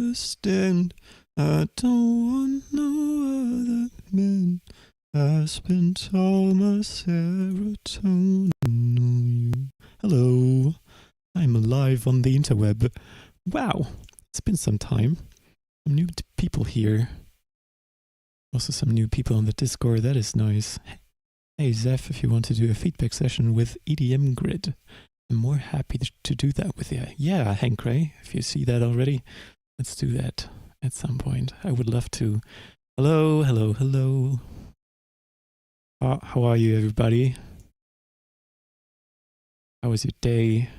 understand. I don't want no other man. I spent all my serotonin on you. Hello, I'm alive on the interweb. Wow, it's been some time. Some new people here. Also some new people on the Discord, that is nice. Hey Zef, if you want to do a feedback session with EDM Grid, I'm more happy to do that with you. Yeah, Hank Ray, if you see that already, let's do that at some point. I would love to. Hello, hello, hello. How are you, everybody? How was your day?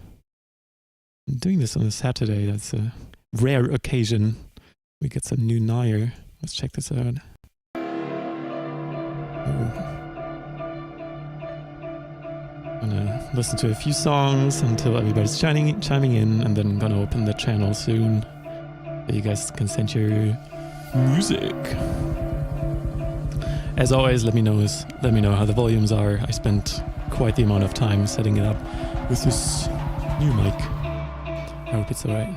I'm doing this on a Saturday. That's a rare occasion. We get some new Nair. Let's check this out. Oh. I'm gonna listen to a few songs until everybody's chiming in, and then I'm gonna open the channel soon so you guys can send your music. As always, let me know how the volumes are. I spent quite the amount of time setting it up with this new mic. I hope it's alright.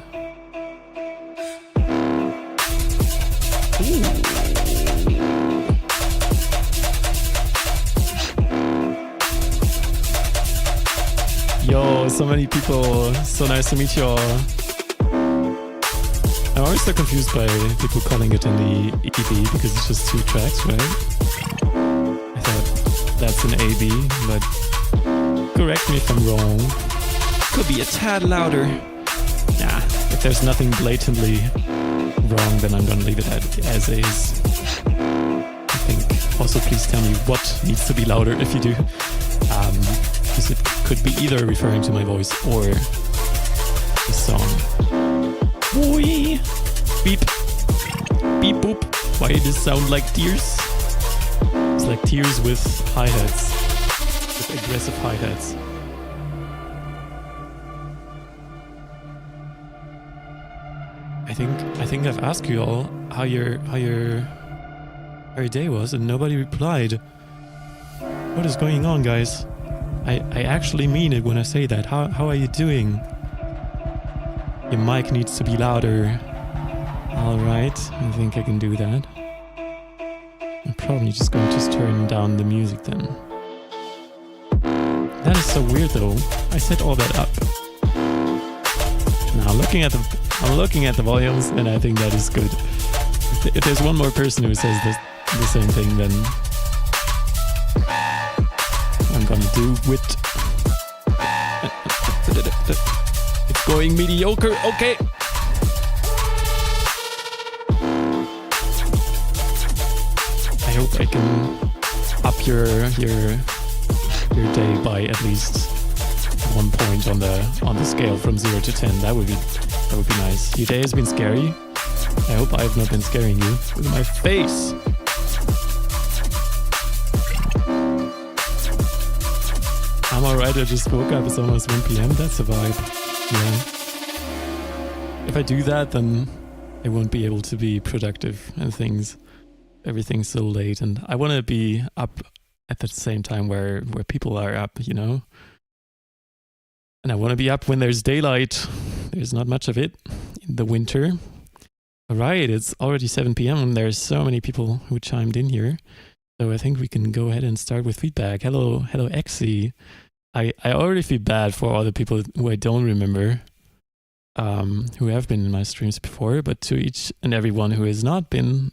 Yo, so many people. So nice to meet you all. I'm always so confused by people calling it in the EP because it's just 2 tracks, right? I thought that's an AB, but correct me if I'm wrong. Could be a tad louder. Nah, if there's nothing blatantly wrong, then I'm gonna leave it as is. I think. Also, please tell me what needs to be louder if you do. Because it could be either referring to my voice or the song. Boy! Beep. Beep boop. Why does this sound like tears? It's like tears with hi-hats. With aggressive hi-hats. I think I've asked you all how your day was and nobody replied. What is going on, guys? I actually mean it when I say that. How are you doing? Your mic needs to be louder. Alright, I think I can do that. I'm probably just going to turn down the music then. That is so weird though. I set all that up. Now I'm looking at the volumes and I think that is good. If there's one more person who says the same thing, then I'm gonna do it. It's going mediocre, okay. I hope I can up your day by at least 1 point on the scale from 0 to 10. That would be nice. Your day has been scary. I hope I have not been scaring you with my face. I'm alright, I just woke up, it's almost 1 p.m. That's a vibe. Yeah. If I do that, then I won't be able to be productive and things. Everything's so late, and I want to be up at the same time where people are up, you know? And I want to be up when there's daylight. There's not much of it in the winter. Alright, it's already 7 p.m. and there's so many people who chimed in here. So I think we can go ahead and start with feedback. Hello Exy. I already feel bad for all the people who I don't remember, who have been in my streams before, but to each and everyone who has not been,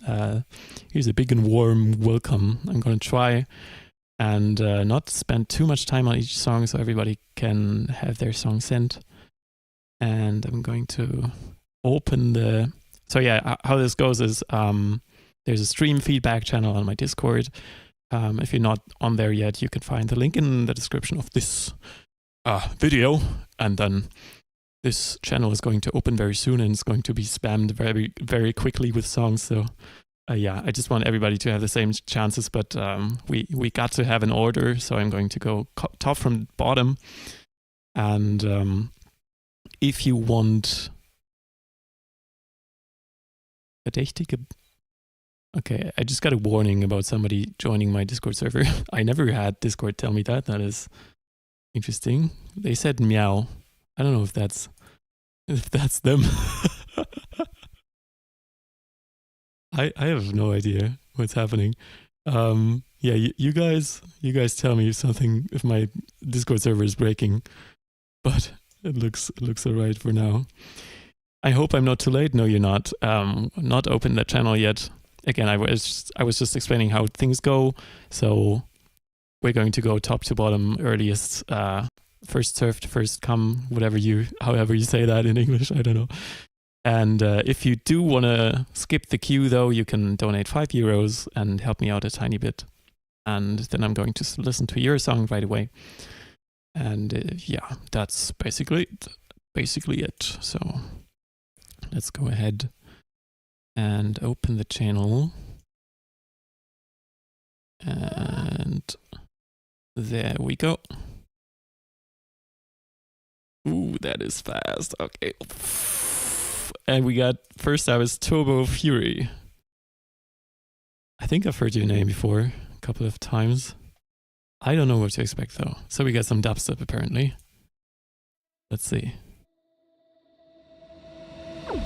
here's a big and warm welcome. I'm going to try and not spend too much time on each song so everybody can have their song sent. And I'm going to open the... So yeah, how this goes is there's a stream feedback channel on my Discord. If you're not on there yet, you can find the link in the description of this video. And then this channel is going to open very soon and it's going to be spammed very, very quickly with songs. So yeah, I just want everybody to have the same chances, but we got to have an order. So I'm going to go top from bottom. And if you want... Verdächtige... Okay, I just got a warning about somebody joining my Discord server. I never had Discord tell me that. That is interesting. They said meow. I don't know if that's them. I have no idea what's happening. Yeah, you guys tell me if my Discord server is breaking, but it looks alright for now. I hope I'm not too late. No, you're not. Not opened that channel yet. Again, I was just explaining how things go. So we're going to go top to bottom, earliest, first served, first come, however you say that in English. I don't know. And if you do want to skip the queue, though, you can donate €5 and help me out a tiny bit. And then I'm going to listen to your song right away. And yeah, that's basically it. So let's go ahead and open the channel. And there we go. Ooh, that is fast. Okay. And we got, first up is Turbo Fury. I think I've heard your name before a couple of times. I don't know what to expect though. So we got some dubstep apparently. Let's see. In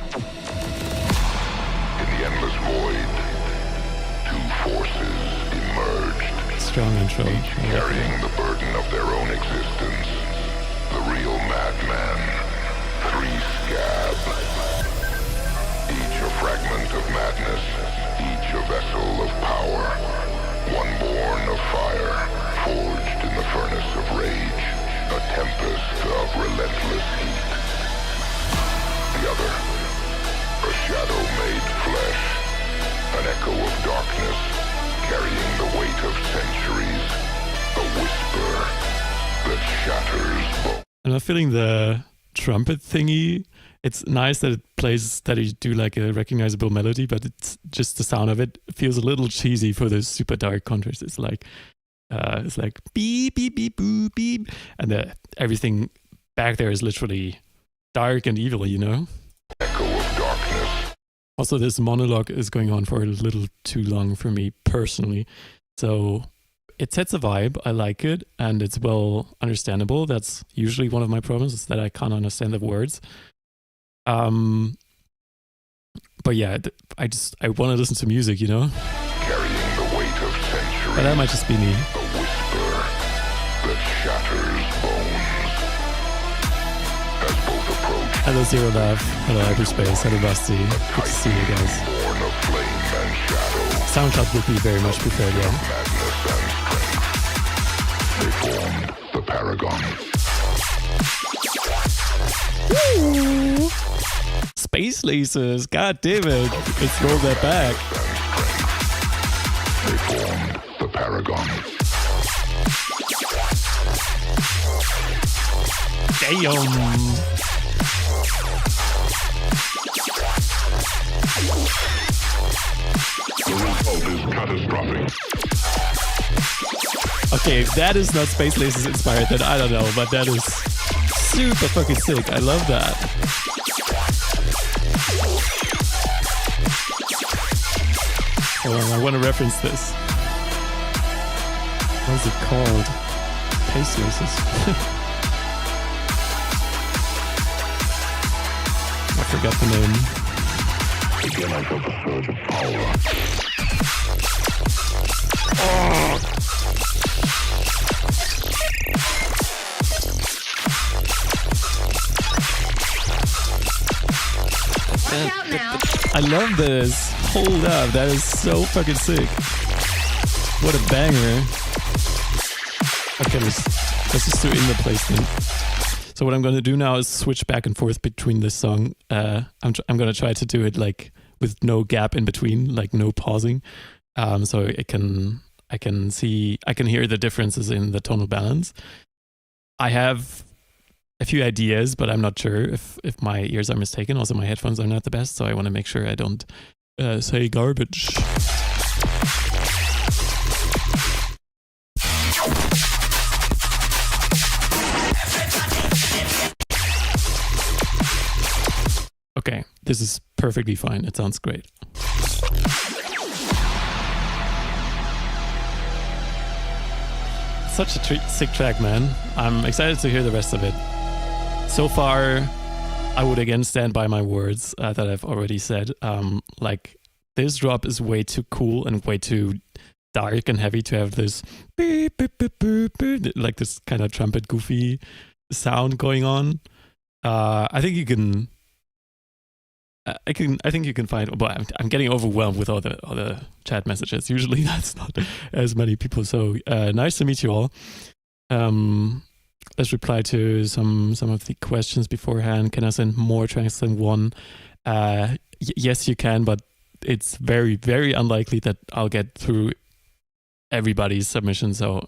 the endless void, two forces emerged. Strong intro. Each carrying the burden of their own existence. The real madman, three scab. Each a fragment of madness, each a vessel of power. One born of fire, forged in the furnace of rage. A tempest of relentless heat. The other, a shadow made flesh. An echo of darkness, carrying the weight of centuries. A whisper that shatters bones. I'm not feeling the trumpet thingy. It's nice that it plays, that you do like a recognizable melody, but it's just the sound of it feels a little cheesy for the super dark contrast. It's like beep beep beep boop beep, and everything back there is literally dark and evil, you know. Echo of darkness. Also, this monologue is going on for a little too long for me personally, so it sets a vibe. I like it, and it's well understandable. That's usually one of my problems, is that I can't understand the words. But yeah, I want to listen to music, you know? Carrying the weight of centuries. But that might just be me. A whisper that shatters bones. As both approach. Hello Zero Love. Hello Hyperspace. Hello Rusty. Good to see you guys. Born of flame and shadow. Soundtrack would be very much preferred, yeah. Madness and strength. They formed the Paragon. Woo! Space lasers, god damn it. Let's roll that back. They formed the Paragon. Damn. The result is catastrophic. Okay, if that is not Space Lasers inspired, then I don't know, but that is super fucking sick. I love that. Hold on, I want to reference this. What is it called? Space Lasers. I forgot the name. Again, I felt a surge of power. Oh. I love this. Hold up, that is so fucking sick. What a banger. Okay, let's just do in the placement. So what I'm going to do now is switch back and forth between this song. I'm going to try to do it like with no gap in between, like no pausing. So I can hear the differences in the tonal balance. I have a few ideas, but I'm not sure if my ears are mistaken. Also, my headphones are not the best, so I want to make sure I don't say garbage. Okay, this is perfectly fine. It sounds great. Such a sick track, man. I'm excited to hear the rest of it. So far, I would again stand by my words that I've already said. Like, this drop is way too cool and way too dark and heavy to have this beep, beep, beep, beep, beep, like this kind of trumpet goofy sound going on. I think you can. I think you can find. Well, I'm getting overwhelmed with all the chat messages. Usually, that's not as many people. So nice to meet you all. Let's reply to some of the questions beforehand. Can I send more tracks than one? Yes, you can, but it's very, very unlikely that I'll get through everybody's submission. So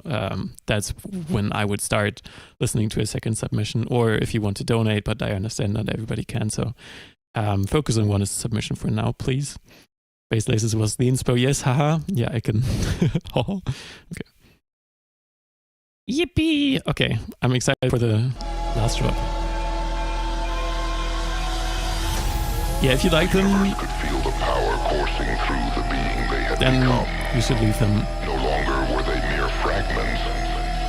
that's when I would start listening to a second submission, or if you want to donate, but I understand not everybody can. So focus on one submission for now, please. Space Lasers was the inspo. Yes, haha. Yeah, I can. Oh, okay. Yippee! Okay, I'm excited for the last drop. Yeah, if you like them, could feel the power coursing through the being they had then become. you should leave them. No longer were they mere fragments,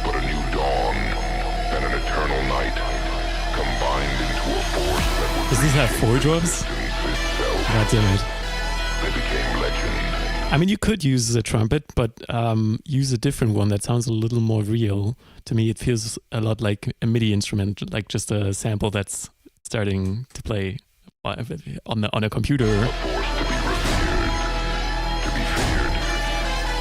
but a new dawn and an eternal night, combined into a force that would Does this have 4 drops? itself. God damn it. They became legend. I mean, you could use a trumpet, but use a different one that sounds a little more real. To me, it feels a lot like a MIDI instrument, like just a sample that's starting to play on a computer. A force to be revered, to be feared,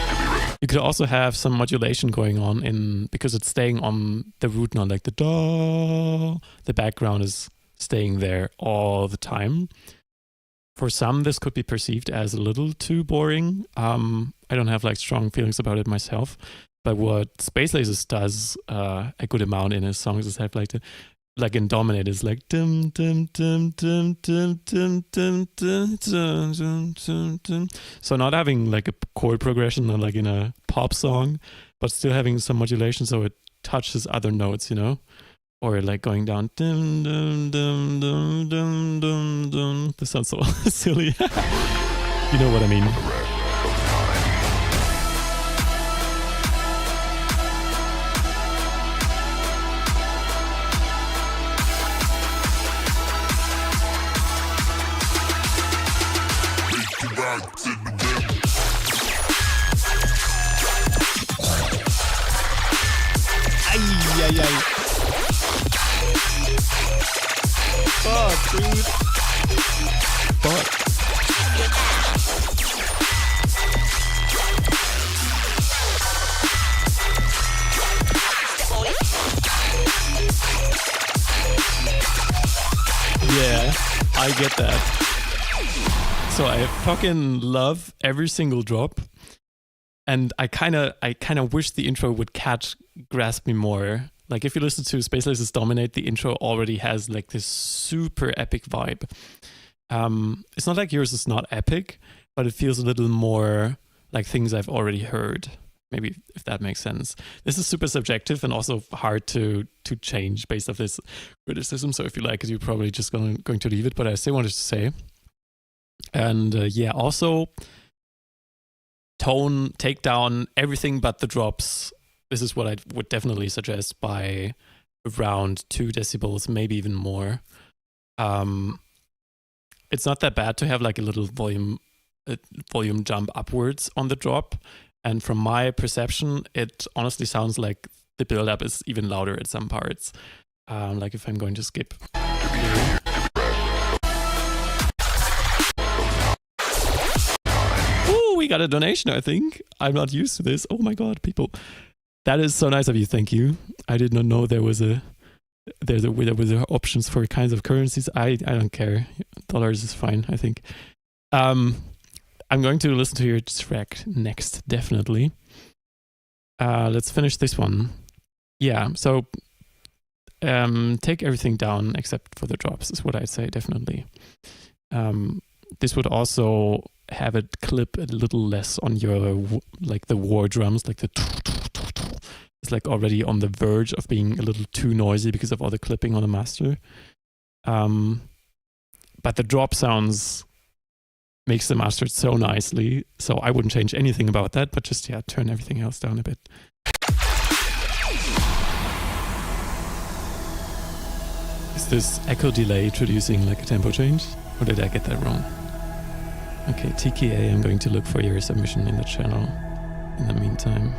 to be remembered. You could also have some modulation going on because it's staying on the root note, like the da. The background is staying there all the time. For some, this could be perceived as a little too boring. I don't have like strong feelings about it myself, but what Space Lasers does a good amount in his songs is have like in Dominate is like dum dum dum dum dum dum dum dum dum dum dum. So not having like a chord progression or like in a pop song, but still having some modulation so it touches other notes, you know? Or like going down dum dum dum dum dum dum dum. This sounds so silly. You know what I mean. Ay, ay, ay. Fuck, dude. Fuck. Yeah, I get that. So I fucking love every single drop. And I kind of wish the intro would grasp me more. Like if you listen to Space Lasers Dominate, the intro already has like this super epic vibe. It's not like yours is not epic, but it feels a little more like things I've already heard. Maybe if that makes sense. This is super subjective and also hard to change based off this criticism. So if you like it, you're probably just going to leave it. But I still wanted to say. And yeah, also tone, take down everything but the drops. This is what I would definitely suggest by around 2 decibels, maybe even more. It's not that bad to have like a little volume jump upwards on the drop. And from my perception, it honestly sounds like the build-up is even louder at some parts. Like if I'm going to skip. Ooh, we got a donation, I think. I'm not used to this. Oh my god, people. That is so nice of you. Thank you. I did not know there was options for kinds of currencies. I don't care. Dollars is fine, I think. I'm going to listen to your track next, definitely. Let's finish this one. Yeah, so take everything down except for the drops is what I'd say, definitely. This would also have it clip a little less on your, like the war drums, like the it's like already on the verge of being a little too noisy because of all the clipping on the master. But the drop sounds makes the mastered so nicely, so I wouldn't change anything about that, but just, yeah, turn everything else down a bit. Is this echo delay introducing like a tempo change? Or did I get that wrong? Okay, TKA, I'm going to look for your submission in the channel in the meantime.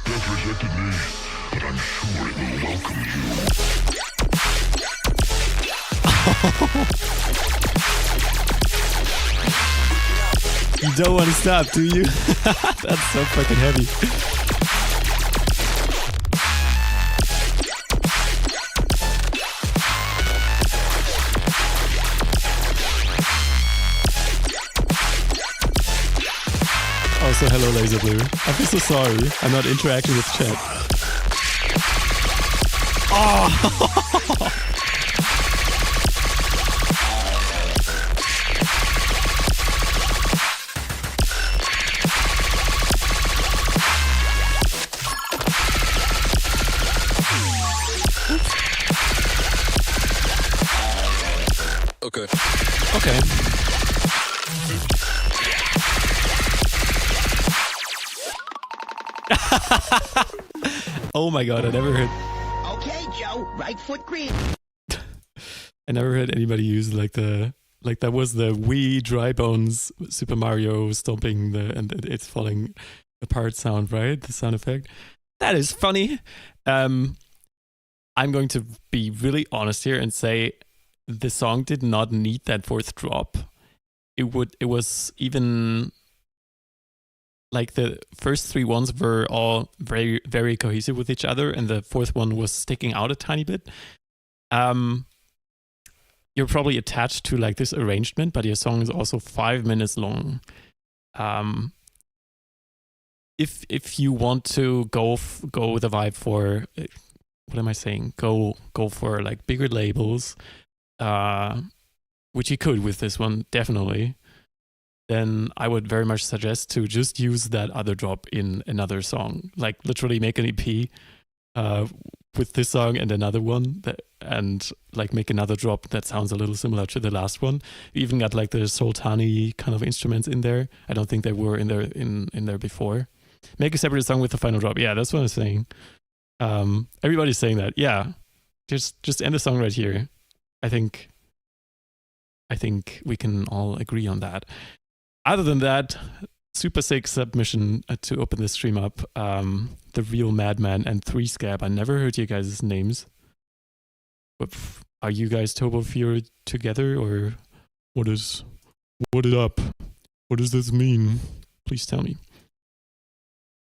Represented me, but I'm sure it will welcome you. You don't want to stop, do you? That's so fucking heavy. Also, hello, Laser Blue. I feel so sorry. I'm not interacting with chat. Oh! Okay. Okay. Oh my god, I never heard. Okay, Joe, right foot green. I never heard anybody use like that was the Wii Dry Bones Super Mario stomping and it's falling apart sound, right? The sound effect. That is funny. I'm going to be really honest here and say the song did not need that fourth drop. It was even like the first three ones were all very, very cohesive with each other, and the fourth one was sticking out a tiny bit. You're probably attached to like this arrangement, but your song is also 5 minutes long. If you want to go with a vibe for what am I saying? Go for like bigger labels, which you could with this one definitely. Then I would very much suggest to just use that other drop in another song. Like literally make an EP with this song and another one, and like make another drop that sounds a little similar to the last one. You even got like the Sultani kind of instruments in there. I don't think they were in there before. Make a separate song with the final drop. Yeah, that's what I'm saying. Everybody's saying that. Yeah, just end the song right here. I think we can all agree on that. Other than that, super sick submission to open the stream up. The Real Madman and 3 Scab. I never heard you guys' names. But are you guys Turbo Fury together, or what is up? What does this mean? Please tell me.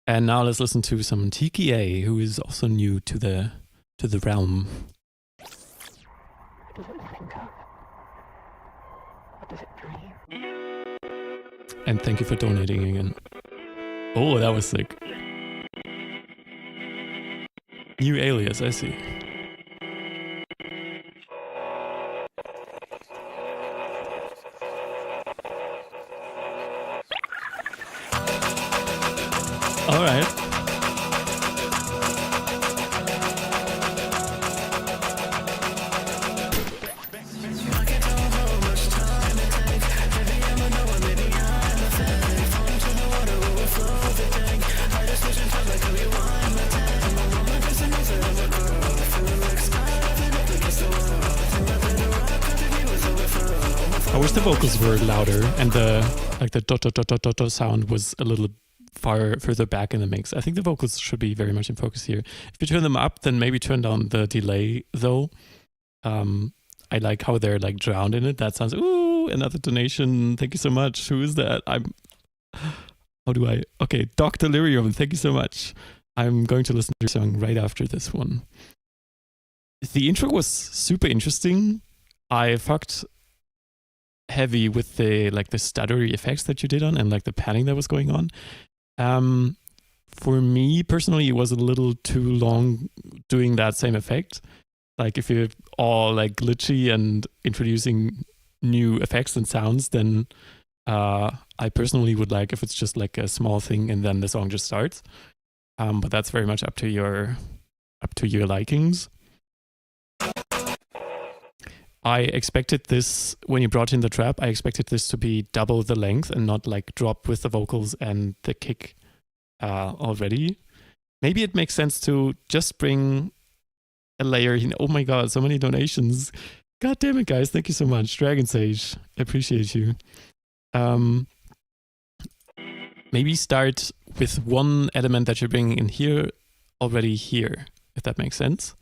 And now let's listen to some TKA, who is also new to the realm. Does it let him go? Or does it dream? And thank you for donating again. Oh, that was sick. New alias, I see. All right. I wish the vocals were louder and the dot dot dot dot dot dot sound was a little further back in the mix. I think the vocals should be very much in focus here. If you turn them up, then maybe turn down the delay though. I like how they're like drowned in it. That sounds, ooh, another donation. Thank you so much. Who is that? Okay, Doc Delirium, thank you so much. I'm going to listen to your song right after this one. The intro was super interesting. I fucked heavy with the stuttery effects that you did on and like the panning that was going on. For me personally, it was a little too long doing that same effect. Like if you're all like glitchy and introducing new effects and sounds, then I personally would like if it's just like a small thing and then the song just starts. But that's very much up to your likings. I expected this, when you brought in the trap, I expected this to be double the length and not like drop with the vocals and the kick already. Maybe it makes sense to just bring a layer in. Oh my god, so many donations. God damn it, guys. Thank you so much. Dragon Sage, I appreciate you. Maybe start with one element that you're bringing in here already here, if that makes sense.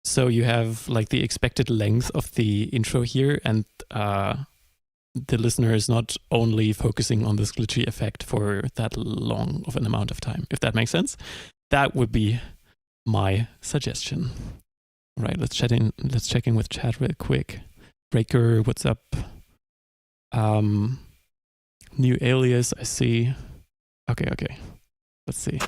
So you have like the expected length of the intro here, and the listener is not only focusing on this glitchy effect for that long of an amount of time, if that makes sense. That would be my suggestion. All right, let's check in with chat real quick. Breaker, what's up? New alias, I see. Okay. Let's see.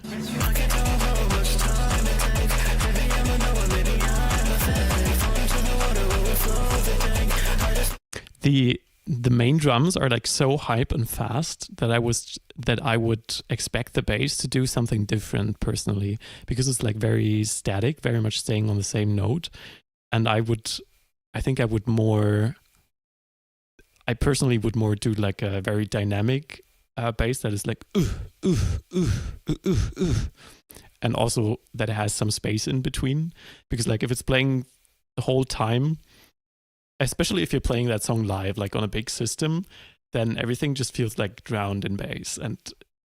The main drums are like so hype and fast that I would expect the bass to do something different personally, because it's like very static, very much staying on the same note. And I personally would more do like a very dynamic bass that is like and also that has some space in between, because like if it's playing the whole time, especially if you're playing that song live, like on a big system, then everything just feels like drowned in bass, and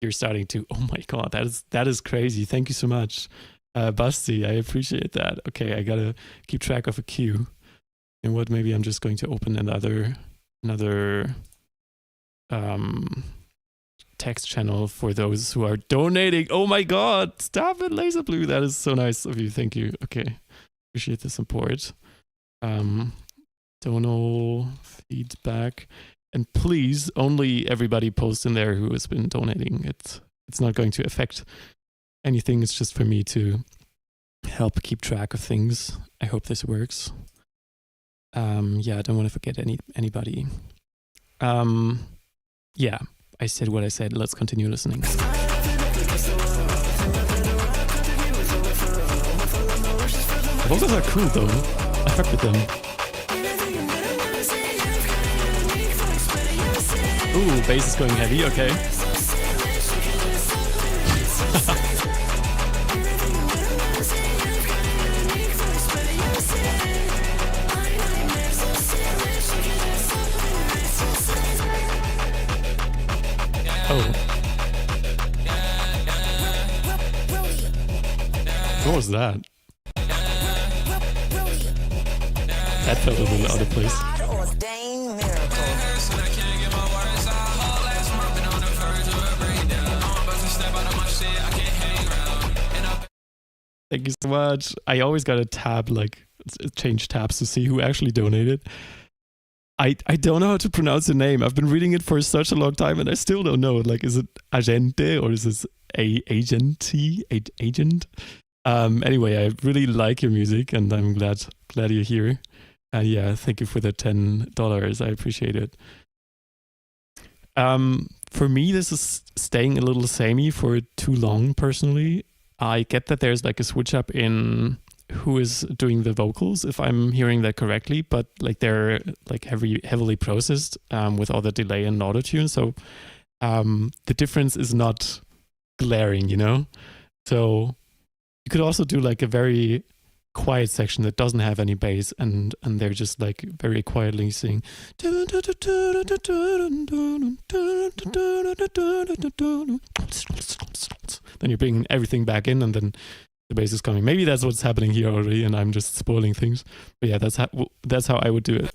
you're starting to, oh my god, that is crazy. Thank you so much, Basti. I appreciate that. Okay, I gotta keep track of a queue. And what? Maybe I'm just going to open another text channel for those who are donating. Oh my god, stop it, Laser Blue. That is so nice of you. Thank you. Okay, appreciate the support. Dono feedback, and please only everybody post in there who has been donating. It's not going to affect anything. It's just for me to help keep track of things. I hope this works. Yeah, I don't want to forget anybody. Yeah, I said what I said. Let's continue listening. The vocals are cool though. I fuck with them. Ooh, bass is going heavy, okay. Oh. What was that? That felt a little out of place. Thank you so much. I always got a tab, like change tabs to see who actually donated. I don't know how to pronounce the name. I've been reading it for such a long time and I still don't know. Like, is it Agente or is this Agent? Anyway, I really like your music and I'm glad you're here. And yeah, thank you for the $10. I appreciate it. For me, this is staying a little samey for too long personally. I get that there's like a switch up in who is doing the vocals, if I'm hearing that correctly, but like they're like heavily processed with all the delay and autotune. So the difference is not glaring, you know? So you could also do like a very quiet section that doesn't have any bass and they're just like very quietly sing. Then you're bringing everything back in and then the bass is coming. Maybe that's what's happening here already and I'm just spoiling things. But yeah, that's how I would do it.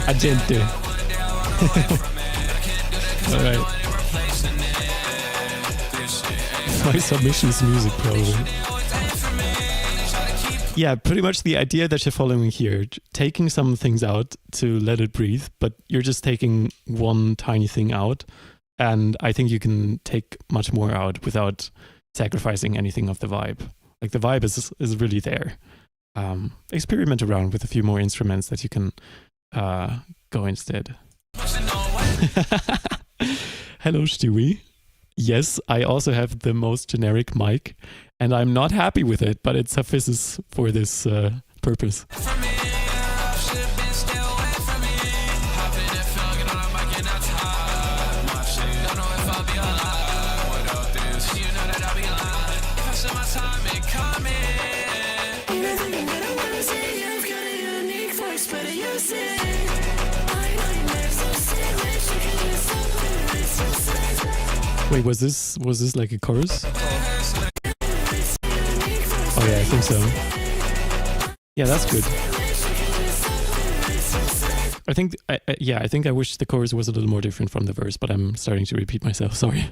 Agente. All right. My submission is music, probably. Yeah, pretty much the idea that you're following here, taking some things out to let it breathe, but you're just taking one tiny thing out. And I think you can take much more out without sacrificing anything of the vibe. Like the vibe is really there. Experiment around with a few more instruments that you can go instead. Hello, Stewie. yes, I also have the most generic mic, and I'm not happy with it, but it suffices for this purpose. Wait, was this like a chorus? Oh yeah, I think so. Yeah, that's good. I think I wish the chorus was a little more different from the verse, but I'm starting to repeat myself. Sorry.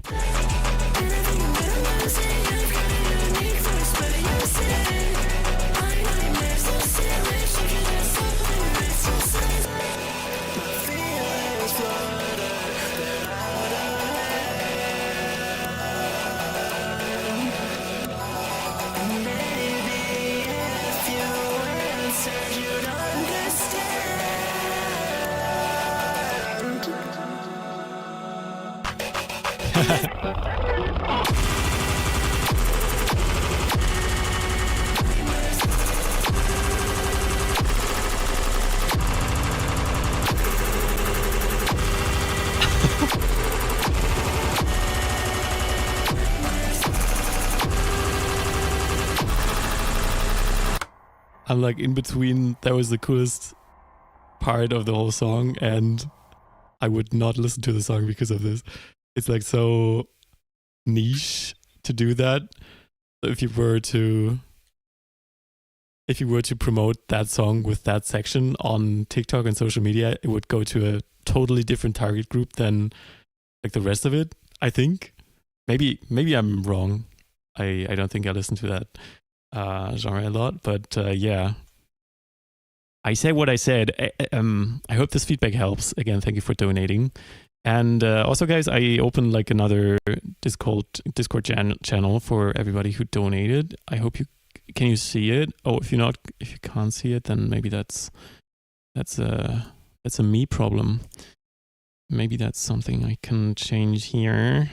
I'm like in between. That was the coolest part of the whole song, and I would not listen to the song because of this. It's like so niche to do that. If you were to promote that song with that section on TikTok and social media, it would go to a totally different target group than like the rest of it, I think. Maybe I'm wrong. I don't think I listen to that genre a lot, but yeah. I say what I said. I hope this feedback helps. Again, thank you for donating. And also, guys, I opened like another Discord channel for everybody who donated. I hope can you see it? Oh, if you can't see it, then maybe that's a me problem. Maybe that's something I can change here.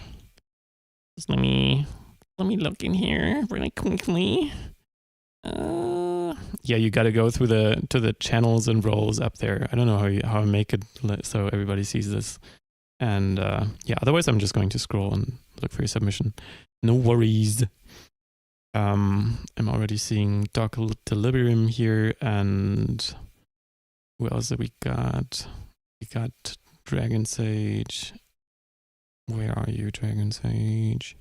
Just let me look in here really quickly. Yeah, you got to go through to the channels and roles up there. I don't know how I make it so everybody sees this. And yeah, otherwise I'm just going to scroll and look for your submission. No worries. I'm already seeing Dark Delirium here, and who else have we got? We got Dragon Sage. Where are you, Dragon Sage?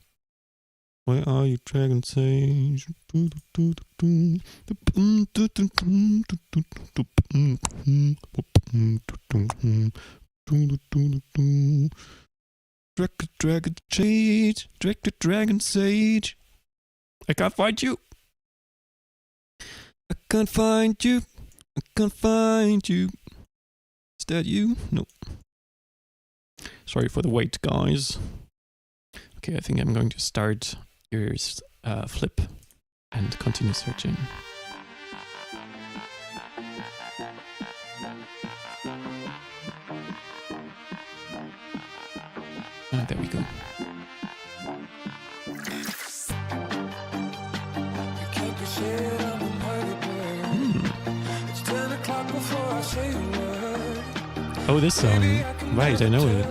Where are you, Dragon Sage? Dragon Sage. I can't find you. I can't find you. I can't find you. Is that you? No. Sorry for the wait, guys. Okay, I think I'm going to start your flip and continue searching. There we go. Oh, this song. Right, I know it.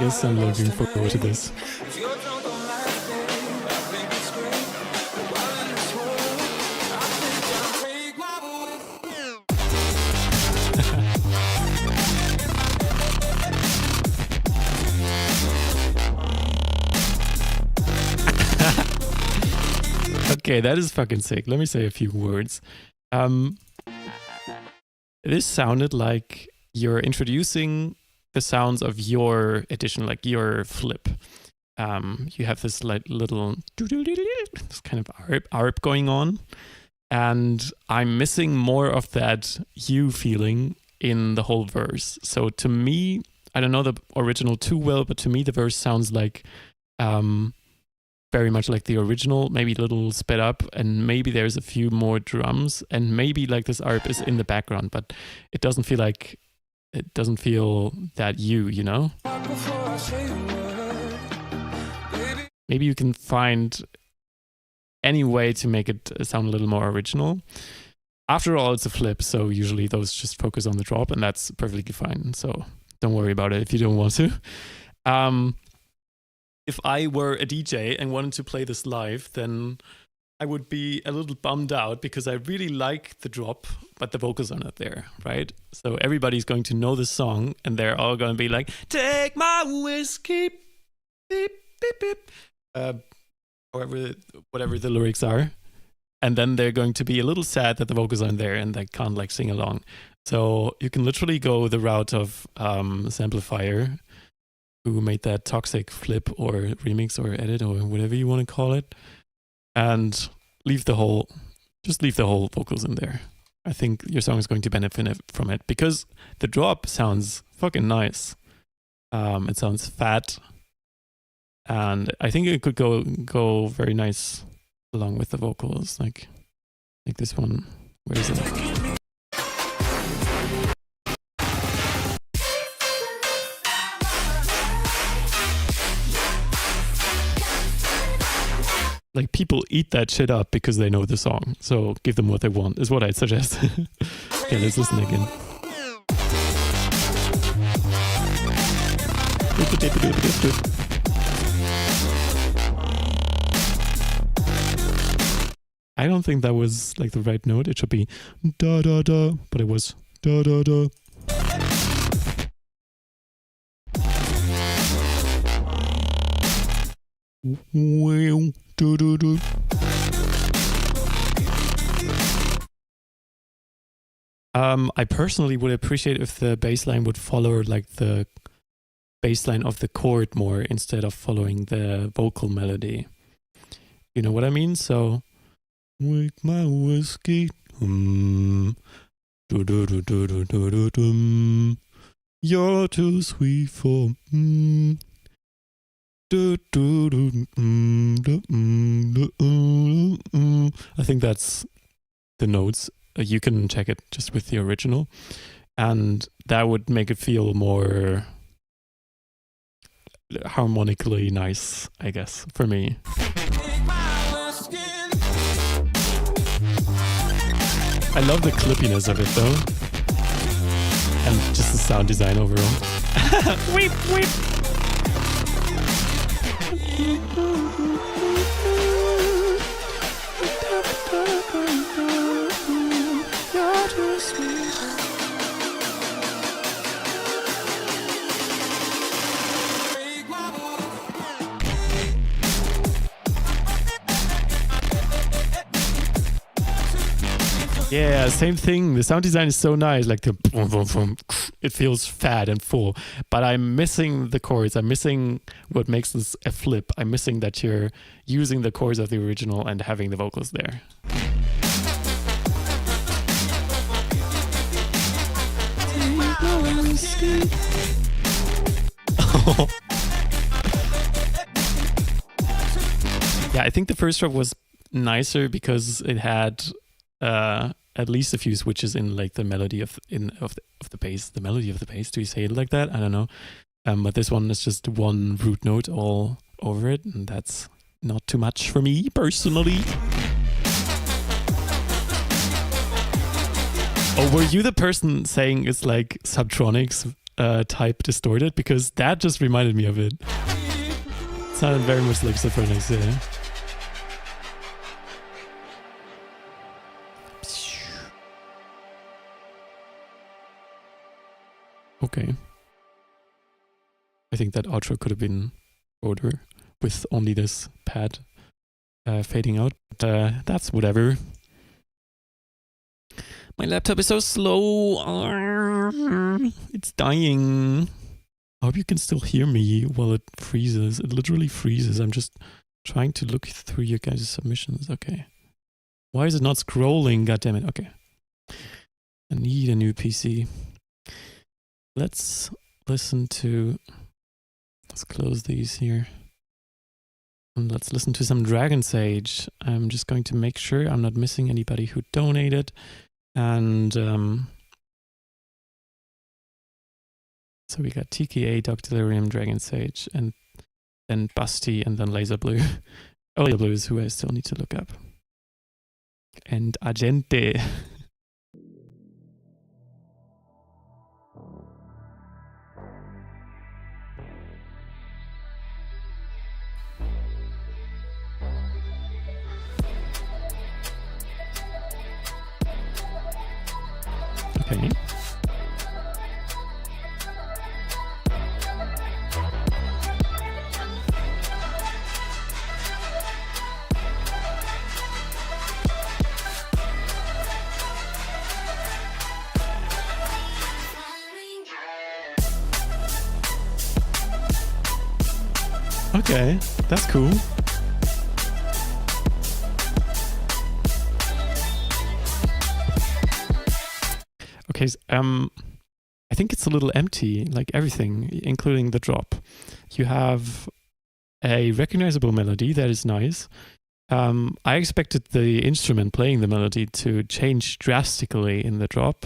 Yes, I'm looking forward to this. Okay, that is fucking sick. Let me say a few words. This sounded like you're introducing the sounds of your edition, like your flip. You have this like little this kind of ARP going on, and I'm missing more of that you feeling in the whole verse. So to me, I don't know the original too well, but to me the verse sounds like very much like the original, maybe a little sped up, and maybe there's a few more drums, and maybe like this ARP is in the background, but it doesn't feel that you know? Maybe you can find any way to make it sound a little more original. After all, it's a flip, so usually those just focus on the drop, and that's perfectly fine. So don't worry about it if you don't want to. If I were a DJ and wanted to play this live, then I would be a little bummed out because I really like the drop, but the vocals are not there, right? So everybody's going to know the song, and they're all going to be like, "Take my whiskey, beep, beep, beep," whatever the lyrics are. And then they're going to be a little sad that the vocals aren't there and they can't like sing along. So you can literally go the route of Samplifier, who made that Toxic flip or remix or edit or whatever you want to call it, and leave the whole vocals in there. I think your song is going to benefit from it because the drop sounds fucking nice. It sounds fat, and I think it could go very nice along with the vocals, like this one. Where is it? Like, people eat that shit up because they know the song. So give them what they want, is what I'd suggest. Okay, let's listen again. I don't think that was like the right note. It should be da da da, but it was da da da. Well, do, do, do. I personally would appreciate if the bass line would follow like the bass line of the chord more instead of following the vocal melody. You know what I mean? So, wake my whiskey, do, do, do, do, do, do, do, do. You're too sweet for I think that's the notes. You can check it just with the original, and that would make it feel more harmonically nice, I guess, for me. I love the clippiness of it though, and just the sound design overall. Weep, weep. Yeah, same thing. The sound design is so nice, like the boom, boom, boom. It feels fat and full, but I'm missing the chords. I'm missing what makes this a flip. I'm missing that you're using the chords of the original and having the vocals there. Yeah, I think the first drop was nicer because it had at least a few switches in like the melody of the bass. The melody of the bass. Do you say it like that? I don't know. But this one is just one root note all over it, and that's not too much for me personally. Oh, were you the person saying it's like Subtronics type distorted? Because that just reminded me of it. It sounded very much like Subtronics, yeah. Okay. I think that outro could have been shorter with only this pad fading out. But that's whatever. My laptop is so slow. It's dying. I hope you can still hear me while it freezes. It literally freezes. I'm just trying to look through your guys' submissions. Okay. Why is it not scrolling? God damn it. Okay. I need a new PC. let's listen to, let's close these here. And let's listen to some Dragon Sage. I'm just going to make sure I'm not missing anybody who donated. And so we got TKA, Dr. Delirium, Dragon Sage, and then Busty, and then Laser Blue. Oh, Laser Blue is who I still need to look up. And Agente. Okay. Okay, that's cool. Okay, I think it's a little empty, like everything, including the drop. You have a recognizable melody that is nice. I expected the instrument playing the melody to change drastically in the drop,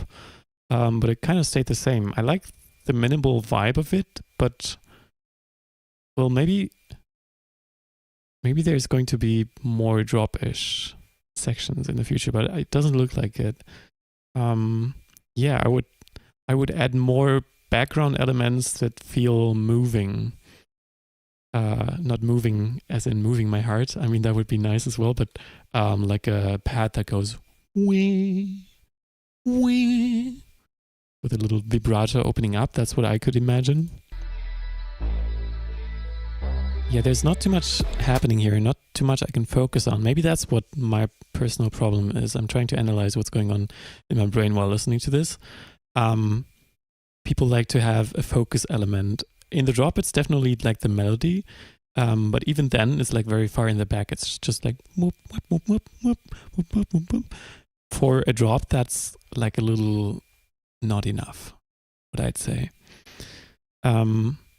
but it kind of stayed the same. I like the minimal vibe of it, but well, maybe there's going to be more drop-ish sections in the future, but it doesn't look like it. Yeah, I would add more background elements that feel moving. Not moving as in moving my heart. I mean, that would be nice as well, but like a pad that goes wee, wee, with a little vibrato opening up. That's what I could imagine. Yeah, there's not too much happening here, not too much I can focus on. Maybe that's what my personal problem is. I'm trying to analyze what's going on in my brain while listening to this. People like to have a focus element. In the drop, it's definitely like the melody, but even then, it's like very far in the back. It's just like whoop, whoop, whoop, whoop, whoop, whoop, whoop, whoop, whoop. For a drop, that's like a little not enough, what I'd say.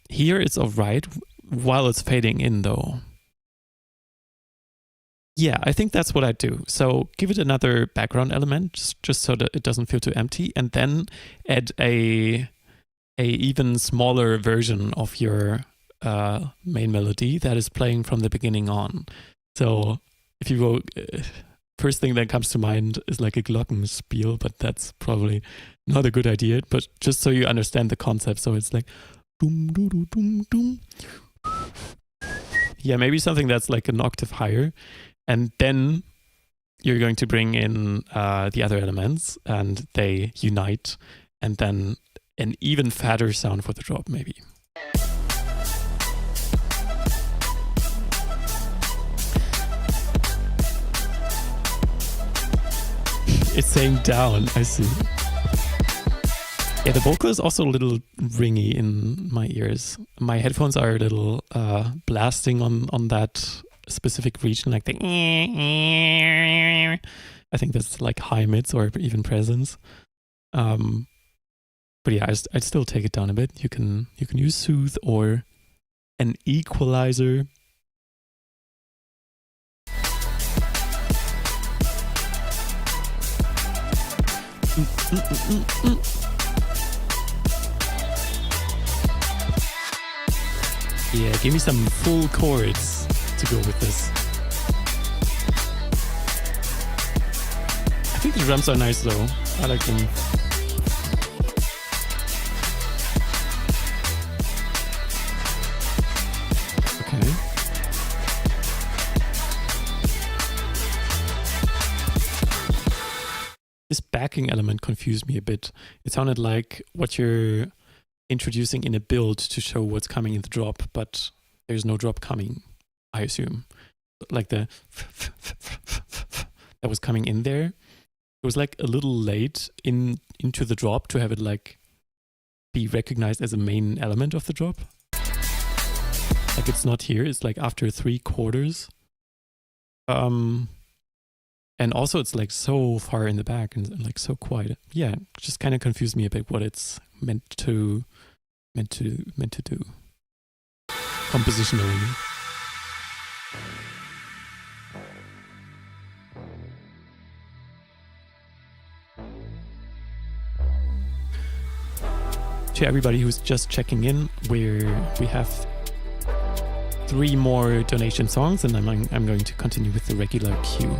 Here, it's all right while it's fading in, though. Yeah, I think that's what I do. So give it another background element, just so that it doesn't feel too empty, and then add a even smaller version of your main melody that is playing from the beginning on. So if you go, first thing that comes to mind is like a glockenspiel, but that's probably not a good idea. But just so you understand the concept, so it's like doom doo doo doom doom. Yeah, maybe something that's like an octave higher, and then you're going to bring in the other elements, and they unite, and then an even fatter sound for the drop, maybe. It's saying down, I see. Yeah, the vocal is also a little ringy in my ears. My headphones are a little blasting on that specific region, like the I think that's like high mids or even presence. But yeah, I'd still take it down a bit. You can use soothe or an equalizer. Yeah, give me some full chords to go with this. I think the drums are nice though. I like them. Okay. This backing element confused me a bit. It sounded like what you're introducing in a build to show what's coming in the drop, but there's no drop coming, I assume. Like the that was coming in there. It was like a little late into the drop to have it like be recognized as a main element of the drop. Like it's not here, it's like after 3/4. And also it's like so far in the back and like so quiet. Yeah, it just kind of confused me a bit what it's meant to do compositionally. To everybody who's just checking in, we have 3 more donation songs, and I'm going to continue with the regular queue.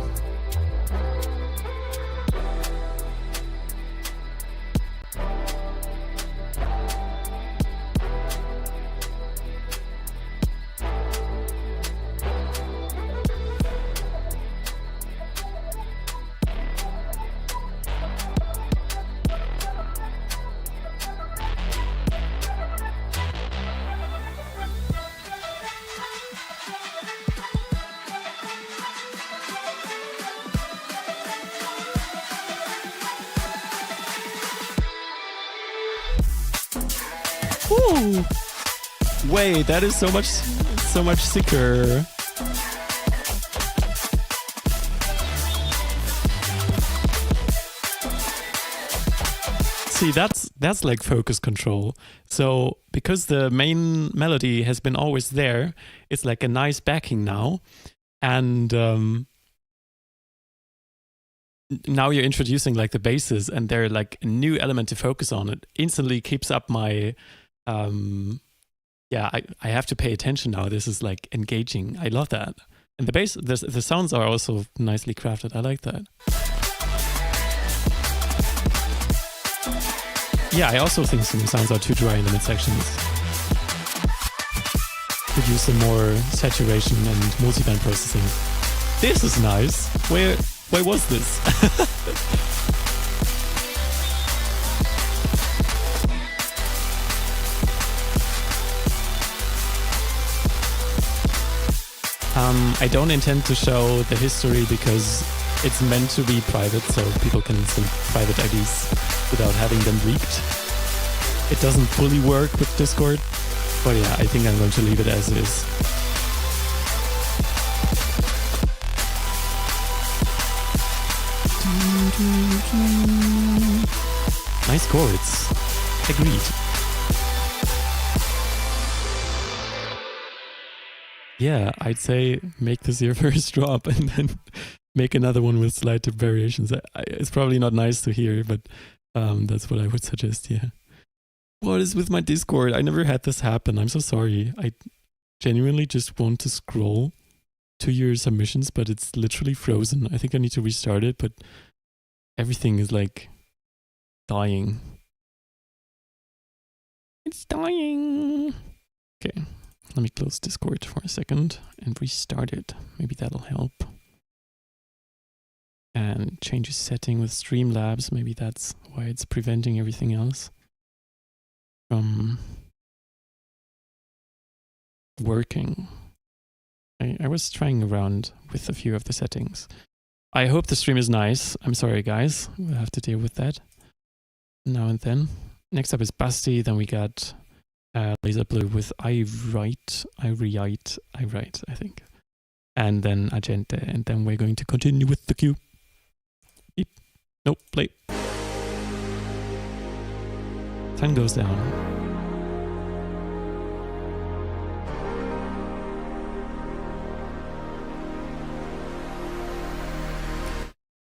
Ooh. Wait, that is so much sicker. See, that's like focus control. So because the main melody has been always there, it's like a nice backing now, and now you're introducing like the basses, and they're like a new element to focus on. It instantly keeps up my I have to pay attention now. This is like engaging. I love that. And the bass, the sounds are also nicely crafted. I like that. Yeah, I also think some sounds are too dry in the midsections. Could use some more saturation and multiband processing. This is nice. Where was this? I don't intend to show the history because it's meant to be private, so people can send private IDs without having them leaked. It doesn't fully work with Discord, but yeah, I think I'm going to leave it as is. Nice chords. Agreed. Yeah, I'd say make this your first drop and then make another one with slight variations. It's probably not nice to hear, but that's what I would suggest, yeah. What is with my Discord? I never had this happen. I'm so sorry. I genuinely just want to scroll to your submissions, but it's literally frozen. I think I need to restart it, but everything is like dying. It's dying. Okay. Let me close Discord for a second and restart it. Maybe that'll help. And change a setting with Streamlabs. Maybe that's why it's preventing everything else from working. I was trying around with a few of the settings. I hope the stream is nice. I'm sorry, guys. We'll have to deal with that now and then. Next up is Basti. Then we got Laser Blue with I write, I think. And then Agente. And then we're going to continue with the queue. Beep. Nope, play. Sun goes down.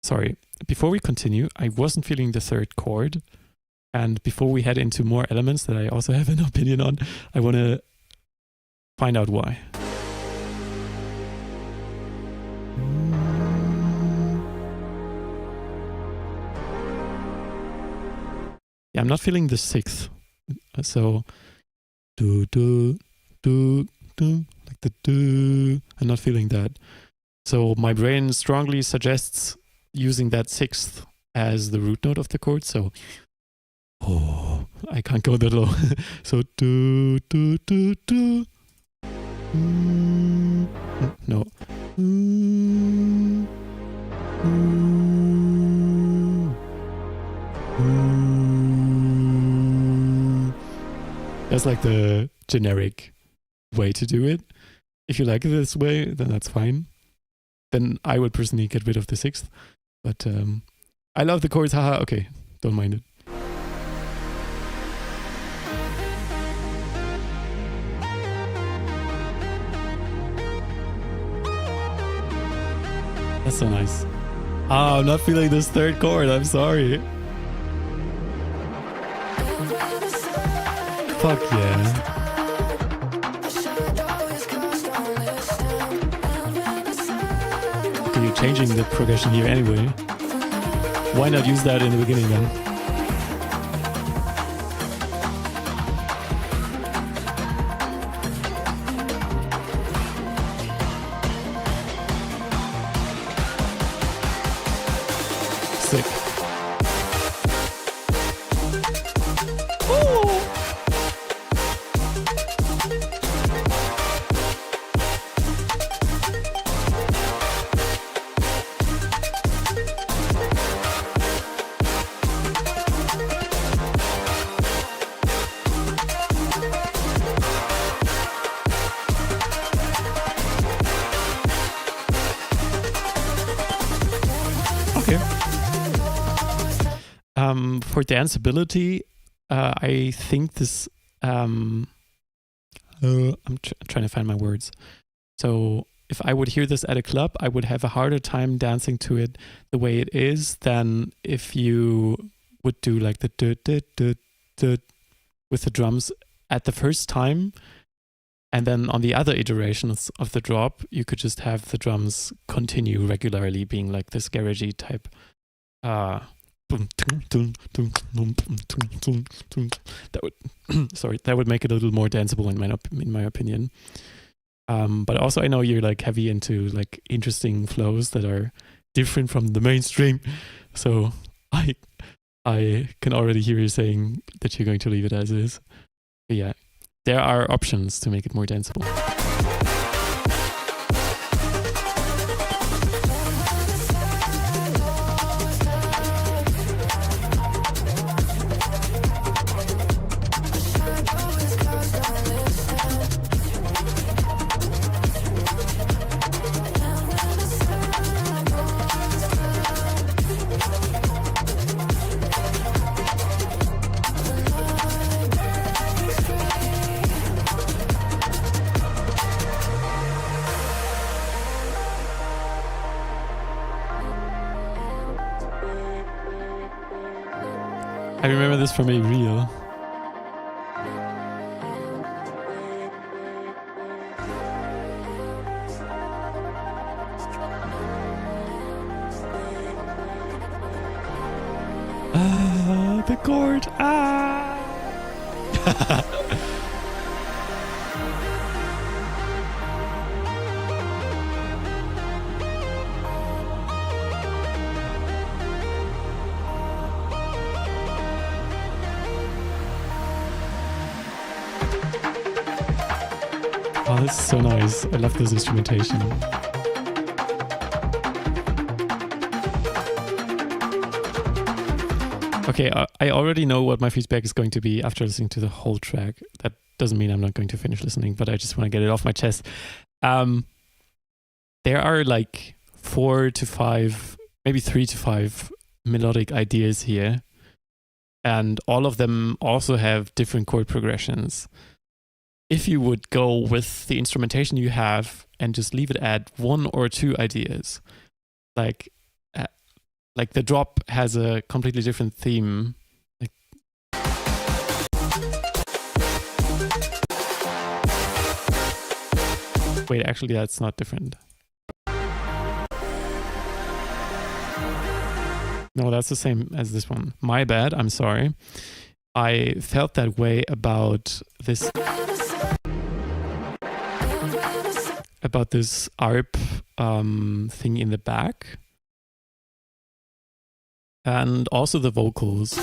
Sorry, before we continue, I wasn't feeling the third chord. And before we head into more elements that I also have an opinion on, I want to find out why. Yeah, I'm not feeling the sixth. So, do, like the do. I'm not feeling that. So my brain strongly suggests using that sixth as the root note of the chord. So, oh, I can't go that low. So do. No. That's like the generic way to do it. If you like it this way, then that's fine. Then I would personally get rid of the sixth. But I love the chords, haha. Okay, don't mind it. That's so nice. Oh, I'm not feeling this third chord. I'm sorry. Fuck yeah. Okay, you're changing the progression here anyway. Why not use that in the beginning then? Sick. For danceability, I think this. I'm trying to find my words. So if I would hear this at a club, I would have a harder time dancing to it the way it is than if you would do like the with the drums at the first time, and then on the other iterations of the drop, you could just have the drums continue regularly, being like this garagey type. That would that would make it a little more danceable in my opinion. But also I know you're like heavy into like interesting flows that are different from the mainstream, so I can already hear you saying that you're going to leave it as is. But yeah, there are options to make it more danceable. I remember this from a reel. The chord. Oh, this is so nice. I love this instrumentation. Okay, I already know what my feedback is going to be after listening to the whole track. That doesn't mean I'm not going to finish listening, but I just want to get it off my chest. There are like 4 to 5, maybe 3 to 5 melodic ideas here. And all of them also have different chord progressions. If you would go with the instrumentation you have and just leave it at 1 or 2 ideas, like the drop has a completely different theme. Like, wait, actually, that's not different. No, that's the same as this one. My bad. I'm sorry. I felt that way about this. About this ARP thing in the back. And also the vocals.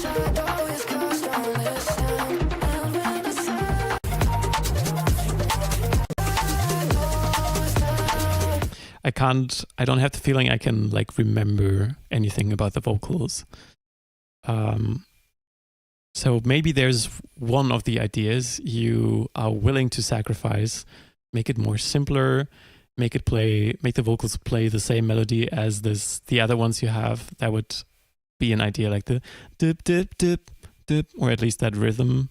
I don't have the feeling I can like remember anything about the vocals. So maybe there's one of the ideas you are willing to sacrifice, make it more simpler, make the vocals play the same melody as the other ones you have. That would be an idea, like the dip dip dip dip, or at least that rhythm.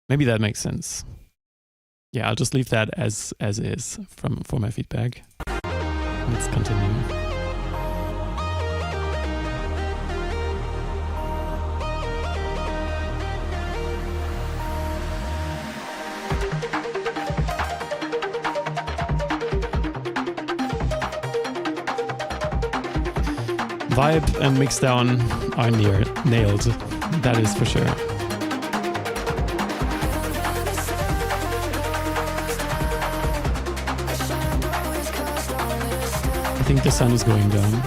Maybe that makes sense. Yeah, I'll just leave that as is for my feedback. Let's continue. Vibe and Mixdown are nailed. That is for sure. I think the sun is going down.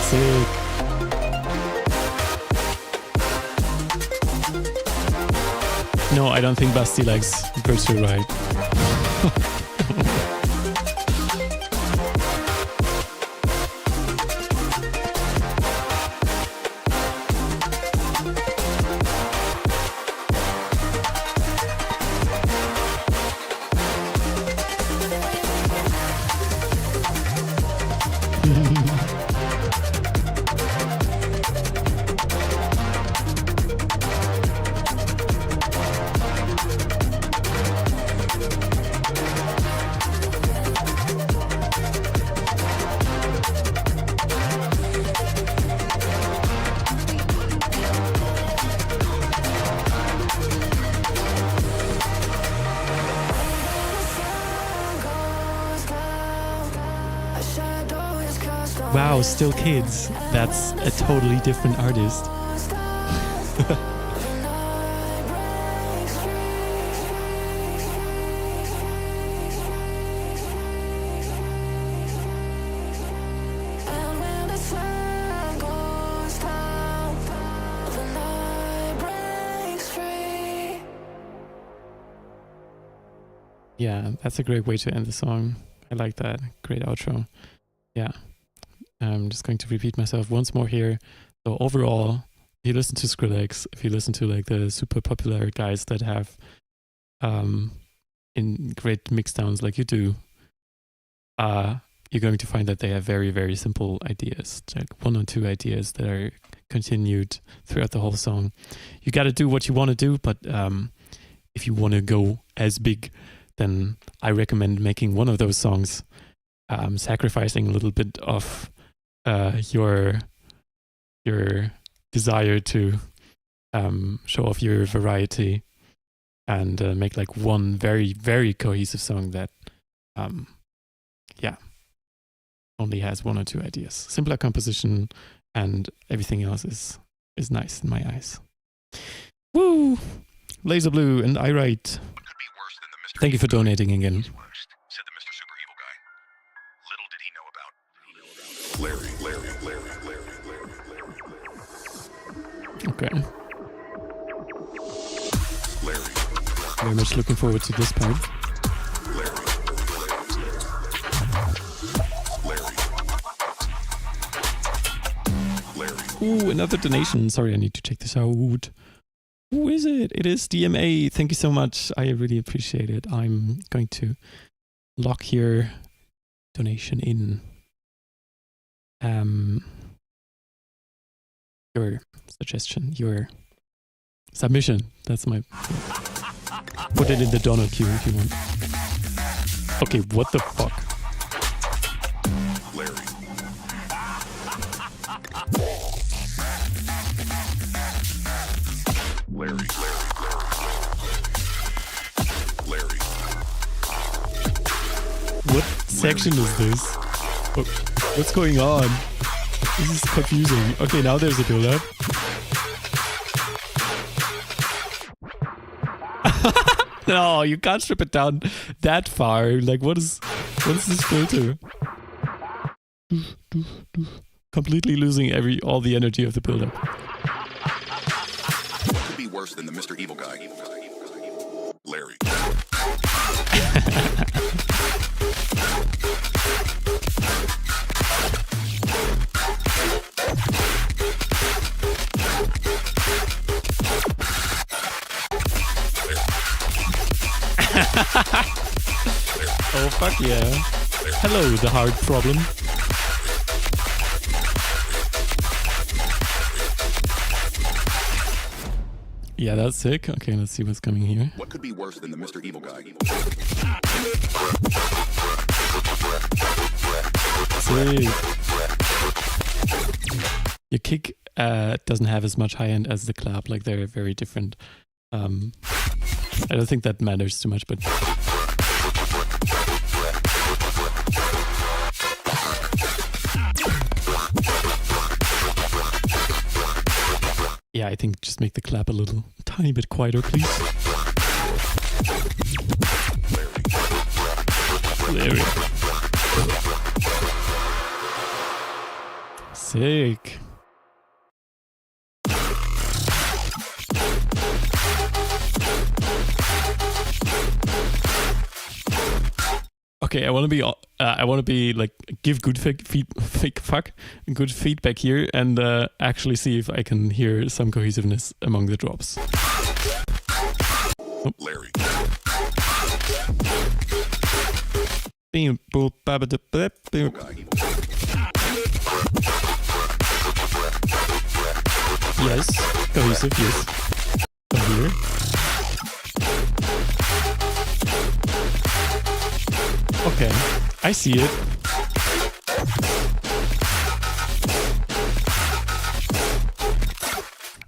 Sick. No, I don't think Basti likes virtual ride. Wow, Still Kids. That's a totally different artist. Yeah, that's a great way to end the song. I like that. Great outro. Yeah. I'm just going to repeat myself once more here. So overall, if you listen to Skrillex, if you listen to like the super popular guys that have in great mixdowns like you do, you're going to find that they have very, very simple ideas, like 1 or 2 ideas that are continued throughout the whole song. You got to do what you want to do, but if you want to go as big, then I recommend making one of those songs, sacrificing a little bit of your desire to show off your variety and make like one very, very cohesive song that only has 1 or 2 ideas. Simpler composition and everything else is nice in my eyes. Woo! Laser Blue and I Write. Thank you for donating again. Said the Mr. Super Evil guy. Little did he know about Larry. Okay. Very much looking forward to this part. Ooh, another donation. Sorry, I need to check this out. Who is it? It is DMA. Thank you so much. I really appreciate it. I'm going to lock your donation in. Your suggestion, your submission. That's my... Put it in the donut queue if you want. Okay, what the fuck? Larry. What section is this? What's going on? This is confusing. Okay, now there's a build-up. No, you can't strip it down that far. Like, what is this filter? Completely losing all the energy of the build-up. Could be worse than the Mr. Evil guy. Larry. Oh, fuck yeah. Hello, the hard problem. Yeah, that's sick. Okay, let's see what's coming here. What could be worse than the Mr. Evil guy? Sick. Your kick doesn't have as much high end as the clap. Like they're very different. I don't think that matters too much, but yeah, I think just make the clap a little tiny bit quieter, please. Larry. Sick. Okay, I want to be like give good good feedback here and actually see if I can hear some cohesiveness among the drops. Oh. Larry. Yes, cohesive, yes. From here. Okay, I see it.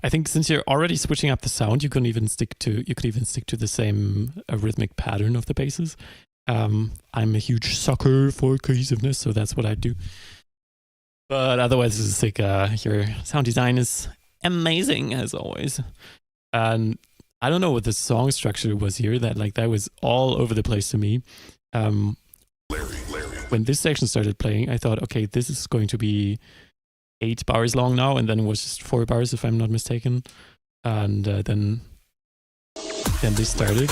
I think since you're already switching up the sound, you could even stick to the same rhythmic pattern of the basses. I'm a huge sucker for cohesiveness, so that's what I do. But otherwise, this is sick. Your sound design is amazing as always. And I don't know what the song structure was here. That was all over the place to me. When this section started playing, I thought, okay, this is going to be 8 bars long now, and then it was just 4 bars if I'm not mistaken. And then this started.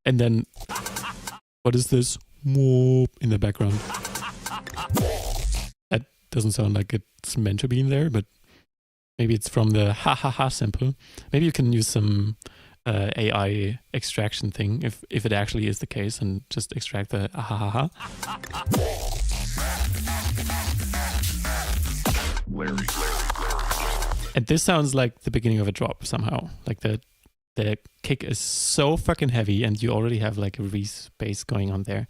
And then, what is this? In the background. That doesn't sound like it's meant to be in there, but maybe it's from the ha ha ha sample. Maybe you can use some AI extraction thing if it actually is the case, and just extract the ha ha ha. Larry. And this sounds like the beginning of a drop somehow. Like the kick is so fucking heavy, and you already have like a Reese bass going on there.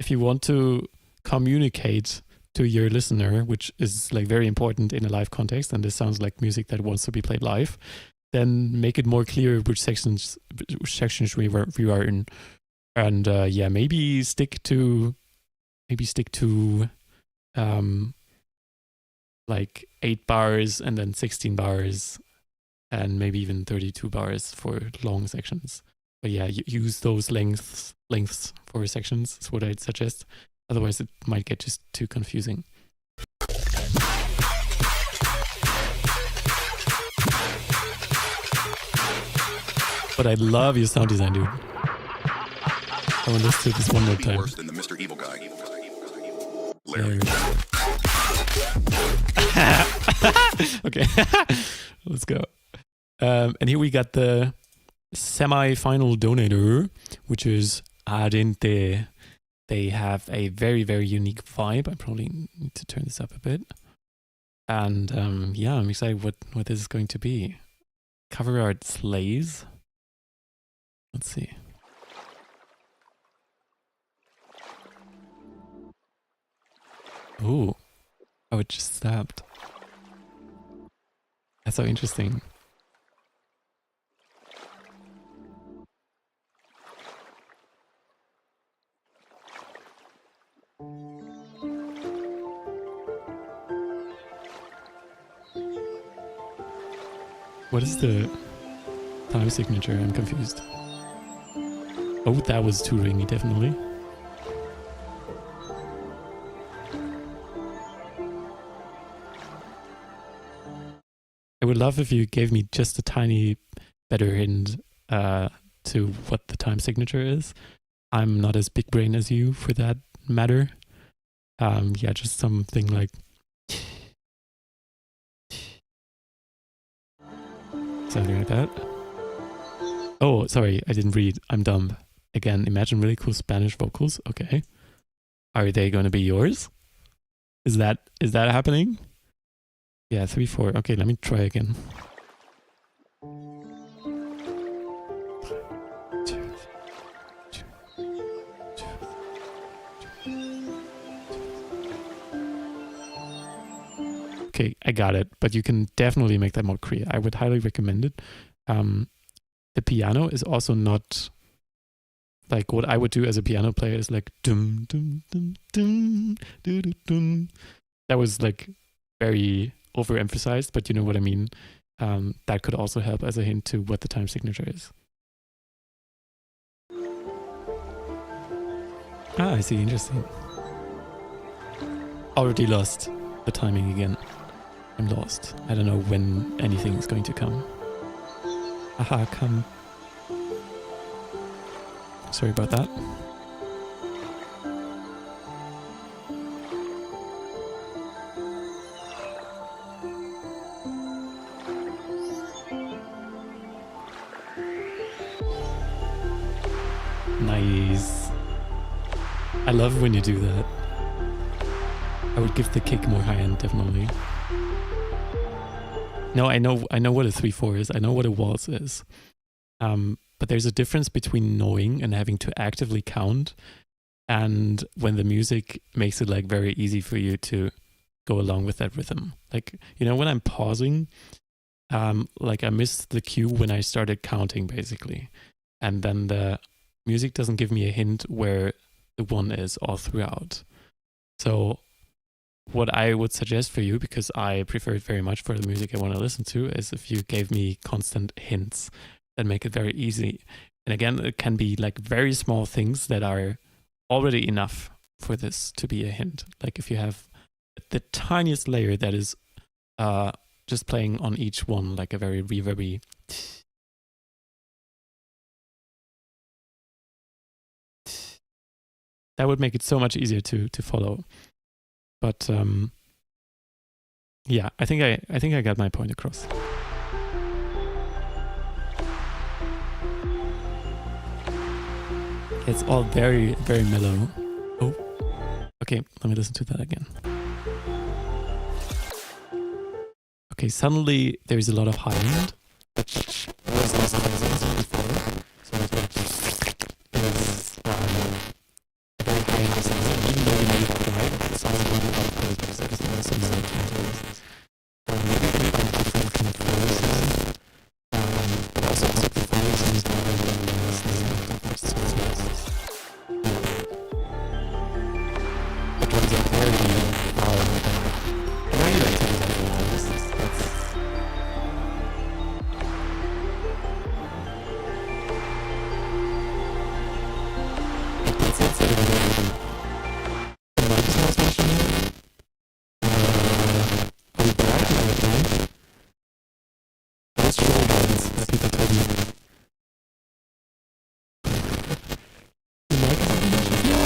If you want to communicate to your listener, which is like very important in a live context, and this sounds like music that wants to be played live, then make it more clear which sections we are in, and yeah, maybe stick to like 8 bars and then 16 bars and maybe even 32 bars for long sections. But yeah, use those lengths for sections is what I'd suggest. Otherwise, it might get just too confusing. But I love your sound design, dude. I want to listen to this one more time. Worse than the Mr. Evil guy. Larry. Okay, let's go. And here we got the semi-final donator, which is Ardente. They have a very, very unique vibe. I probably need to turn this up a bit. And yeah, I'm excited what this is going to be. Cover art slays. Let's see. Ooh. Oh, it just stopped. That's so interesting. What is the time signature? I'm confused. Oh, that was too ringy, definitely. I would love if you gave me just a tiny better hint to what the time signature is. I'm not as big brain as you for that matter. Yeah, just something like something like that. Oh, sorry, I didn't read. I'm dumb. Again, imagine really cool Spanish vocals. Okay. Are they going to be yours? Is that happening? Yeah, 3/4. Okay, let me try again. Okay, I got it, but you can definitely make that more clear. I would highly recommend it. The piano is also not like what I would do as a piano player is like dum dum dum dum dum dum dum. That was like very overemphasized, but you know what I mean. That could also help as a hint to what the time signature is. Ah, I see. Interesting. Already lost the timing again. I'm lost. I don't know when anything is going to come. Aha, come. Sorry about that. Nice. I love when you do that. I would give the kick more high end, definitely. No, I know what a 3/4 is. I know what a waltz is. But there's a difference between knowing and having to actively count, and when the music makes it like very easy for you to go along with that rhythm. Like, you know, when I'm pausing, like I missed the cue when I started counting, basically, and then the music doesn't give me a hint where the one is all throughout. So what I would suggest for you, because I prefer it very much for the music I want to listen to, is if you gave me constant hints that make it very easy. And again, it can be like very small things that are already enough for this to be a hint. Like if you have the tiniest layer that is just playing on each one, like a very reverby. That would make it so much easier to follow. But yeah, I think I got my point across. It's all very, very mellow. Oh, okay, let me listen to that again. Okay, suddenly there's a lot of high end, which was less present before. So it's like is a very high end sound, even though you made it quiet, it sounds like a lot of music. It's not some sort of maybe different kind of flow sound. But also the phonemes is more than the drums are very I really like to do that. That's it. Marcus was mentioning. Are we back? Are we back? Those shoulder bands that people told me. Marcus was mentioning.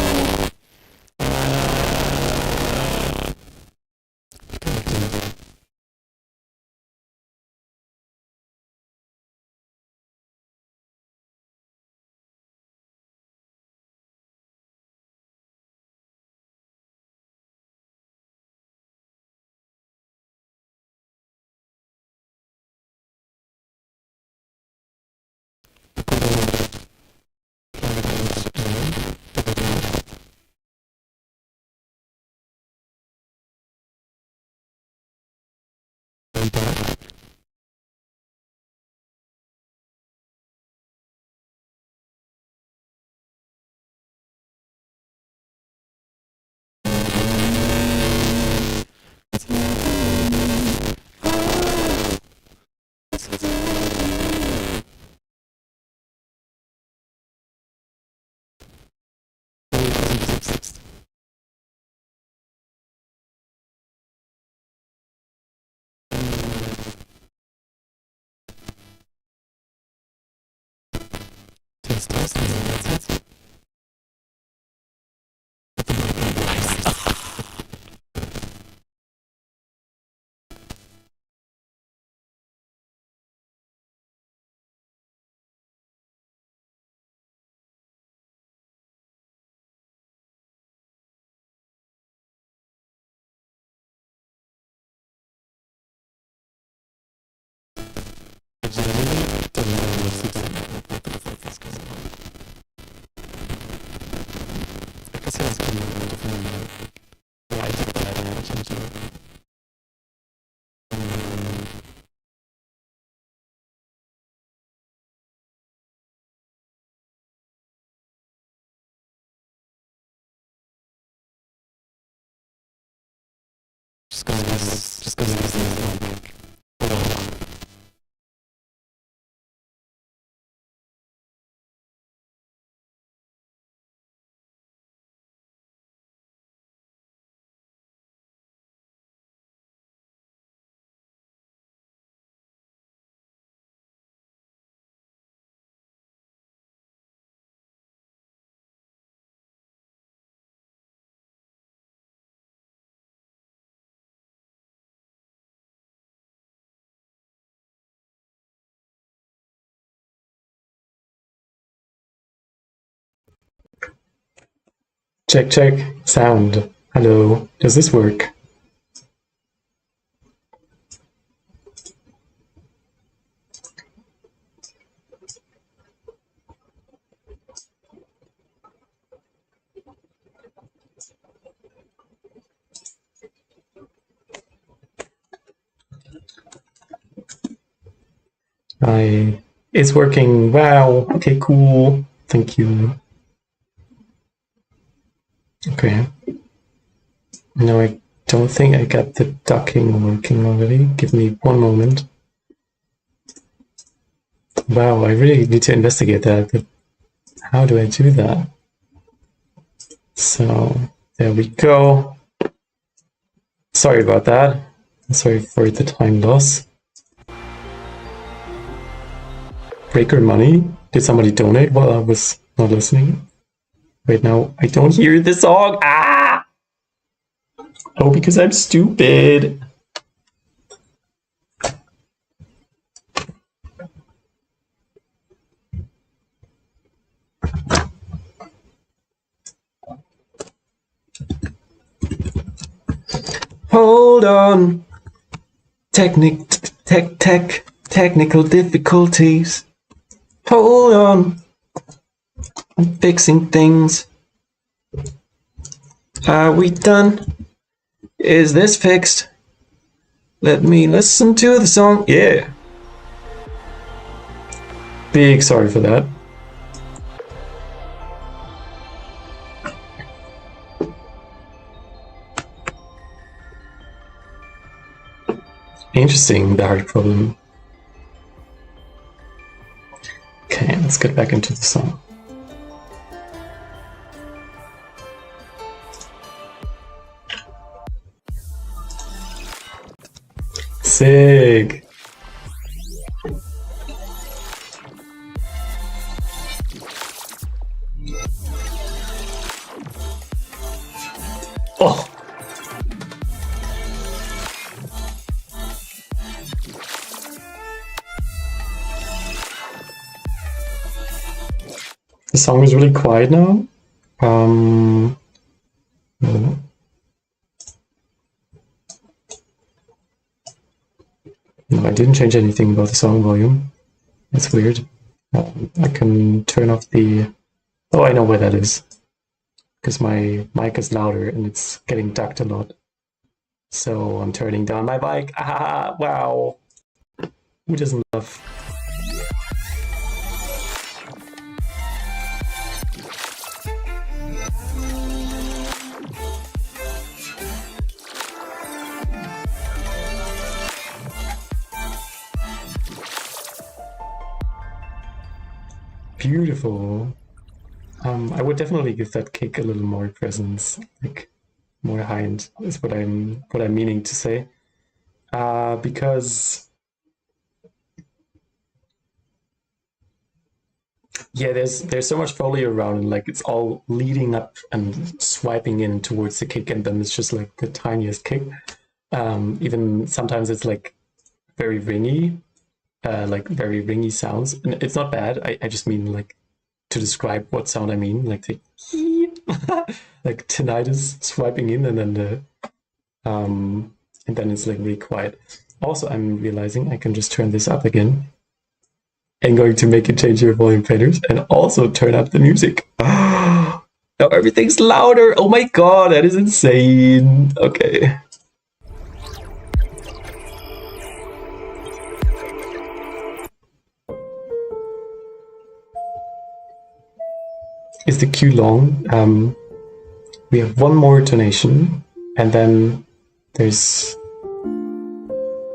That's it. just gonna use the mic. Hold on. Check, check. Sound. Hello. Does this work? It's working. Wow. Okay, cool. Thank you. Okay. No, I don't think I got the ducking working already. Give me one moment. Wow, I really need to investigate that. But how do I do that? So, there we go. Sorry about that. Sorry for the time loss. Breaker money? Did somebody donate while I was not listening? Wait, now I don't hear the song. Ah! Oh, because I'm stupid. Hold on. Technical difficulties. Hold on. I'm fixing things. Are we done? Is this fixed? Let me listen to the song. Yeah. Big sorry for that. Interesting, the heart problem. Okay, let's get back into the song. Sick. Oh. The song is really quiet now. No. No, I didn't change anything about the song volume. That's weird. I can turn off the... Oh, I know where that is. Because my mic is louder and it's getting ducked a lot. So I'm turning down my mic. Ah, wow. Who doesn't love... Beautiful. I would definitely give that kick a little more presence, like more high end is what I'm meaning to say. Because yeah, there's so much foley around and like it's all leading up and swiping in towards the kick, and then it's just like the tiniest kick. Even sometimes it's like very ringy. Like very ringy sounds, and it's not bad. I just mean like to describe what sound I mean, like the like tinnitus swiping in, and then it's like really quiet. Also, I'm realizing I can just turn this up again. I'm going to make it change your volume faders and also turn up the music. Now everything's louder. Oh my god, that is insane. Okay. Is the queue long? We have one more donation, and then There's,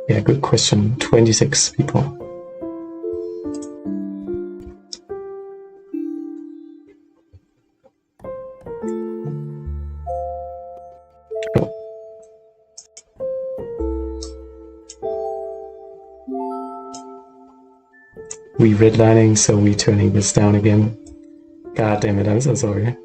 yeah, good question. 26 people. Oh. We redlining, so we turning this down again. God damn it, I'm so sorry.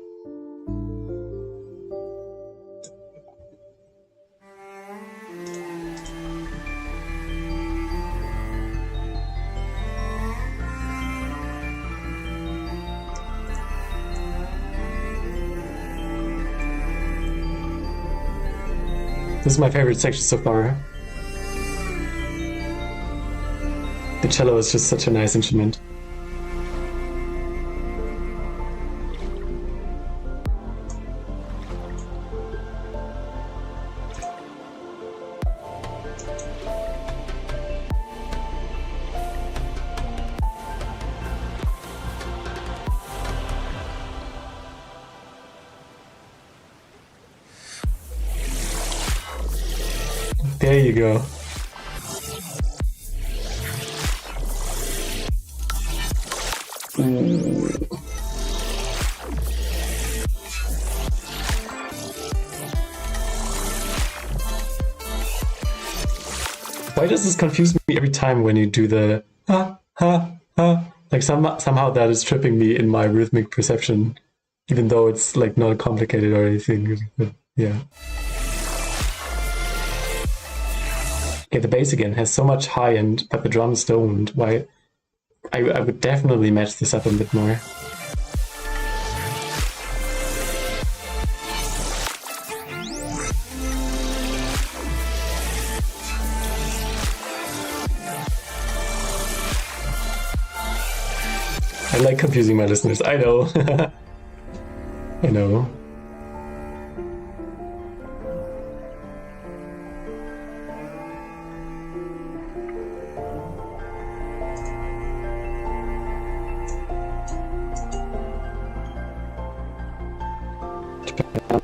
This is my favorite section so far. The cello is just such a nice instrument. There you go. Why does this confuse me every time when you do the ha ha ha? Like somehow that is tripping me in my rhythmic perception, even though it's like not complicated or anything. But yeah. Okay, the bass again has so much high end, but the drums don't. Why? I would definitely match this up a bit more. I like confusing my listeners. I know. I know.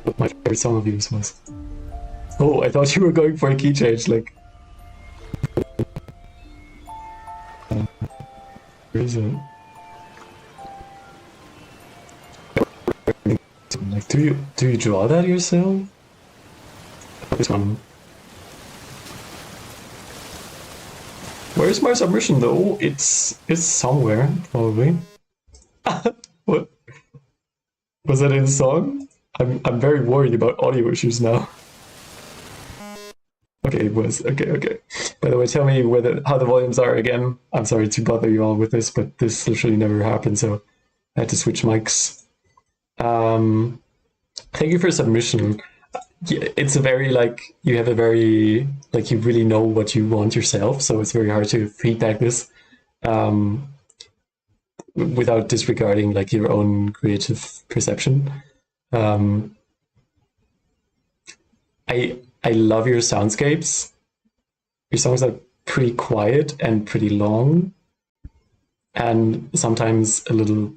What my favorite song of yours was. Oh, I thought you were going for a key change, like. Where is it? Like, do you draw that yourself? This one. Where's my submission though? It's somewhere, probably. What? Was that in the song? I'm very worried about audio issues now. Okay, it was. Okay. By the way, tell me how the volumes are again. I'm sorry to bother you all with this, but this literally never happened, so I had to switch mics. Thank you for submission. It's a very, like, you have a very, like, you really know what you want yourself, so it's very hard to feedback this without disregarding, like, your own creative perception. I love your soundscapes. Your songs are pretty quiet and pretty long, and sometimes a little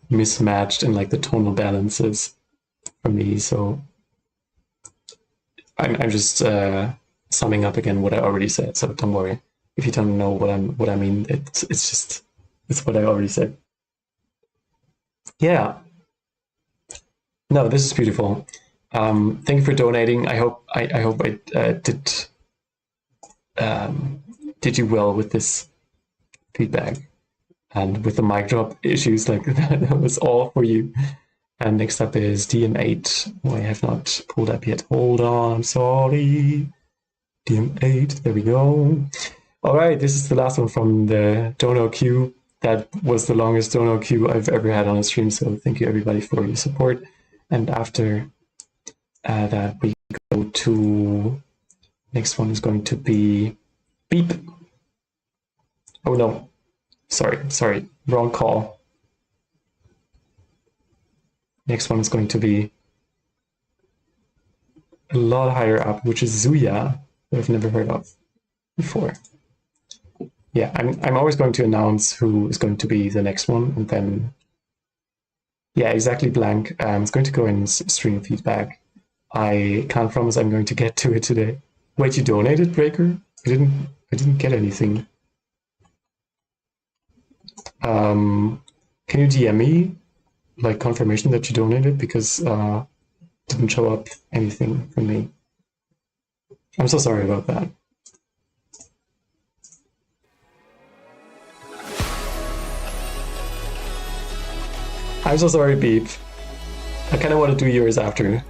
mismatched in like the tonal balances for me. So I'm just summing up again what I already said. So don't worry if you don't know what I mean. It's what I already said. Yeah. No, this is beautiful. Thank you for donating. I hope I did you well with this feedback, and with the mic drop issues, like that was all for you. And next up is DM8, who I have not pulled up yet. Hold on, I'm sorry. DM8, there we go. All right, this is the last one from the dono queue. That was the longest dono queue I've ever had on a stream, so thank you everybody for your support. And after that, we go to, next one is going to be Beep. Oh no, sorry, wrong call. Next one is going to be a lot higher up, which is Zuya, that I've never heard of before. Yeah, I'm always going to announce who is going to be the next one, and then, yeah, exactly blank. It's going to go in stream feedback. I can't promise I'm going to get to it today. Wait, you donated, Breaker? I didn't get anything. Can you DM me like confirmation that you donated, because didn't show up anything from me. I'm so sorry about that. I'm so sorry, Beep. I kind of want to do yours after.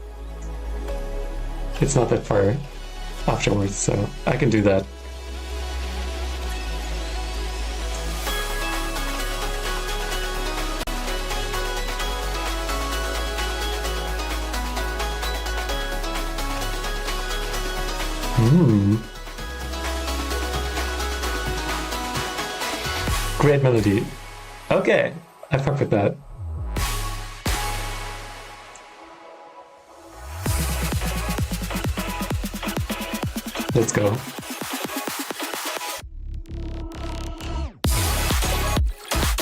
It's not that far afterwards, so I can do that. Great melody. Okay, I fuck with that. Let's go.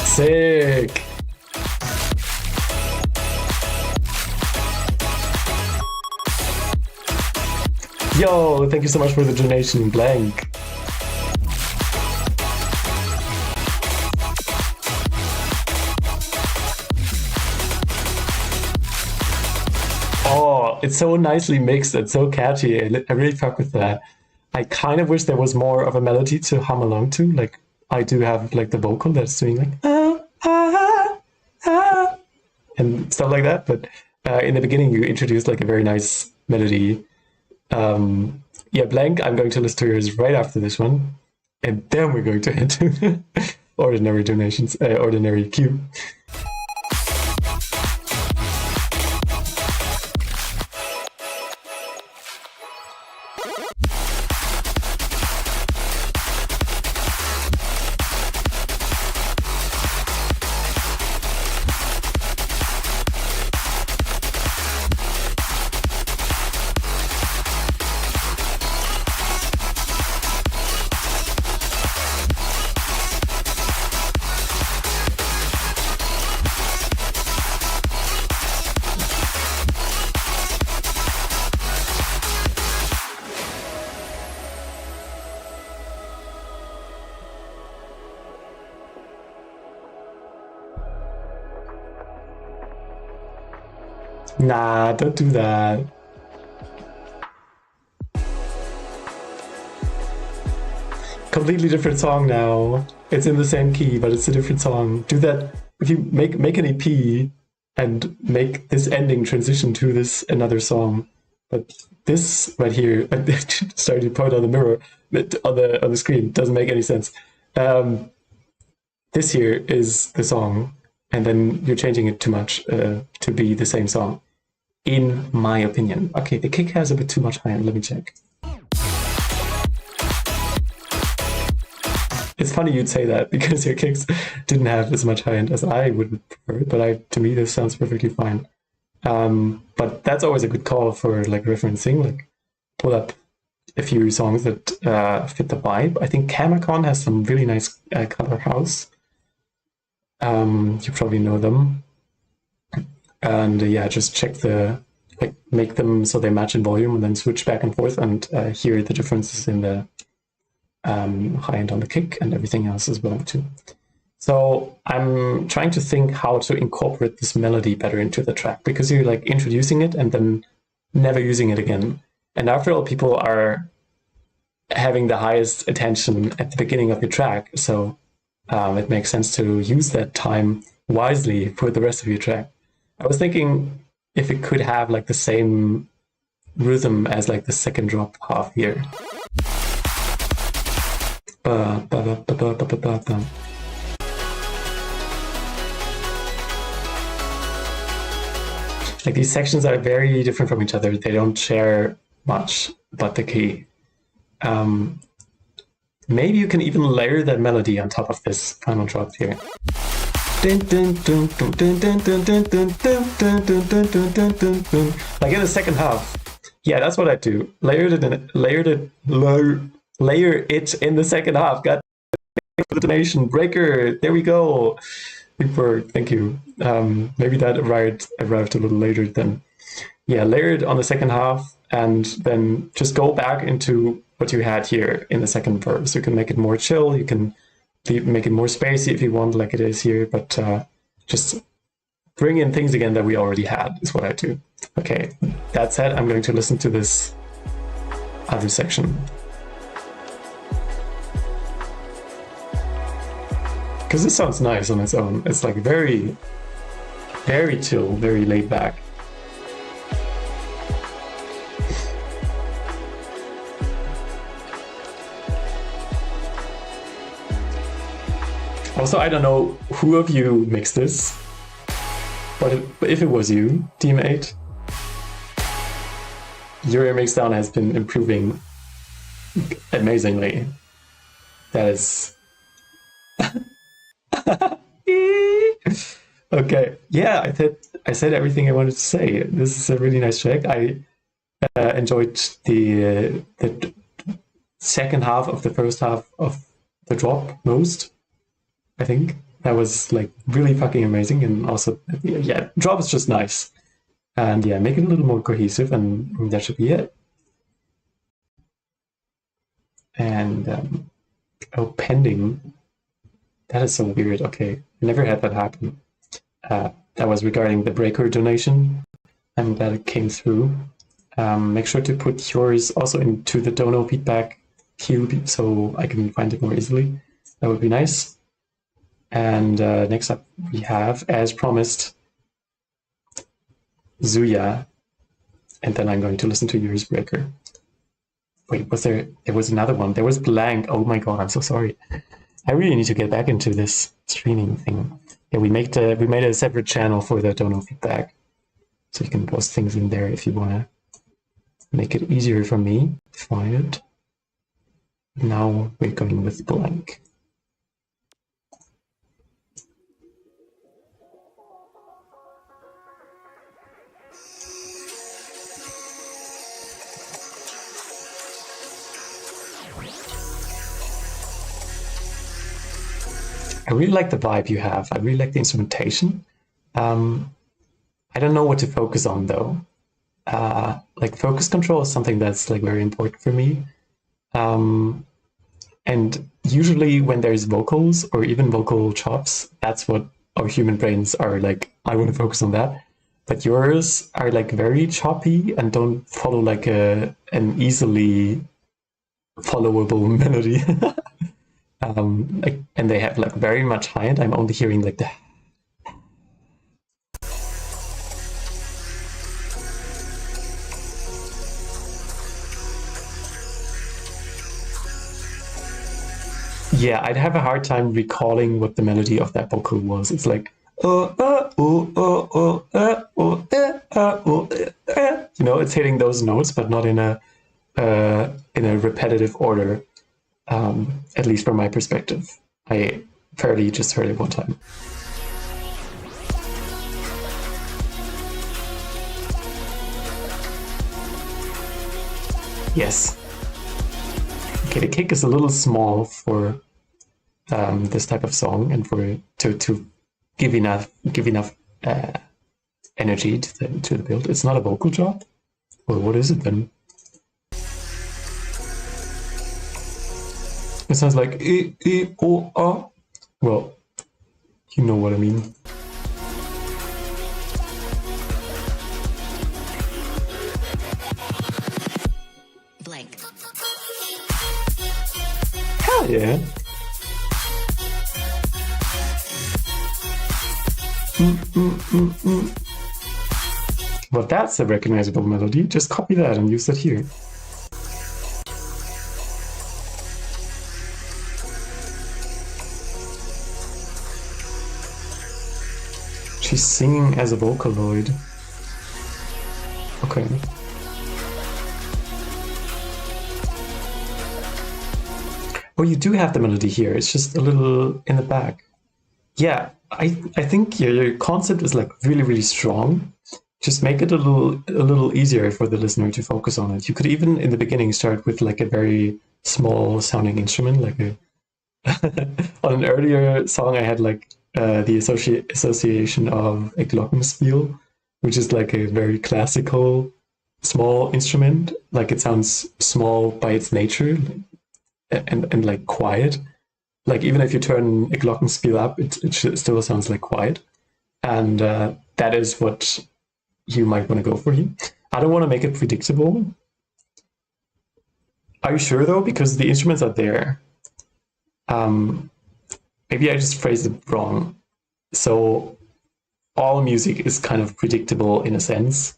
Sick. Yo, thank you so much for the donation, Blank. Oh, it's so nicely mixed and so catchy. I really fuck with that. I kind of wish there was more of a melody to hum along to. Like, I do have like the vocal that's doing like and stuff like that. But in the beginning, you introduced like a very nice melody. Yeah, Blank, I'm going to list to yours right after this one. And then we're going to head to ordinary donations, ordinary queue. Nah, don't do that. Completely different song now. It's in the same key, but it's a different song. Do that. If you make an EP and make this ending transition to this another song, but this right here, sorry to point on the mirror, on the screen, doesn't make any sense. This here is the song, and then you're changing it too much to be the same song, in my opinion. Okay, the kick has a bit too much high end. Let me check. It's funny you'd say that because your kicks didn't have as much high end as I would prefer, but to me this sounds perfectly fine. But that's always a good call for like referencing. Like, pull up a few songs that fit the vibe. I think Kamacon has some really nice color house. You probably know them. And yeah, just check make them so they match in volume, and then switch back and forth and hear the differences in the high end on the kick and everything else as well too. So I'm trying to think how to incorporate this melody better into the track, because you're like introducing it and then never using it again. And after all, people are having the highest attention at the beginning of your track. So it makes sense to use that time wisely for the rest of your track. I was thinking if it could have like the same rhythm as like the second drop half here. Like, these sections are very different from each other. They don't share much but the key. Maybe you can even layer that melody on top of this final drop here. Like in the second half. Yeah, that's what I do. Layer it in the second half. God, for the donation. Breaker, there we go. Super, thank you. Maybe that arrived a little later than yeah, layer it on the second half, and then just go back into what you had here in the second verse. You can make it more chill. You can make it more spacey if you want, like it is here. But just bring in things again that we already had is what I do. Okay, that said, I'm going to listen to this other section. Because this sounds nice on its own. It's like very, very chill, very laid back. Also, I don't know who of you mixed this, but if it was you, teammate, your Mixdown has been improving amazingly. That is... Okay, yeah, I said everything I wanted to say. This is a really nice track. I enjoyed the second half of the first half of the drop most. I think that was like really fucking amazing, and also yeah, drop is just nice, and yeah, make it a little more cohesive, and that should be it. And oh, pending. That is so weird. Okay, I never had that happen. That was regarding the breaker donation. I'm glad it came through. Make sure to put yours also into the dono feedback queue so I can find it more easily. That would be nice. And next up we have, as promised, Zuya. And then I'm going to listen to yours, Breaker. Wait, there was another one. There was Blank. Oh my god, I'm so sorry. I really need to get back into this streaming thing. Yeah, we made a separate channel for the dono feedback, so you can post things in there if you want to make it easier for me to find it. Now we're going with Blank. I really like the vibe you have. I really like the instrumentation. I don't know what to focus on though. Like focus control is something that's like very important for me. And usually when there's vocals or even vocal chops, that's what our human brains are like, I want to focus on that. But yours are like very choppy and don't follow like an easily followable melody. And they have like very much high end. I'm only hearing like the... Yeah, I'd have a hard time recalling what the melody of that vocal was. It's like, you know, it's hitting those notes, but not in a repetitive order. At least from my perspective. I fairly just heard it one time. Yes. Okay, the kick is a little small for this type of song, and for to give enough energy to the build. It's not a vocal drop. Well, what is it then? It sounds like E-E-O-A. Well, you know what I mean. Blank. Hell yeah. Well, that's a recognizable melody. Just copy that and use that here. She's singing as a Vocaloid. Okay. Oh, you do have the melody here. It's just a little in the back. Yeah, I think your concept is like really, really strong. Just make it a little easier for the listener to focus on it. You could even in the beginning start with like a very small sounding instrument, like a on an earlier song I had like the association of a glockenspiel, which is like a very classical small instrument. Like it sounds small by its nature, and like quiet. Like even if you turn a glockenspiel up, it still sounds like quiet. And that is what you might want to go for here. I don't want to make it predictable. Are you sure though? Because the instruments are there. Maybe I just phrased it wrong. So all music is kind of predictable in a sense.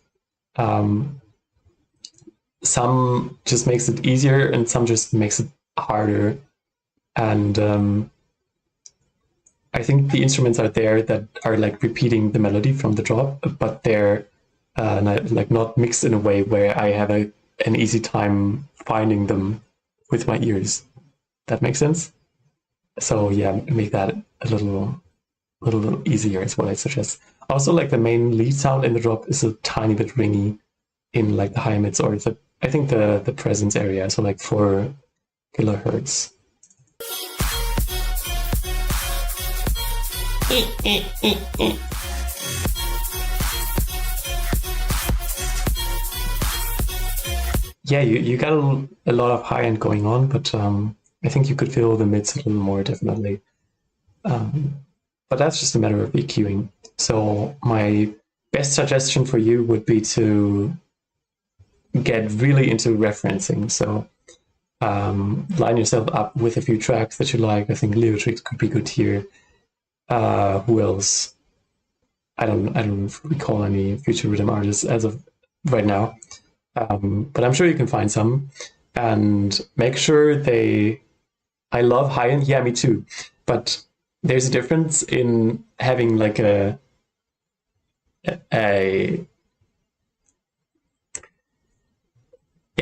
Some just makes it easier and some just makes it harder. And I think the instruments are there that are like repeating the melody from the drop, but they're not mixed in a way where I have an easy time finding them with my ears. That makes sense? So yeah, make that a little easier is what I suggest. Also, like the main lead sound in the drop is a tiny bit ringy in like the high mids or I think the presence area, so like 4 kilohertz. Yeah, you got a lot of high end going on, but I think you could feel the mids a little more definitely. But that's just a matter of EQing. So my best suggestion for you would be to get really into referencing. So line yourself up with a few tracks that you like. I think Leotrix could be good here. Who else? I don't recall any future rhythm artists as of right now. But I'm sure you can find some. And make sure I love high end. Yeah, me too. But there's a difference in having like in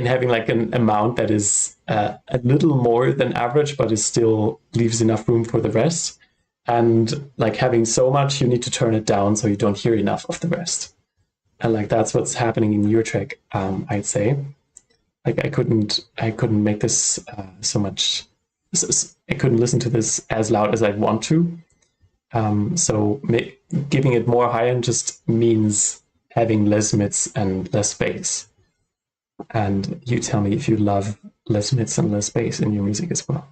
having like an amount that is a little more than average, but it still leaves enough room for the rest. And like having so much, you need to turn it down so you don't hear enough of the rest. And like that's what's happening in your track, I'd say. Like I couldn't make this so much. I couldn't listen to this as loud as I'd want to. So giving it more high end just means having less mids and less bass. And you tell me if you love less mids and less bass in your music as well.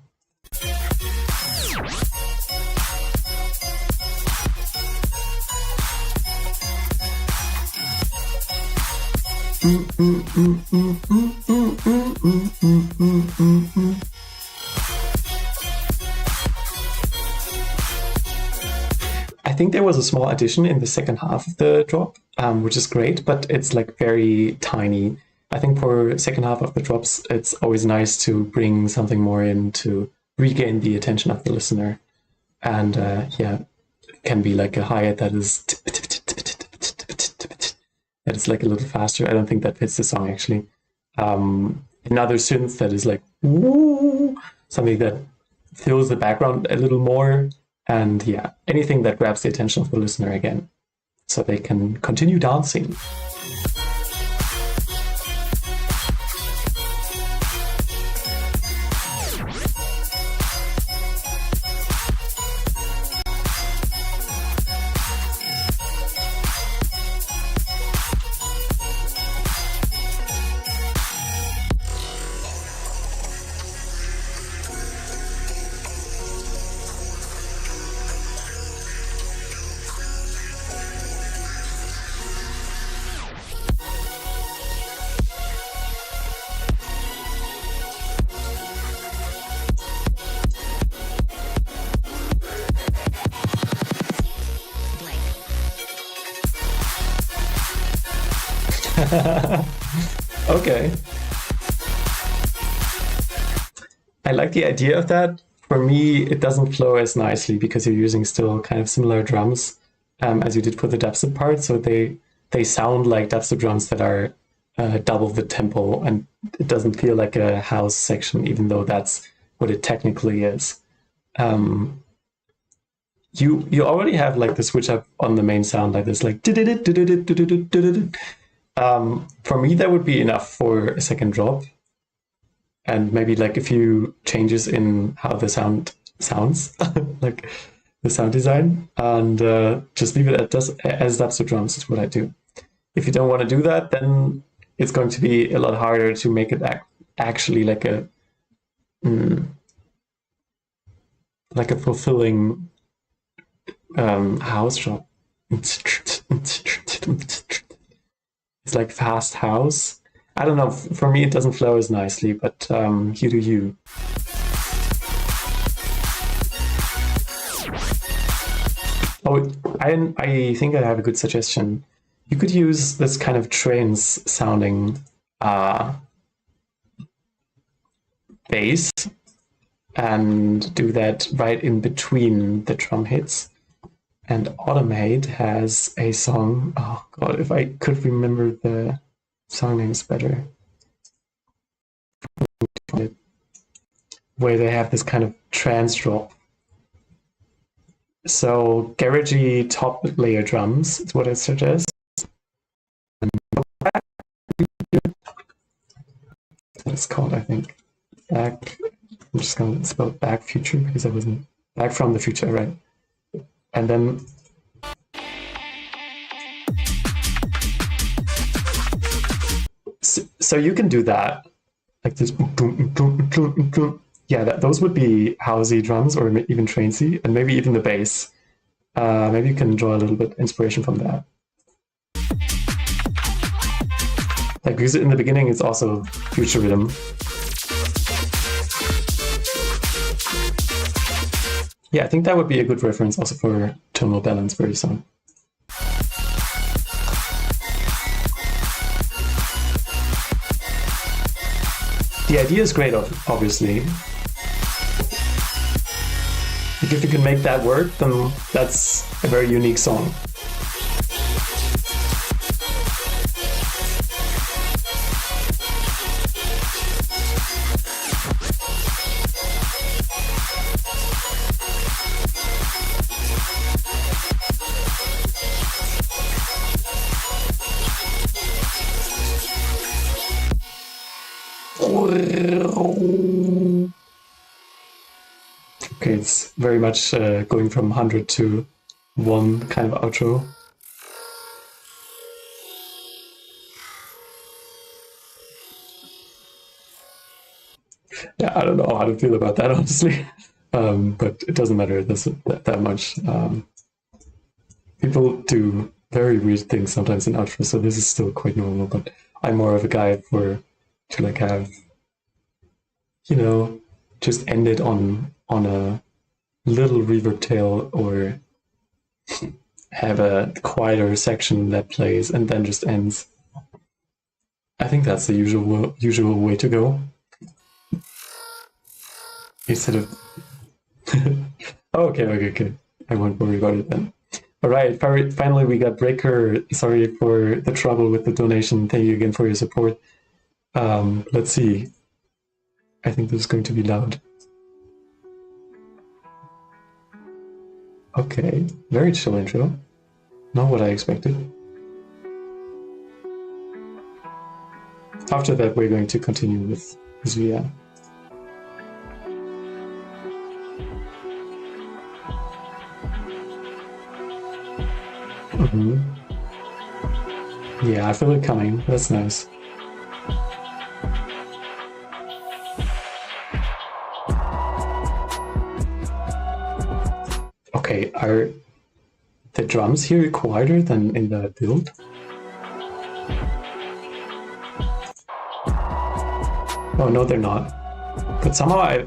I think there was a small addition in the second half of the drop, which is great, but it's like very tiny. I think for second half of the drops, it's always nice to bring something more in to regain the attention of the listener. And yeah, it can be like a hi-hat that is that is like a little faster. I don't think that fits the song actually. Another synth that is like woo, something that fills the background a little more. And yeah, anything that grabs the attention of the listener again, so they can continue dancing. Okay. I like the idea of that. For me, it doesn't flow as nicely because you're using still kind of similar drums as you did for the dubstep part. So they sound like dubstep drums that are double the tempo, and it doesn't feel like a house section, even though that's what it technically is. You already have like the switch up on the main sound like this, like for me that would be enough for a second drop, and maybe like a few changes in how the sound sounds, like the sound design, and just leave it as dubstep drums is what I do. if you don't want to do that, then it's going to be a lot harder to make it actually like a fulfilling house drop. It's like fast house. I don't know. For me, it doesn't flow as nicely, but you do you. Oh, I think I have a good suggestion. You could use this kind of trance sounding bass and do that right in between the drum hits. And Automate has a song. Oh god, if I could remember the song names better. Where they have this kind of trance drop. So garagey top layer drums is what I suggest. That's called, I think. Back. I'm just gonna spell back future because I wasn't back from the future, right? And then so you can do that like this. Yeah, those would be housey drums or even trancey, and maybe even the bass. Maybe you can draw a little bit inspiration from that. Like because in the beginning it's also future rhythm. Yeah, I think that would be a good reference also for tonal balance very soon. The idea is great, obviously. If you can make that work, then that's a very unique song. Okay, it's very much going from 100 to 1 kind of outro. Yeah, I don't know how to feel about that, honestly. But it doesn't matter that much. People do very weird things sometimes in outro, so this is still quite normal, but I'm more of a guy to like have, you know, just end it on a little reverb tail or have a quieter section that plays and then just ends. I think that's the usual way to go. Instead of okay. I won't worry about it then. Alright, finally we got Breaker. Sorry for the trouble with the donation. Thank you again for your support. Let's see. I think this is going to be loud. Okay, very chill intro. Not what I expected. After that, we're going to continue with Zvia. Yeah, I feel it coming. That's nice. Okay, are the drums here quieter than in the build? Oh no, they're not. But somehow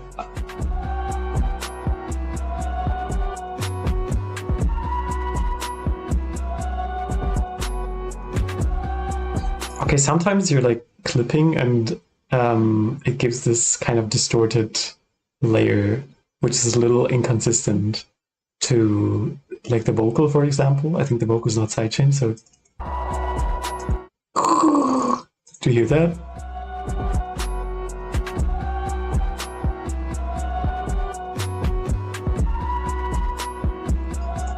okay, sometimes you're like clipping and it gives this kind of distorted layer, which is a little inconsistent to like the vocal, for example. I think the vocal is not sidechained, so do you hear that?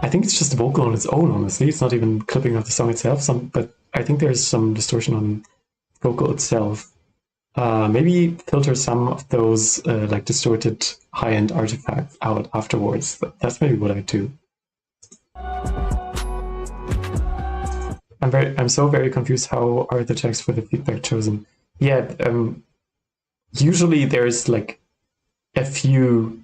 I think it's just the vocal on its own, honestly. It's not even clipping of the song itself, but I think there's some distortion on vocal itself. Maybe filter some of those like distorted high-end artifacts out afterwards. That's maybe what I do. I'm so very confused. How are the checks for the feedback chosen? Yeah, usually there's like a few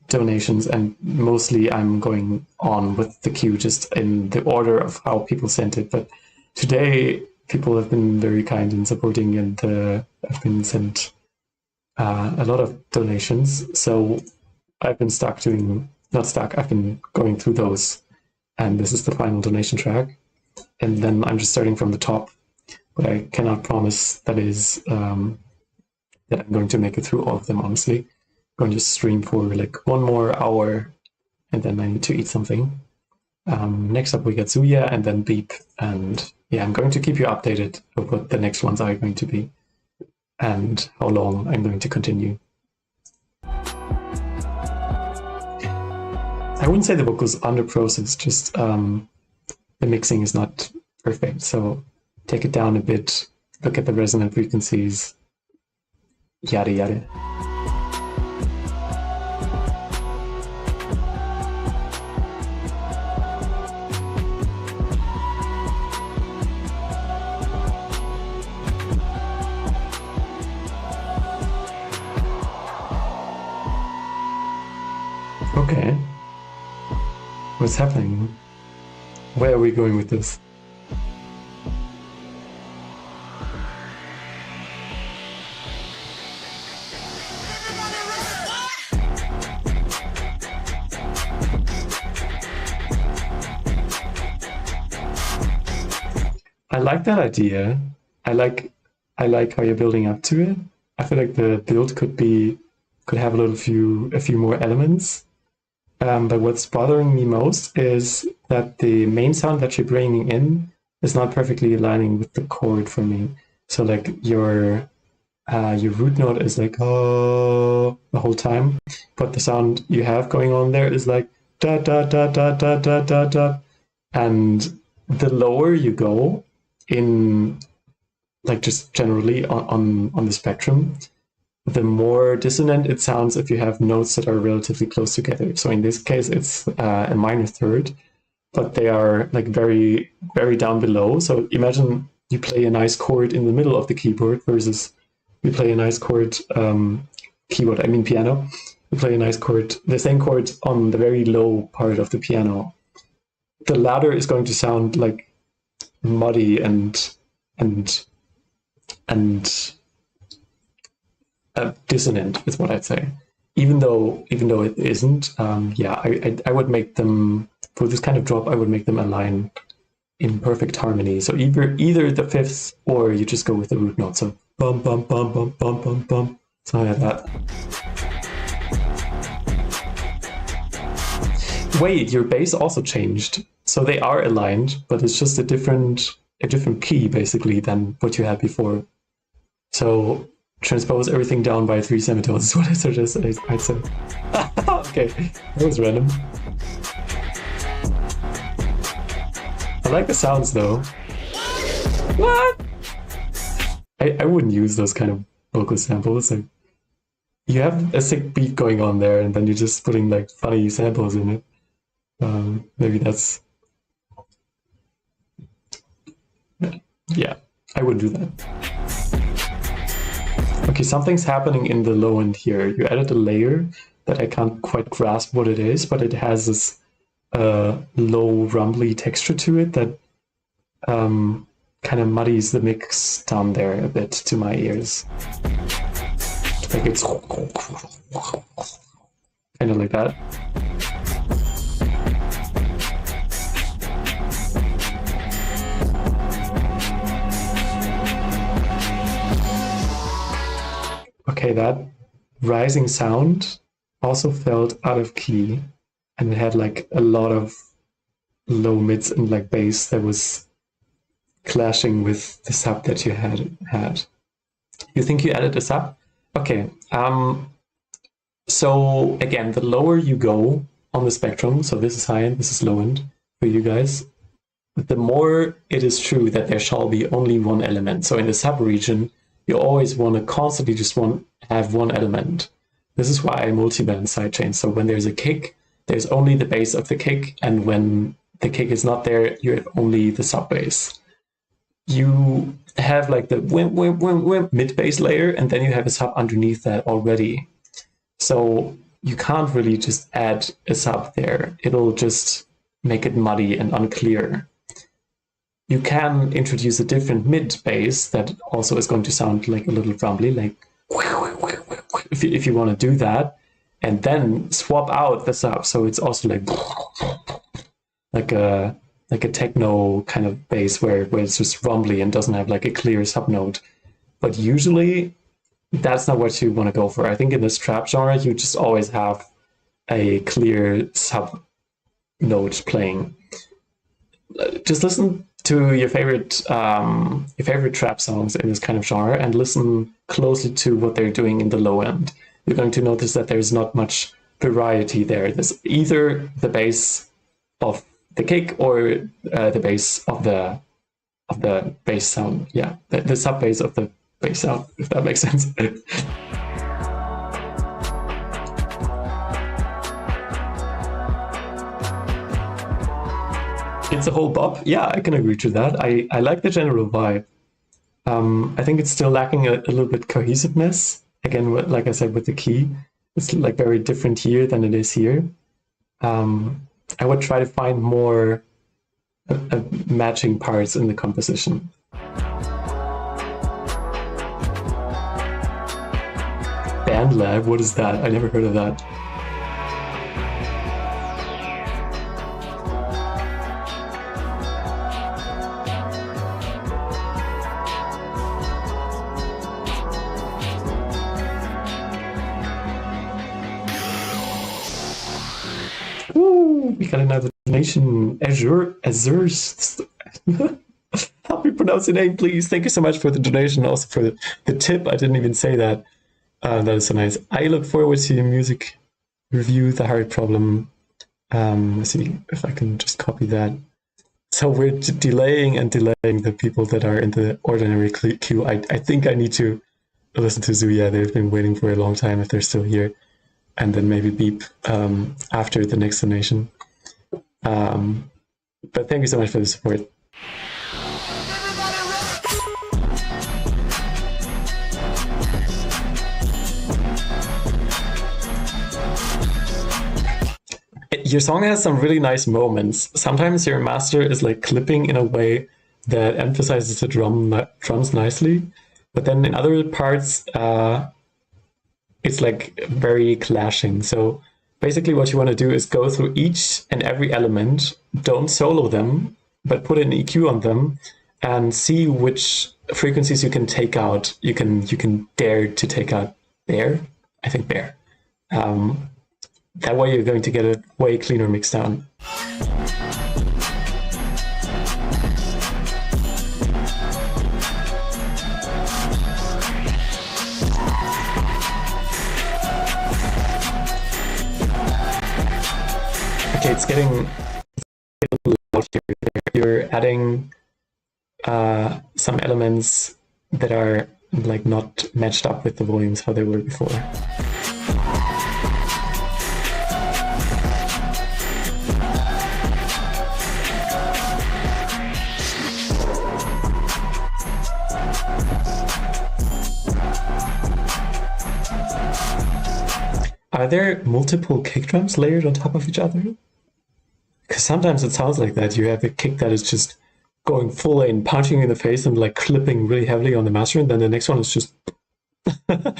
donations, and mostly I'm going on with the queue just in the order of how people sent it. But today people have been very kind in supporting, and have been sent a lot of donations. So I've been I've been going through those, and this is the final donation track. And then I'm just starting from the top, but I cannot promise that I'm going to make it through all of them, honestly. I'm going to stream for like 1 more hour, and then I need to eat something. Next up we get Zuya and then Beep, and yeah, I'm going to keep you updated of what the next ones are going to be and how long I'm going to continue. I wouldn't say the book was under process, just the mixing is not perfect, so take it down a bit, look at the resonant frequencies, yada yada. Okay. What's happening? Where are we going with this? I like that idea. I like how you're building up to it. I feel like the build could have a few more elements. But what's bothering me most is that the main sound that you're bringing in is not perfectly aligning with the chord for me. So like your root note is like oh the whole time, but the sound you have going on there is like da da da da da da da da, and the lower you go in, like just generally on the spectrum, the more dissonant it sounds if you have notes that are relatively close together. So in this case, it's a minor third, but they are like very, very down below. So imagine you play a nice chord in the middle of the keyboard versus you play a nice chord, piano. You play a nice chord, the same chord on the very low part of the piano. The latter is going to sound like muddy and dissonant is what I'd say. Even though it isn't, I would make them, for this kind of drop, I would make them align in perfect harmony. So either the fifths, or you just go with the root note. So bum bum bum bum bum bum bum, something like that. Wait, your bass also changed. So they are aligned, but it's just a different key basically than what you had before. So transpose everything down by 3 semitones is what I suggest. I'd say. Okay, that was random. I like the sounds though. What? I wouldn't use those kind of vocal samples. Like, you have a sick beat going on there, and then you're just putting like funny samples in it. Maybe that's. Yeah, I would do that. Okay, something's happening in the low end here. You added a layer that I can't quite grasp what it is, but it has this low rumbly texture to it that kind of muddies the mix down there a bit to my ears. Like it's kind of like that. Okay, that rising sound also felt out of key, and it had like a lot of low mids and like bass that was clashing with the sub that you had. You think you added a sub? Okay. So again, the lower you go on the spectrum, so this is high end, this is low end for you guys, the more it is true that there shall be only one element. So in the sub region, you always want to constantly just have one element. This is why I multiband sidechain. So when there's a kick, there's only the bass of the kick, and when the kick is not there, you have only the sub bass. You have like the mid bass layer, and then you have a sub underneath that already. So you can't really just add a sub there. It'll just make it muddy and unclear. You can introduce a different mid bass that also is going to sound like a little rumbly, like if you want to do that, and then swap out the sub so it's also like a techno kind of bass where it's just rumbly and doesn't have like a clear sub note. But usually that's not what you want to go for. I think in this trap genre you just always have a clear sub note playing. Just listen to your favorite trap songs in this kind of genre and listen closely to what they're doing in the low end. You're going to notice that there's not much variety there. There's either the bass of the kick or the bass of the bass sound. Yeah, the sub bass of the bass sound, if that makes sense. It's a whole bop. Yeah, I can agree to that. I like the general vibe. I think it's still lacking a little bit cohesiveness. Again, like I said, with the key, it's like very different here than it is here. I would try to find more matching parts in the composition. BandLab, what is that? I never heard of that. We got another donation. Azure. Help me pronounce your name, please. Thank you so much for the donation, also for the tip. I didn't even say that. That is so nice. I look forward to your music review, The Hard Problem. Let's see if I can just copy that. So we're delaying the people that are in the ordinary queue. I think I need to listen to Zuya. They've been waiting for a long time if they're still here. And then maybe beep after the next donation. But thank you so much for the support. Your song has some really nice moments. Sometimes your master is like clipping in a way that emphasizes the drums nicely, but then in other parts, it's like very clashing. So basically what you want to do is go through each and every element, don't solo them, but put an EQ on them and see which frequencies you can take out. You can dare to take out bare. I think bare. That way you're going to get a way cleaner mixdown. Okay, it's getting a little loud here. You're adding some elements that are like not matched up with the volumes how they were before. Are there multiple kick drums layered on top of each other? Because sometimes it sounds like that. You have a kick that is just going full in, punching you in the face and like clipping really heavily on the master, and then the next one is just... I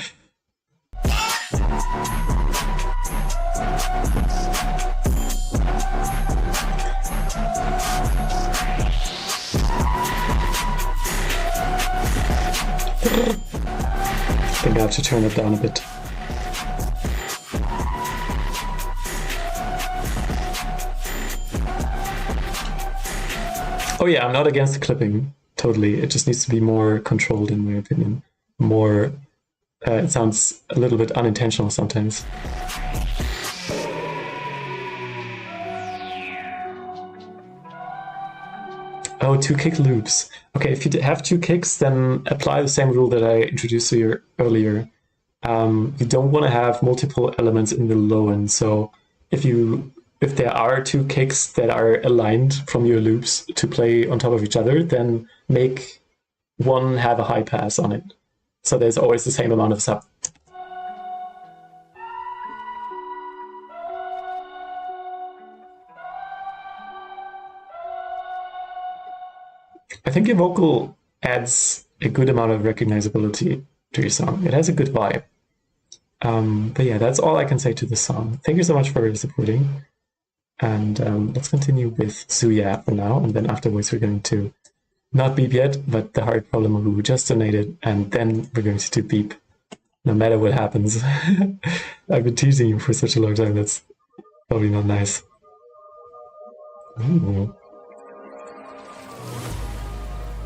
think I have to turn it down a bit. Oh yeah, I'm not against the clipping, totally. It just needs to be more controlled in my opinion. More, it sounds a little bit unintentional sometimes. Oh, 2 kick loops. Okay, if you have 2 kicks, then apply the same rule that I introduced to you earlier. You don't want to have multiple elements in the low end. So if you if there are two kicks that are aligned from your loops to play on top of each other, then make one have a high pass on it. So there's always the same amount of sub. I think your vocal adds a good amount of recognizability to your song. It has a good vibe. But yeah, that's all I can say to the song. Thank you so much for supporting. And let's continue with Suya for now. And then afterwards, we're going to not beep yet, but the heart problem who just donated. And then we're going to do beep no matter what happens. I've been teasing you for such a long time. That's probably not nice. Ooh.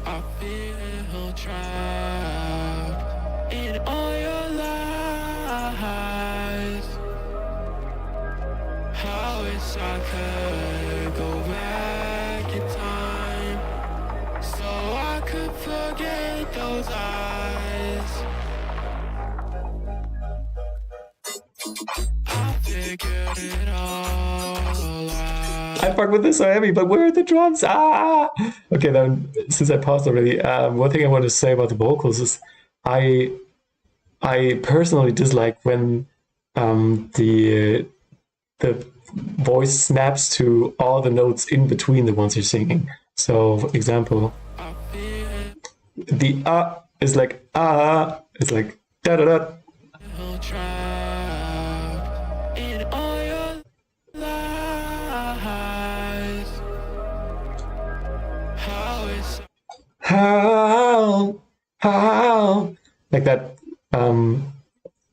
I feel trapped in all your lies. How wish I could go back in time so I could forget those eyes. I figured it all out. I fuck with this so heavy, but where are the drums? Ah! Okay, then since I paused already, one thing I want to say about the vocals is I personally dislike when the voice snaps to all the notes in between the ones you're singing. So, for example, the is like it's like da da da. How like that.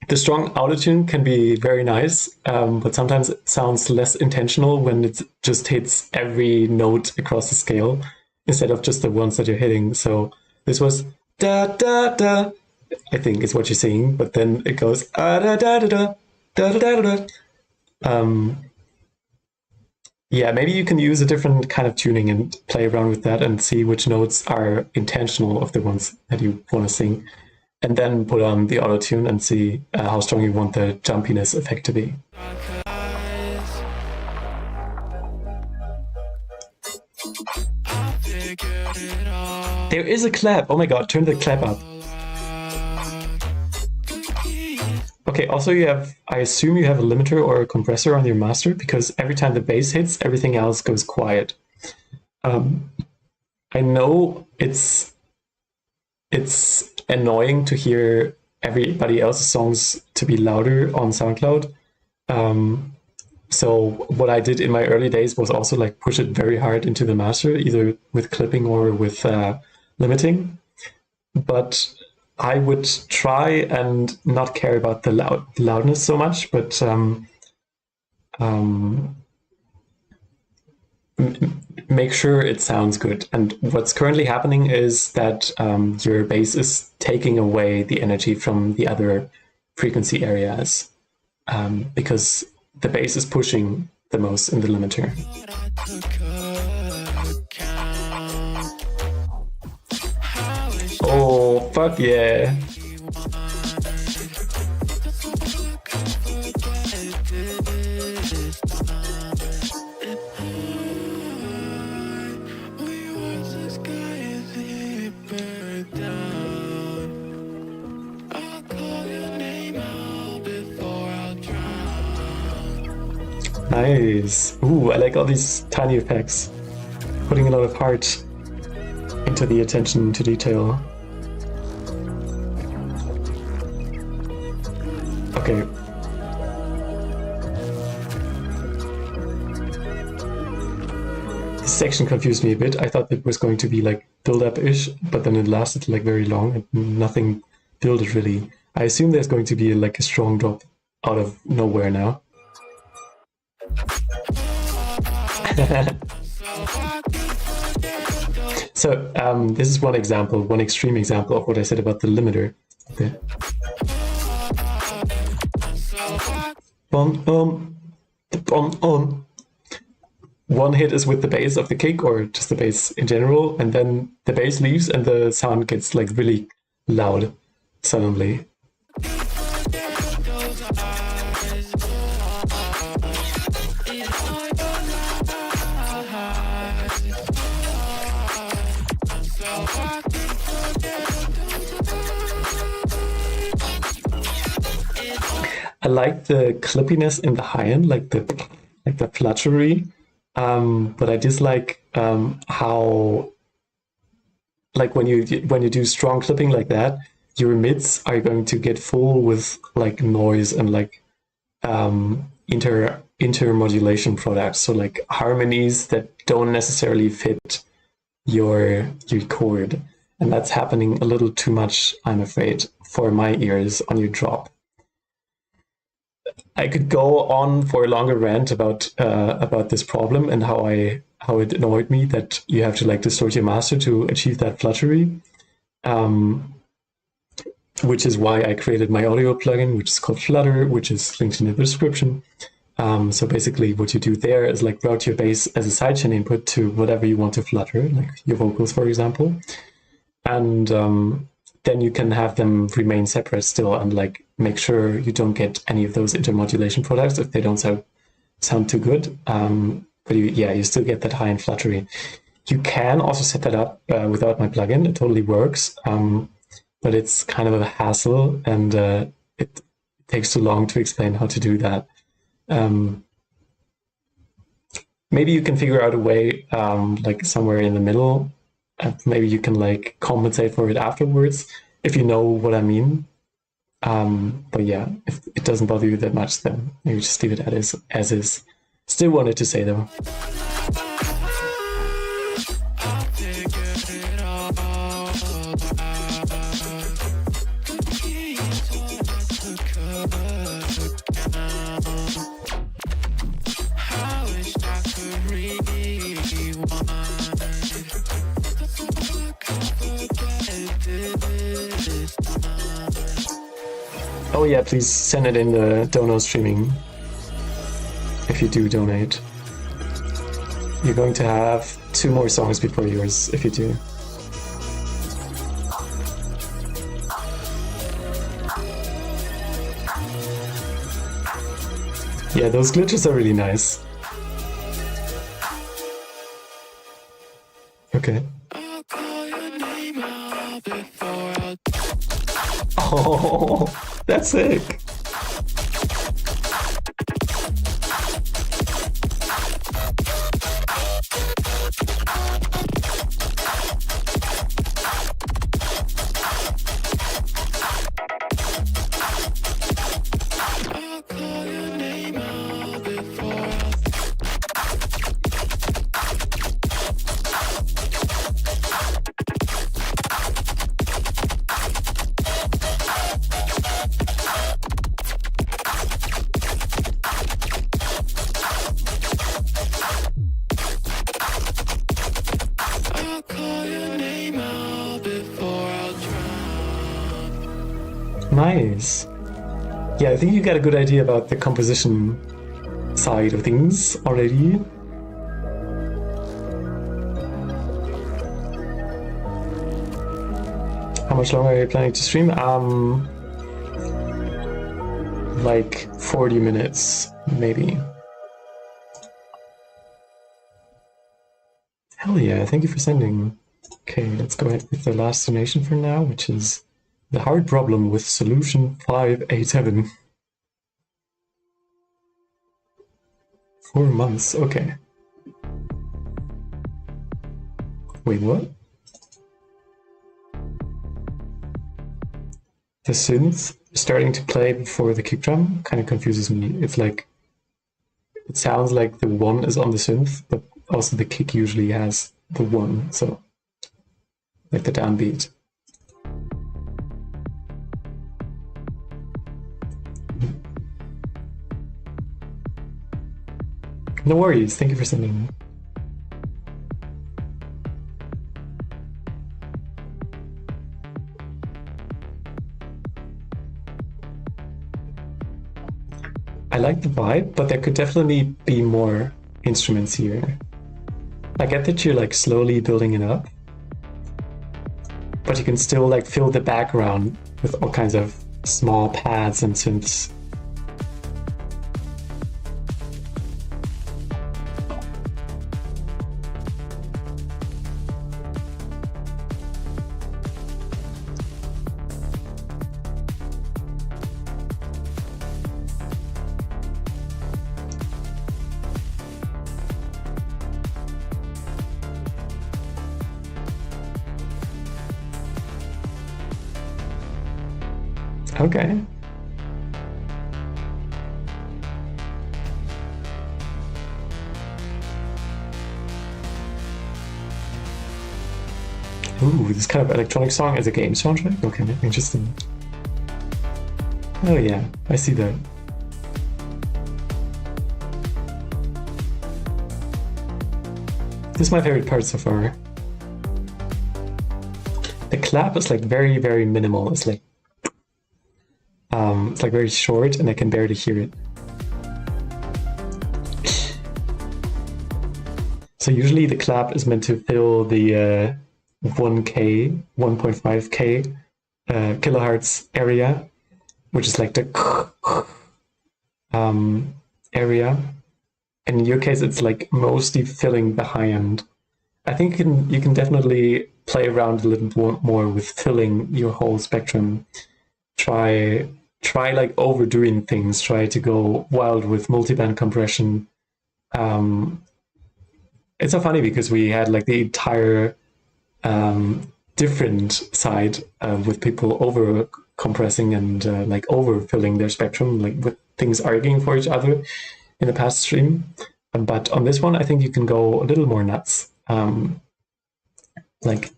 The strong autotune can be very nice, but sometimes it sounds less intentional when it just hits every note across the scale instead of just the ones that you're hitting. So this was da da da, I think is what you're singing, but then it goes da da da da da da da. Yeah, maybe you can use a different kind of tuning and play around with that and see which notes are intentional of the ones that you want to sing. And then put on the auto tune and see how strong you want the jumpiness effect to be. There is a clap. Oh my god, turn the clap up. Okay, also you have, I assume you have a limiter or a compressor on your master, because every time the bass hits, everything else goes quiet. I know it's annoying to hear everybody else's songs to be louder on SoundCloud. So what I did in my early days was also like push it very hard into the master, either with clipping or with limiting. But I would try and not care about the loudness so much, but make sure it sounds good. And what's currently happening is that your bass is taking away the energy from the other frequency areas, because the bass is pushing the most in the limiter. Oh, fuck yeah. Nice. Ooh, I like all these tiny effects. Putting a lot of heart into the attention to detail. Okay. This section confused me a bit. I thought it was going to be like build-up-ish, but then it lasted like very long and nothing built really. I assume there's going to be like a strong drop out of nowhere now. So this is one example, one extreme example of what I said about the limiter. Okay. One hit is with the bass of the kick or just the bass in general, and then the bass leaves and the sound gets like really loud suddenly. I like the clippiness in the high end, like the fluttery. But I dislike how, like when you do strong clipping like that, your mids are going to get full with like noise and like intermodulation products. So like harmonies that don't necessarily fit your chord, and that's happening a little too much, I'm afraid, for my ears on your drop. I could go on for a longer rant about this problem and how it annoyed me that you have to like distort your master to achieve that fluttery, which is why I created my audio plugin, which is called Flutter, which is linked in the description. So basically what you do there is like route your bass as a sidechain input to whatever you want to flutter, like your vocals, for example. And then you can have them remain separate still and like make sure you don't get any of those intermodulation products if they don't sound too good. But you still get that high end fluttery. You can also set that up without my plugin. It totally works. But it's kind of a hassle, and it takes too long to explain how to do that. Maybe you can figure out a way, like somewhere in the middle. Maybe you can like compensate for it afterwards, if you know what I mean. But yeah, if it doesn't bother you that much, then maybe just leave it as is. Still wanted to say though. Oh yeah, please send it in the dono streaming if you do donate. You're going to have 2 more songs before yours if you do. Yeah, those glitches are really nice. Okay. Oh, that's sick. Nice. Yeah, I think you got a good idea about the composition side of things already. How much longer are you planning to stream? Like 40 minutes, maybe. Hell yeah, thank you for sending. Okay, let's go ahead with the last donation for now, which is The Hard Problem with Solution 587. 4 months, okay. Wait, what? The synth starting to play before the kick drum kind of confuses me. It's like, it sounds like the 1 is on the synth, but also the kick usually has the 1, so like the downbeat. No worries, thank you for sending me. I like the vibe, but there could definitely be more instruments here. I get that you're like slowly building it up, but you can still like fill the background with all kinds of small pads and synths. Okay. Ooh, this kind of electronic song as a game soundtrack? Okay, interesting. Oh yeah, I see that. This is my favorite part so far. The clap is like very, very minimal. It's like very short and I can barely hear it. So usually the clap is meant to fill the 1K, 1.5K kilohertz area, which is like the area. And in your case, it's like mostly filling the high end. I think you can definitely play around a little more with filling your whole spectrum. Try like overdoing things. Try to go wild with multiband compression. It's so funny because we had like the entire different side with people over compressing and like overfilling their spectrum, like with things arguing for each other in the past stream. But on this one, I think you can go a little more nuts. Like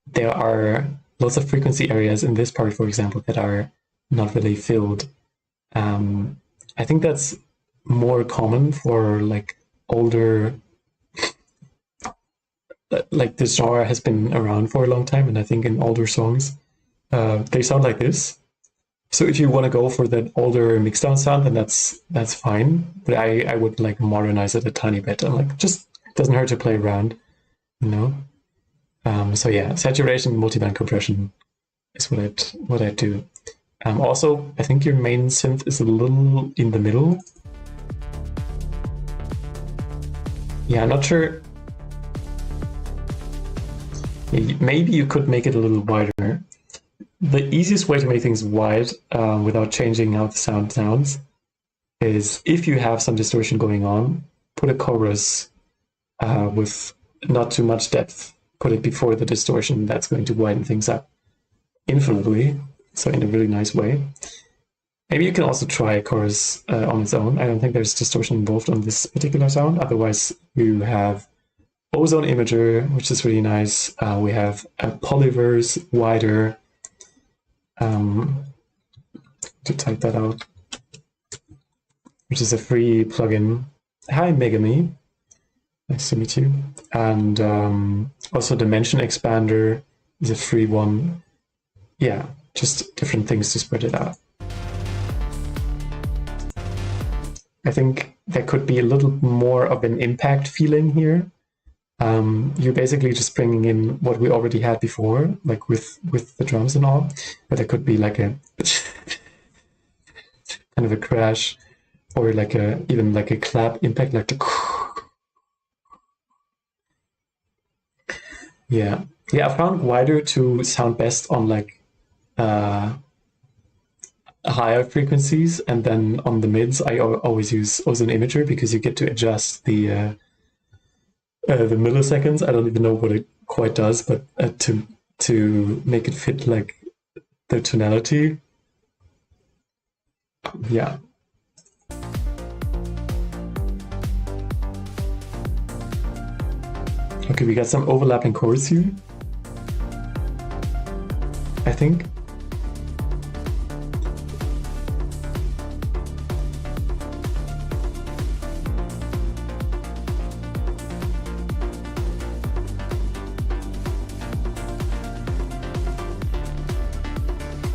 there are lots of frequency areas in this part, for example, that are not really filled. I think that's more common for like older, like this genre has been around for a long time, and I think in older songs, they sound like this. So if you want to go for that older Mixdown sound, then that's fine. But I would like modernize it a tiny bit, and like just doesn't hurt to play around, you know. So yeah, saturation, multiband compression is what I do. Also, I think your main synth is a little in the middle. Yeah, I'm not sure. Maybe you could make it a little wider. The easiest way to make things wide without changing how the sound sounds is if you have some distortion going on, put a chorus with not too much depth. Put it before the distortion. That's going to widen things up infinitely, so in a really nice way. Maybe you can also try a chorus on its own. I don't think there's distortion involved on this particular sound. Otherwise, you have Ozone Imager, which is really nice. We have a Polyverse wider. To type that out, which is a free plugin. Hi, Megami. Nice to meet you. And also Dimension Expander is a free one. Yeah, just different things to spread it out. I think there could be a little more of an impact feeling here. You're basically just bringing in what we already had before, like with the drums and all, but there could be like a kind of a crash, or like even like a clap impact, like the yeah. I found wider to sound best on like higher frequencies, and then on the mids I always use Ozone Imager because you get to adjust the milliseconds. I don't even know what it quite does, but to make it fit like the tonality. Yeah. Okay, we got some overlapping chords here, I think.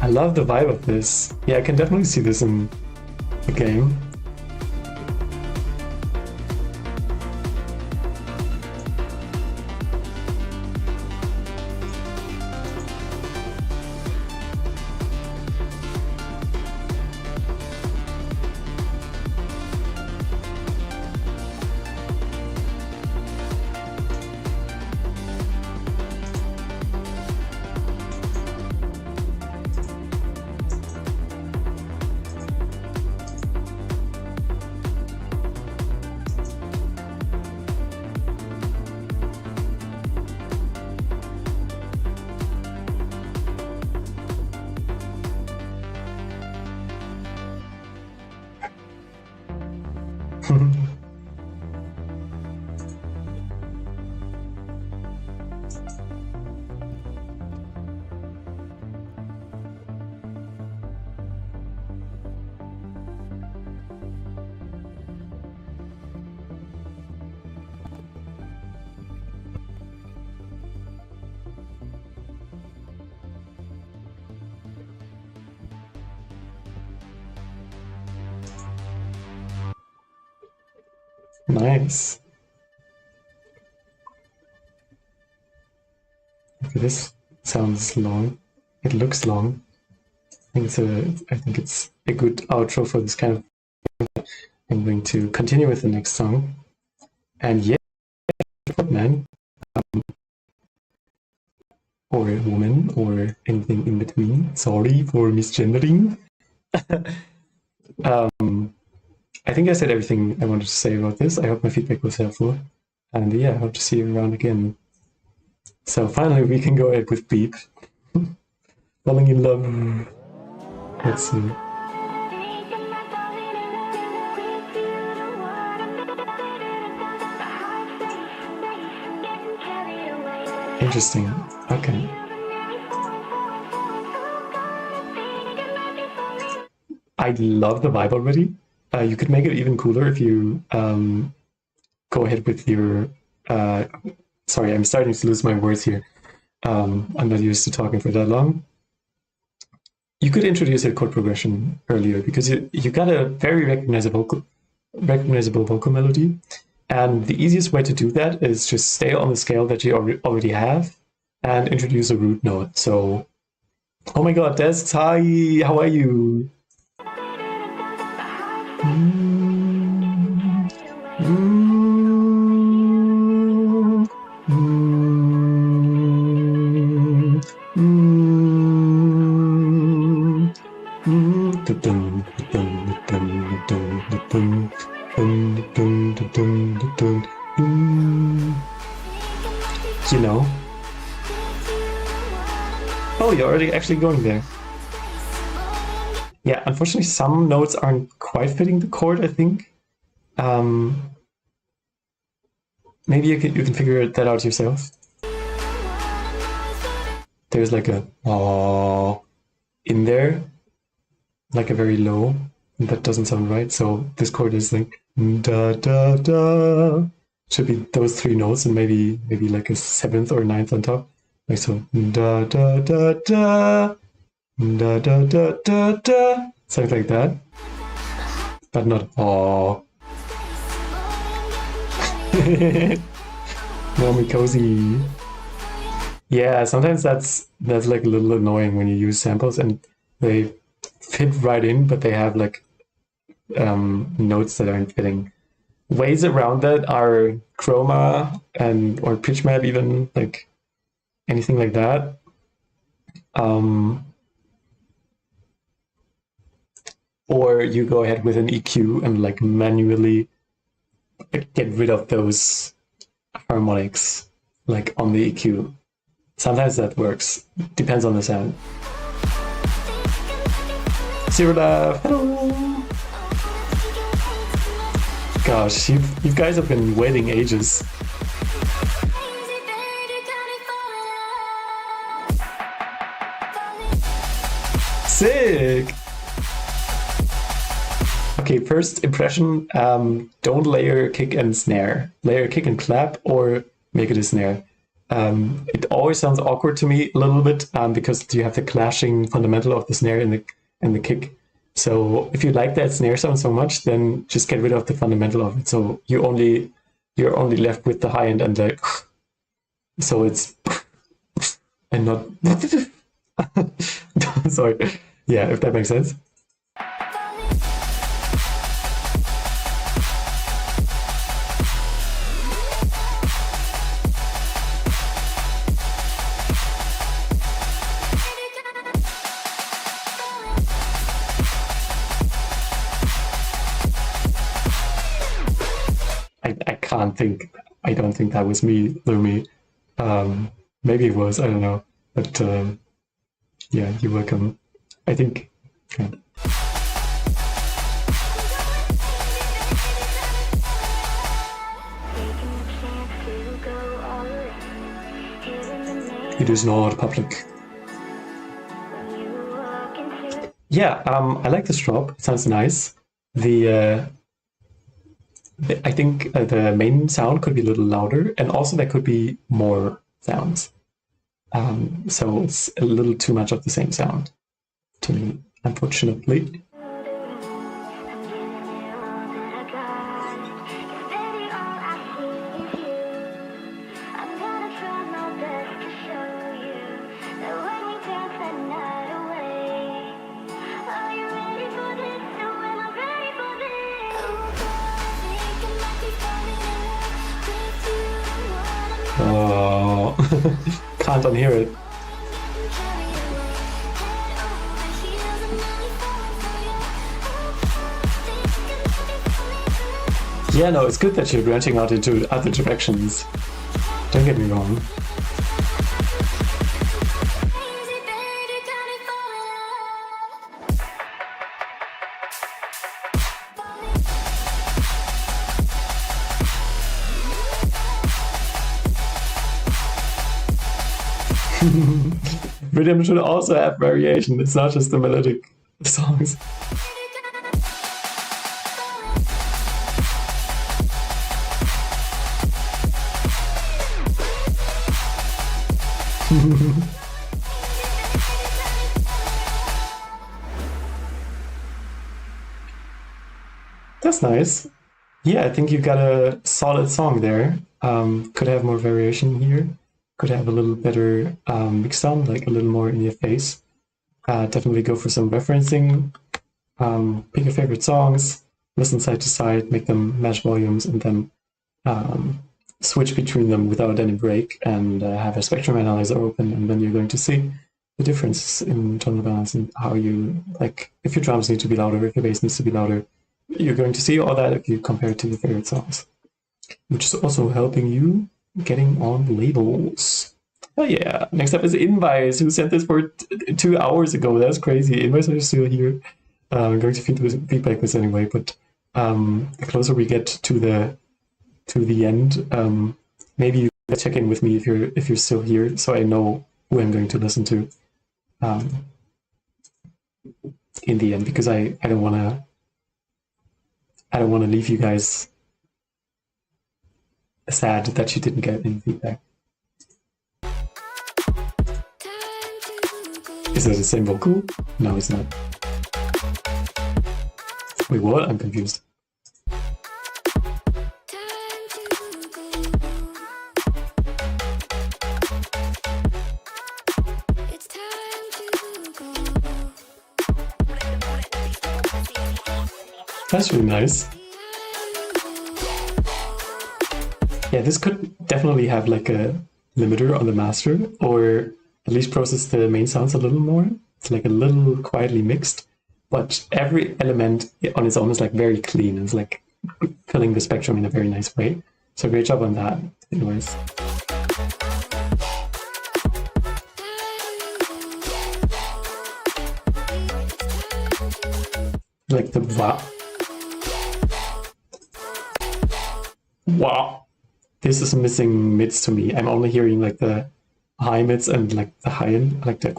I love the vibe of this. Yeah, I can definitely see this in the game. Nice. Okay, this sounds long. It looks long. I think it's a good outro for this kind of. I'm going to continue with the next song. And yeah, man, or a woman, or anything in between. Sorry for misgendering. I think I said everything I wanted to say about this. I hope my feedback was helpful. And yeah, I hope to see you around again. So finally, we can go ahead with Beep. Falling in love. Let's see. Interesting. Okay. I love the vibe already. You could make it even cooler if you go ahead with your... sorry, I'm starting to lose my words here. I'm not used to talking for that long. You could introduce a chord progression earlier because you got a very recognizable vocal melody. And the easiest way to do that is just stay on the scale that you already have and introduce a root note. So, oh my god, Des, hi, how are you? You know? Oh, you're already actually going there. Yeah, unfortunately, some notes aren't quite fitting the chord, I think. Maybe you can figure that out yourself. There's like a "aww" in there, like a very low, and that doesn't sound right. So this chord is like da da da. Should be those three notes and maybe like a seventh or ninth on top. Like so da da da da da da da da da. Something like that. But not aww. Warm cozy. Yeah, sometimes that's like a little annoying when you use samples and they fit right in, but they have like notes that aren't fitting. Ways around that are chroma or pitch map, even like anything like that. Or you go ahead with an EQ and like manually get rid of those harmonics like on the EQ. Sometimes that works. Depends on the sound. Zero Love, hello! Gosh, you guys have been waiting ages. Sick! Okay, first impression, don't layer kick and snare. Layer kick and clap or make it a snare. It always sounds awkward to me a little bit because you have the clashing fundamental of the snare and the kick. So if you like that snare sound so much, then just get rid of the fundamental of it. So you're only left with the high end and the so it's and not sorry. Yeah, if that makes sense. I don't think that was me, Lumi. Maybe it was, I don't know. But yeah, you're welcome. I think. Yeah. It is not public. Yeah, I like this drop. It sounds nice. I think the main sound could be a little louder, and also there could be more sounds. So it's a little too much of the same sound to me, unfortunately. Oh, can't unhear it. Yeah, no, it's good that you're branching out into other directions. Don't get me wrong. Rhythm should also have variation. It's not just the melodic songs. That's nice. Yeah, I think you got a solid song there. Could have more variation here. Could have a little better mixdown, like a little more in your face. Definitely go for some referencing. Pick your favorite songs, listen side to side, make them match volumes, and then switch between them without any break, and have a spectrum analyzer open, and then you're going to see the difference in tonal balance and how you, like, if your drums need to be louder, if your bass needs to be louder. You're going to see all that if you compare it to your favorite songs, which is also helping you getting on labels. Oh yeah, next up is Invice, who sent this for 2 hours ago. That's crazy. Invice are still here. I'm going to feedback this anyway, but the closer we get to the end, maybe you can check in with me if you're still here, so I know who I'm going to listen to in the end, because I don't want to leave you guys sad that you didn't get any feedback. Is it the same vocal? No, it's not. Wait, what? I'm confused. That's really nice. Yeah, this could definitely have like a limiter on the master, or at least process the main sounds a little more. It's like a little quietly mixed, but every element on its own is like very clean. It's like filling the spectrum in a very nice way. So great job on that, anyways. Like the wow. Wow. This is missing mids to me. I'm only hearing like the high mids and like the high end, like the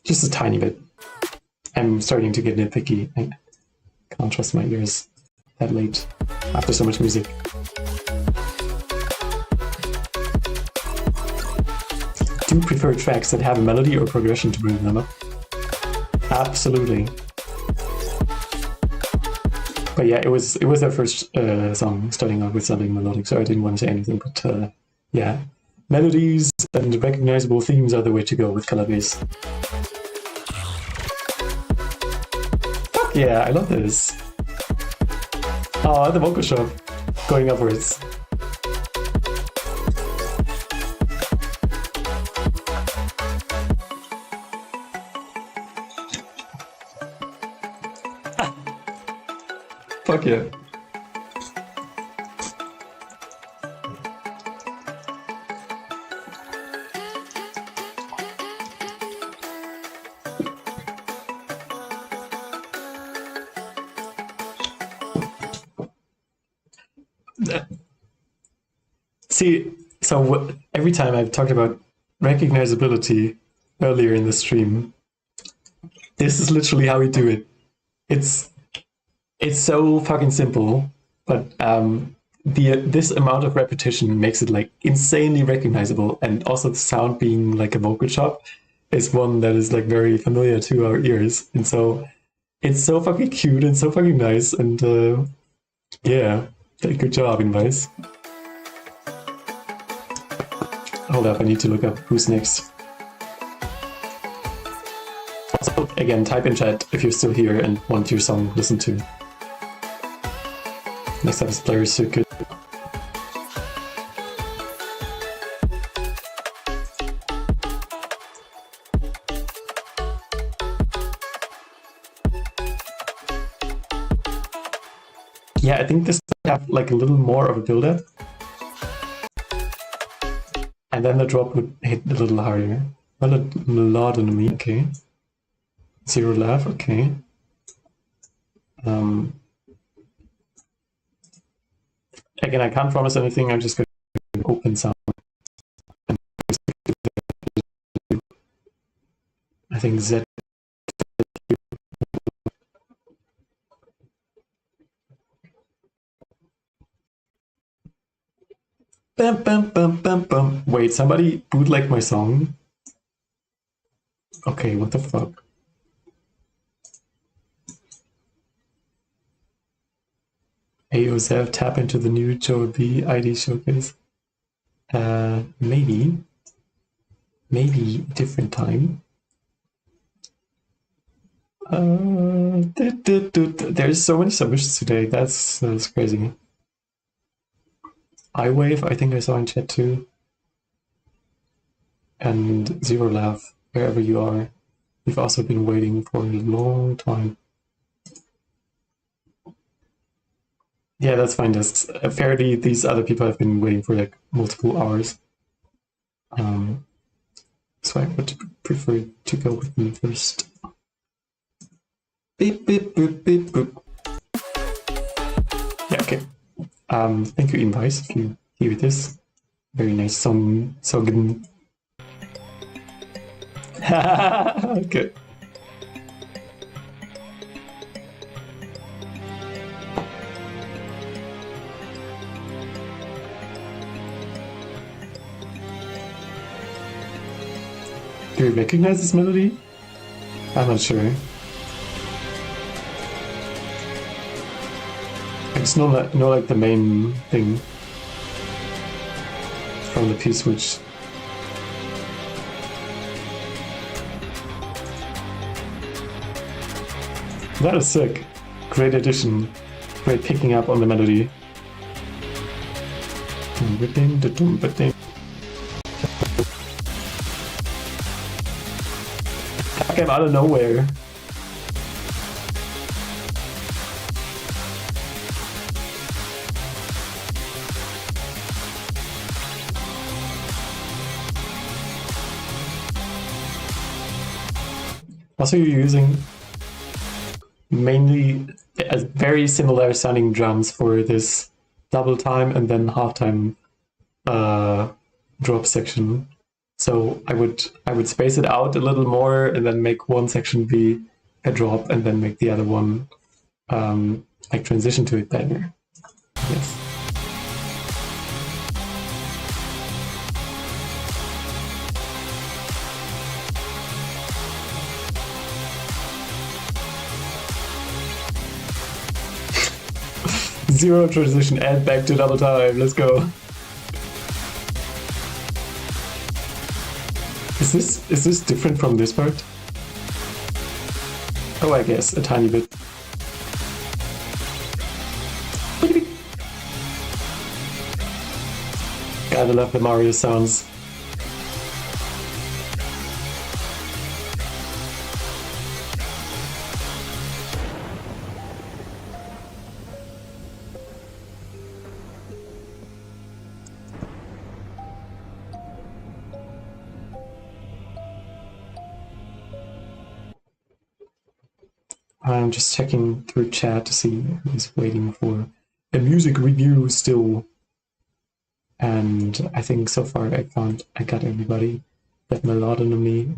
just a tiny bit. I'm starting to get nitpicky. I can't trust my ears that late after so much music. Do you prefer tracks that have a melody or progression to bring them up? Absolutely. But yeah, it was their first song, starting out with something melodic, so I didn't want to say anything, but yeah. Melodies and recognizable themes are the way to go with color bass. Fuck yeah, I love this. Oh, the vocal shop going upwards. Fuck yeah. See, so every time I've talked about recognizability earlier in the stream, this is literally how we do it. It's so fucking simple, but this amount of repetition makes it like insanely recognizable, and also the sound being like a vocal chop is one that is like very familiar to our ears, and so it's so fucking cute and so fucking nice, and yeah, good job, Invice. Hold up, I need to look up who's next. Also, again, type in chat if you're still here and want your song listened to. Next up is Player Circuit. Yeah, I think this might have like a little more of a build-up. And then the drop would hit a little harder. Melodinomy, okay. Zero laugh, okay. Again, I can't promise anything, I'm just going to open sound. I think Zef. Bam, bam, bam, bam, bam. Wait, somebody bootlegged my song? Okay, what the fuck? Hey, Zef, tap into the new Joe B ID showcase. Maybe different time. There's so many submissions today. That's crazy. iWave, I think I saw in chat too. And Zero Laugh, wherever you are. We've also been waiting for a long time. Yeah, that's fine. Just apparently these other people have been waiting for like multiple hours. So I would prefer to go with me first. Beep, beep, boop, beep, boop. Yeah, okay. Thank you, Invice, if you hear this. Very nice song. So good. Okay. Do you recognize this melody? I'm not sure. It's not like the main thing from the P-Switch. That is sick. Great addition. Great picking up on the melody. That came out of nowhere. Also, you're using mainly very similar sounding drums for this double time and then half time drop section. So I would space it out a little more and then make one section be a drop and then make the other one like transition to it better. Yes. Zero transition and back to double time. Let's go. Is this different from this part? Oh, I guess a tiny bit. Gotta love the Mario sounds. I'm just checking through chat to see who's waiting for a music review still. And I think so far I got everybody. That melody.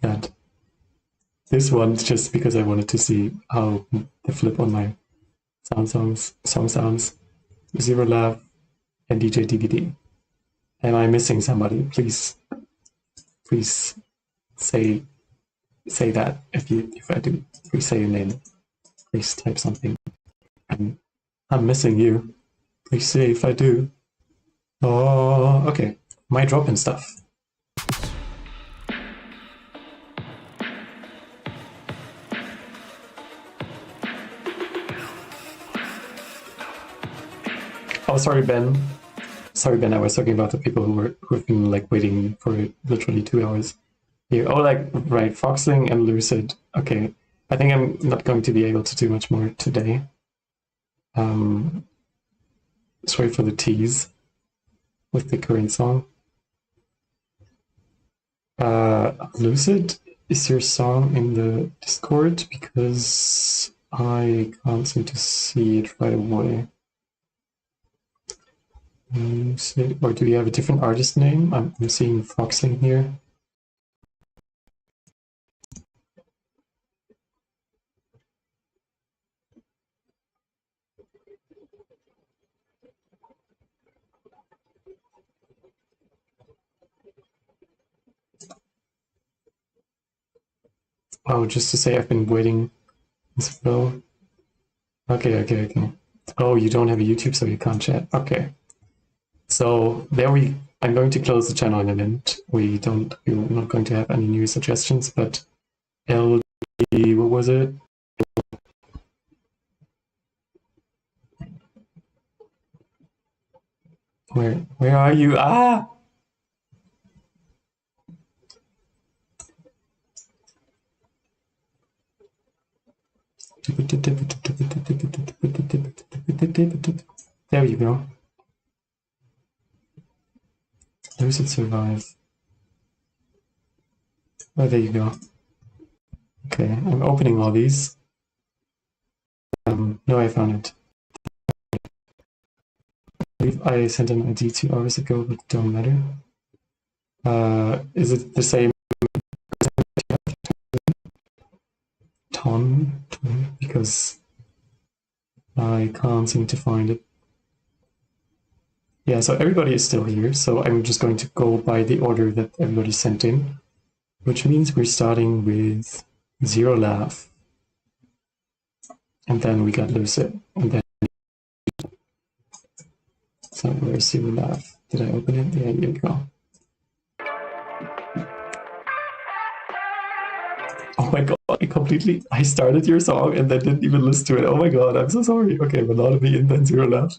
That this one just because I wanted to see how the flip on my song sounds. Zero Love and DJ DVD. Am I missing somebody? Please say that if I do. Please say your name. Please type something. I'm missing you. Please say if I do. Oh, okay. My drop-in stuff. Oh, sorry, Ben. Sorry, Ben. I was talking about the people who've been like waiting for literally 2 hours here. Oh, like right, Foxling and Lucid. Okay, I think I'm not going to be able to do much more today. Sorry for the tease with the current song. Lucid, is your song in the Discord? Because I can't seem to see it right away. Or do you have a different artist name? I'm seeing Foxling here. Oh, just to say I've been waiting as well. Okay. Oh, you don't have a YouTube, so you can't chat. Okay. So I'm going to close the channel in a minute. We're not going to have any new suggestions, but LD, what was it? Where are you? Ah! There you go. Lucid survive. Oh, there you go. Okay, I'm opening all these. No, I found it. I believe I sent an ID 2 hours ago, but don't matter. Is it the same? Ton? Because I can't seem to find it. Yeah, so everybody is still here, so I'm just going to go by the order that everybody sent in, which means we're starting with Zero Laugh, and then we got Lucid, and then so where's Zero Laugh? Did I open it? Yeah, here you go. Oh my god, I started your song and then didn't even listen to it. Oh my god, I'm so sorry. Okay, Monotony and then Zero Laugh.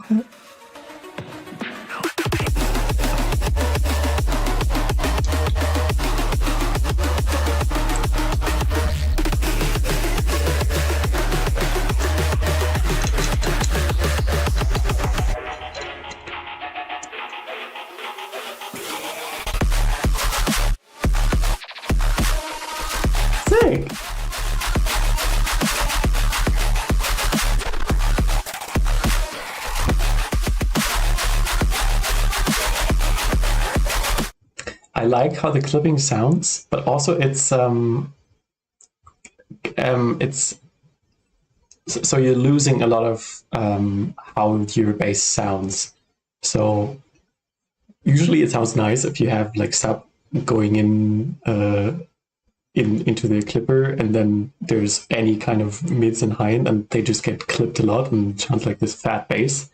I like how the clipping sounds, but also it's so you're losing a lot of how your bass sounds. So usually it sounds nice if you have like sub going into the clipper, and then there's any kind of mids and high end, and they just get clipped a lot and sounds like this fat bass.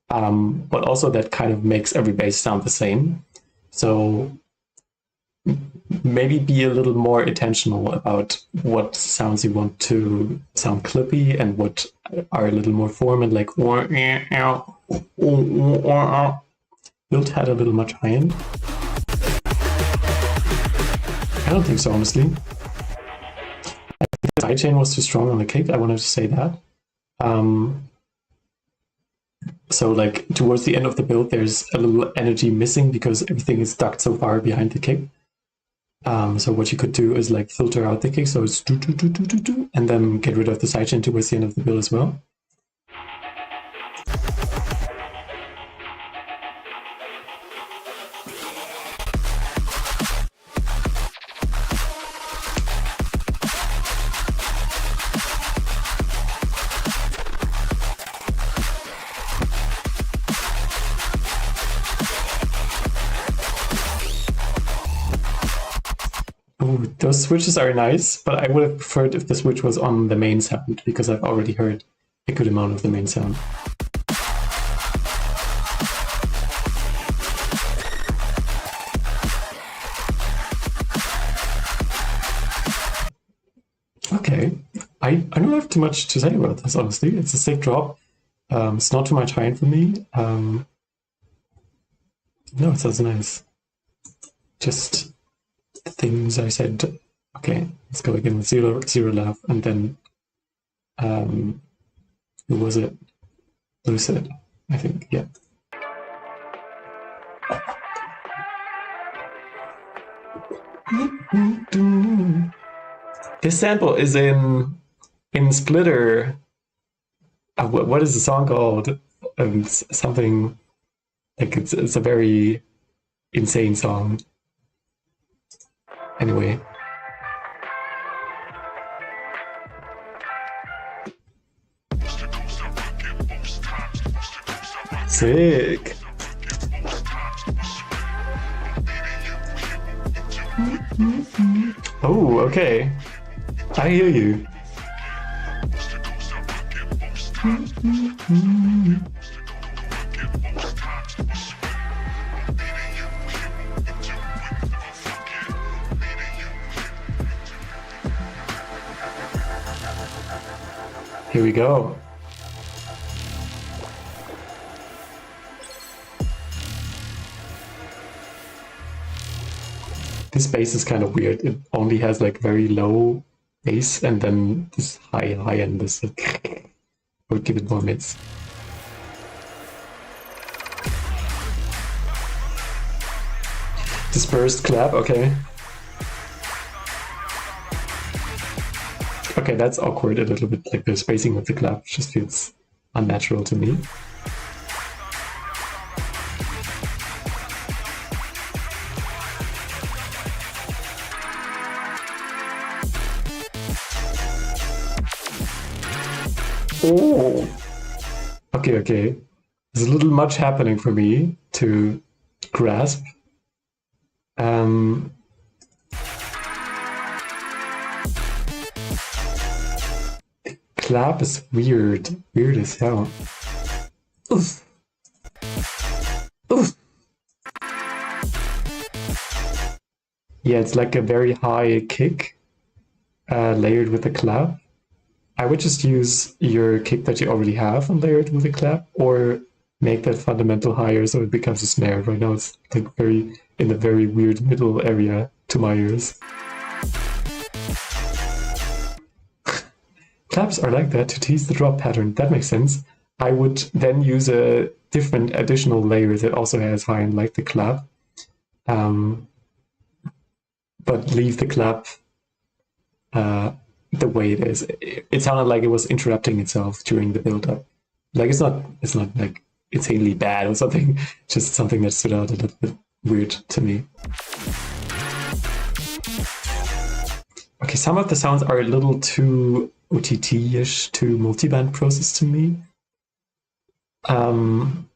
But also that kind of makes every bass sound the same. So maybe be a little more intentional about what sounds you want to sound clippy and what are a little more formal, like Wilt had a little much high end. I don't think so, honestly. I think the sidechain was too strong on the kick. I wanted to say that. So like towards the end of the build, there's a little energy missing because everything is stuck so far behind the kick. So what you could do is like filter out the kick, so it's do, and then get rid of the sidechain towards the end of the build as well. those switches are nice, but I would have preferred if the switch was on the main sound, because I've already heard a good amount of the main sound. Okay, I don't have too much to say about this, honestly. It's a sick drop. It's not too much high for me. No, it sounds nice. Just the things I said. Okay, let's go again with zero love, and then who was it? Lucid, I think. Yeah. This sample is in Splitter. What is the song called? Something like it's a very insane song. Anyway. Sick. Oh, okay. I hear you. Here we go. This bass is kind of weird. It only has like very low bass and then this high end. This like, I would give it more mids. Dispersed clap, okay. Okay, that's awkward a little bit. Like the spacing of the clap just feels unnatural to me. Oh, okay. There's a little much happening for me to grasp. The clap is weird as hell. Oof. Yeah, it's like a very high kick layered with a clap. I would just use your kick that you already have and layer it with a clap, or make that fundamental higher so it becomes a snare. Right now it's like in the very weird middle area to my ears. Claps are like that to tease the drop pattern. That makes sense. I would then use a different additional layer that also has high end like the clap, but leave the clap the way it is. It sounded like it was interrupting itself during the build-up. Like it's not like insanely bad or something, just something that stood out a little bit weird to me. Okay, some of the sounds are a little too OTT-ish, too multiband process to me. I'm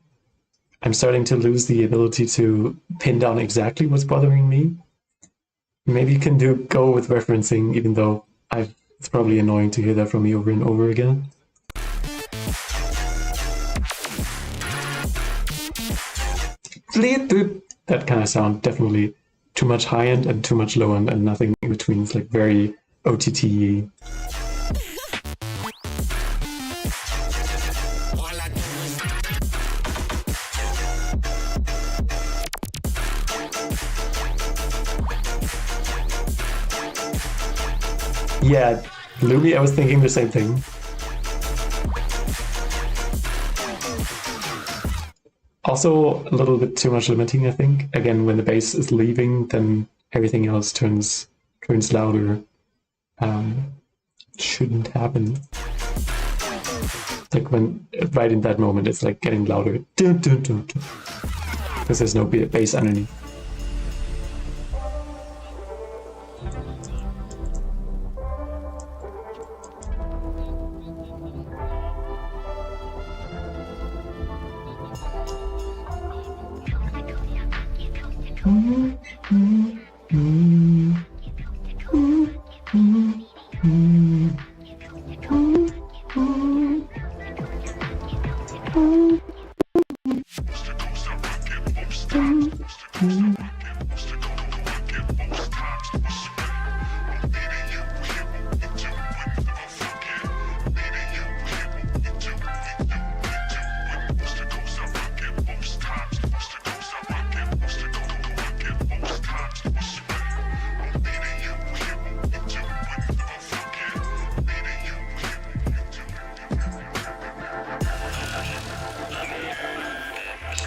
starting to lose the ability to pin down exactly what's bothering me. Maybe you can go with referencing, even though it's probably annoying to hear that from me over and over again. That kind of sound, definitely too much high end and too much low end and nothing in between. It's like very OTT-y. Yeah, Lumi, I was thinking the same thing. Also, a little bit too much limiting, I think. Again, when the bass is leaving, then everything else turns louder. Shouldn't happen. Like when, right in that moment, it's like getting louder. Dun, dun, dun, dun. Because there's no bass underneath.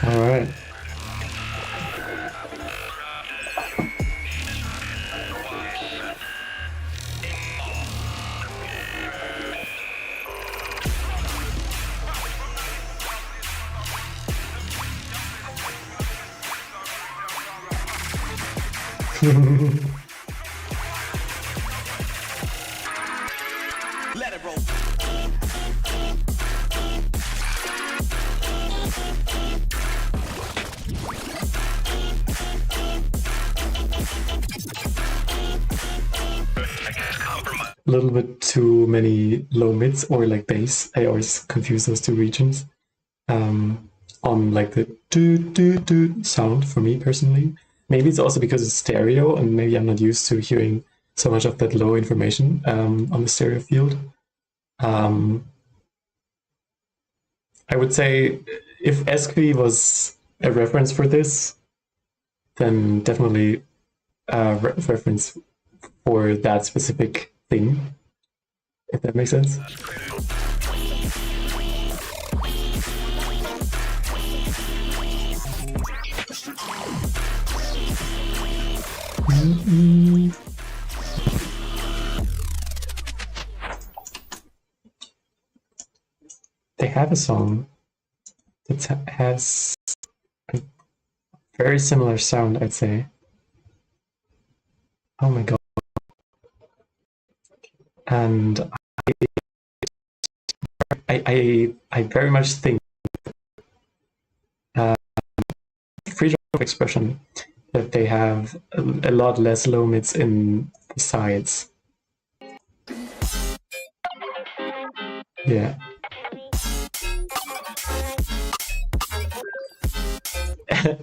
All right. Let it roll. A little bit too many low mids or like bass. I always confuse those two regions. On like the do do do sound for me personally. Maybe it's also because it's stereo and maybe I'm not used to hearing so much of that low information on the stereo field. I would say if Esqui was a reference for this, then definitely a reference for that specific thing, if that makes sense. They have a song that has a very similar sound, I'd say. Oh my god. And I very much think freedom of expression that they have a lot less low mids in the sides. Yeah.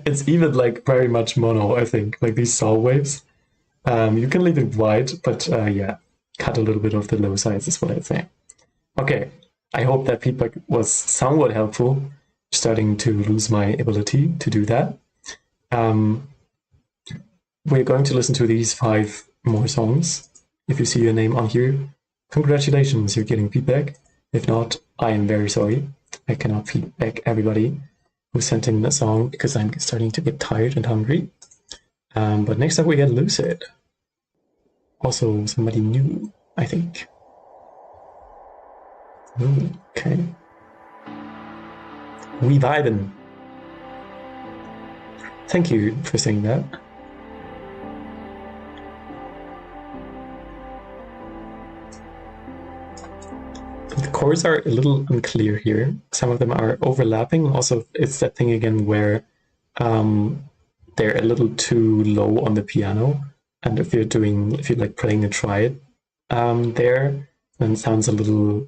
It's even like very much mono, I think, like these saw waves. You can leave it wide, but yeah, cut a little bit of the low sides is what I'd say. Okay, I hope that feedback was somewhat helpful. Starting to lose my ability to do that. We're going to listen to these 5 more songs. If you see your name on here, congratulations, you're getting feedback. If not, I am very sorry. I cannot feedback everybody who sent in a song because I'm starting to get tired and hungry. But next up we get Lucid. Also somebody new, I think. Ooh, okay. We vibin'. Thank you for saying that. The chords are a little unclear here. Some of them are overlapping. Also, it's that thing again where they're a little too low on the piano. And if you're like playing a triad there, then it sounds a little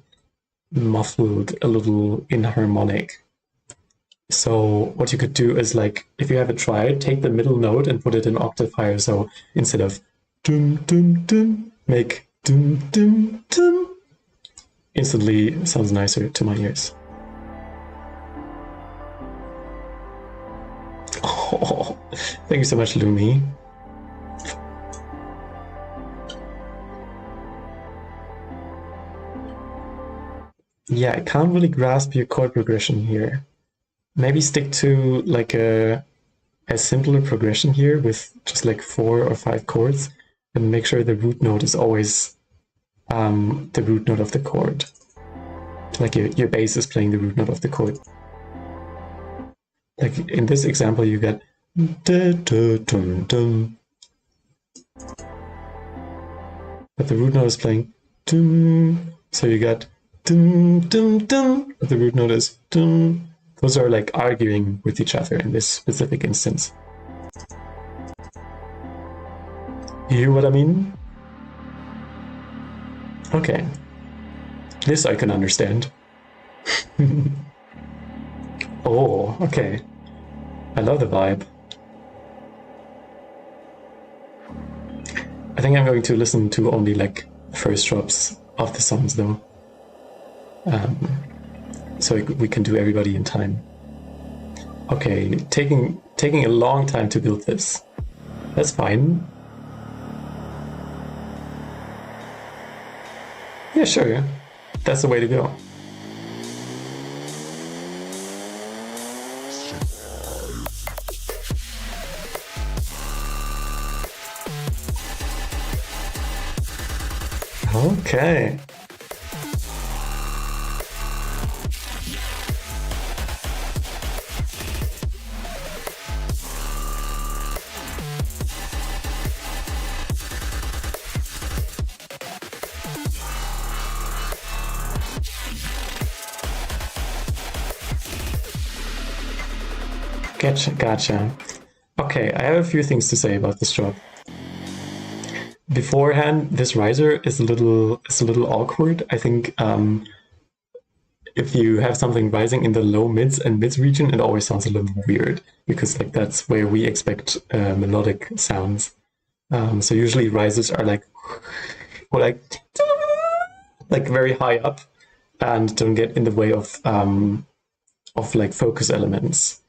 muffled, a little inharmonic. So what you could do is, like, if you have a triad, take the middle note and put it in octave higher. So instead of dum dum dum, make dum dum dum. Instantly sounds nicer to my ears. Oh, thank you so much, Lumi. Yeah, I can't really grasp your chord progression here. Maybe stick to like a simpler progression here with just like 4 or 5 chords, and make sure the root note is always the root note of the chord. Like your bass is playing the root note of the chord. Like in this example, you get da, da, dum, dum. But the root note is playing dum, so you got dum dum dum, but the root note is dum. Those are like arguing with each other in this specific instance. You hear what I mean? Okay. This I can understand. Oh, okay. I love the vibe. I think I'm going to listen to only like the first drops of the songs though. So we can do everybody in time. Okay, taking a long time to build this. That's fine. Yeah, sure. That's the way to go. Okay. Gotcha. Okay, I have a few things to say about this drop. Beforehand, this riser is a little awkward. I think if you have something rising in the low mids and mids region, it always sounds a little weird because like that's where we expect melodic sounds. So usually risers are like or like very high up and don't get in the way of like focus elements.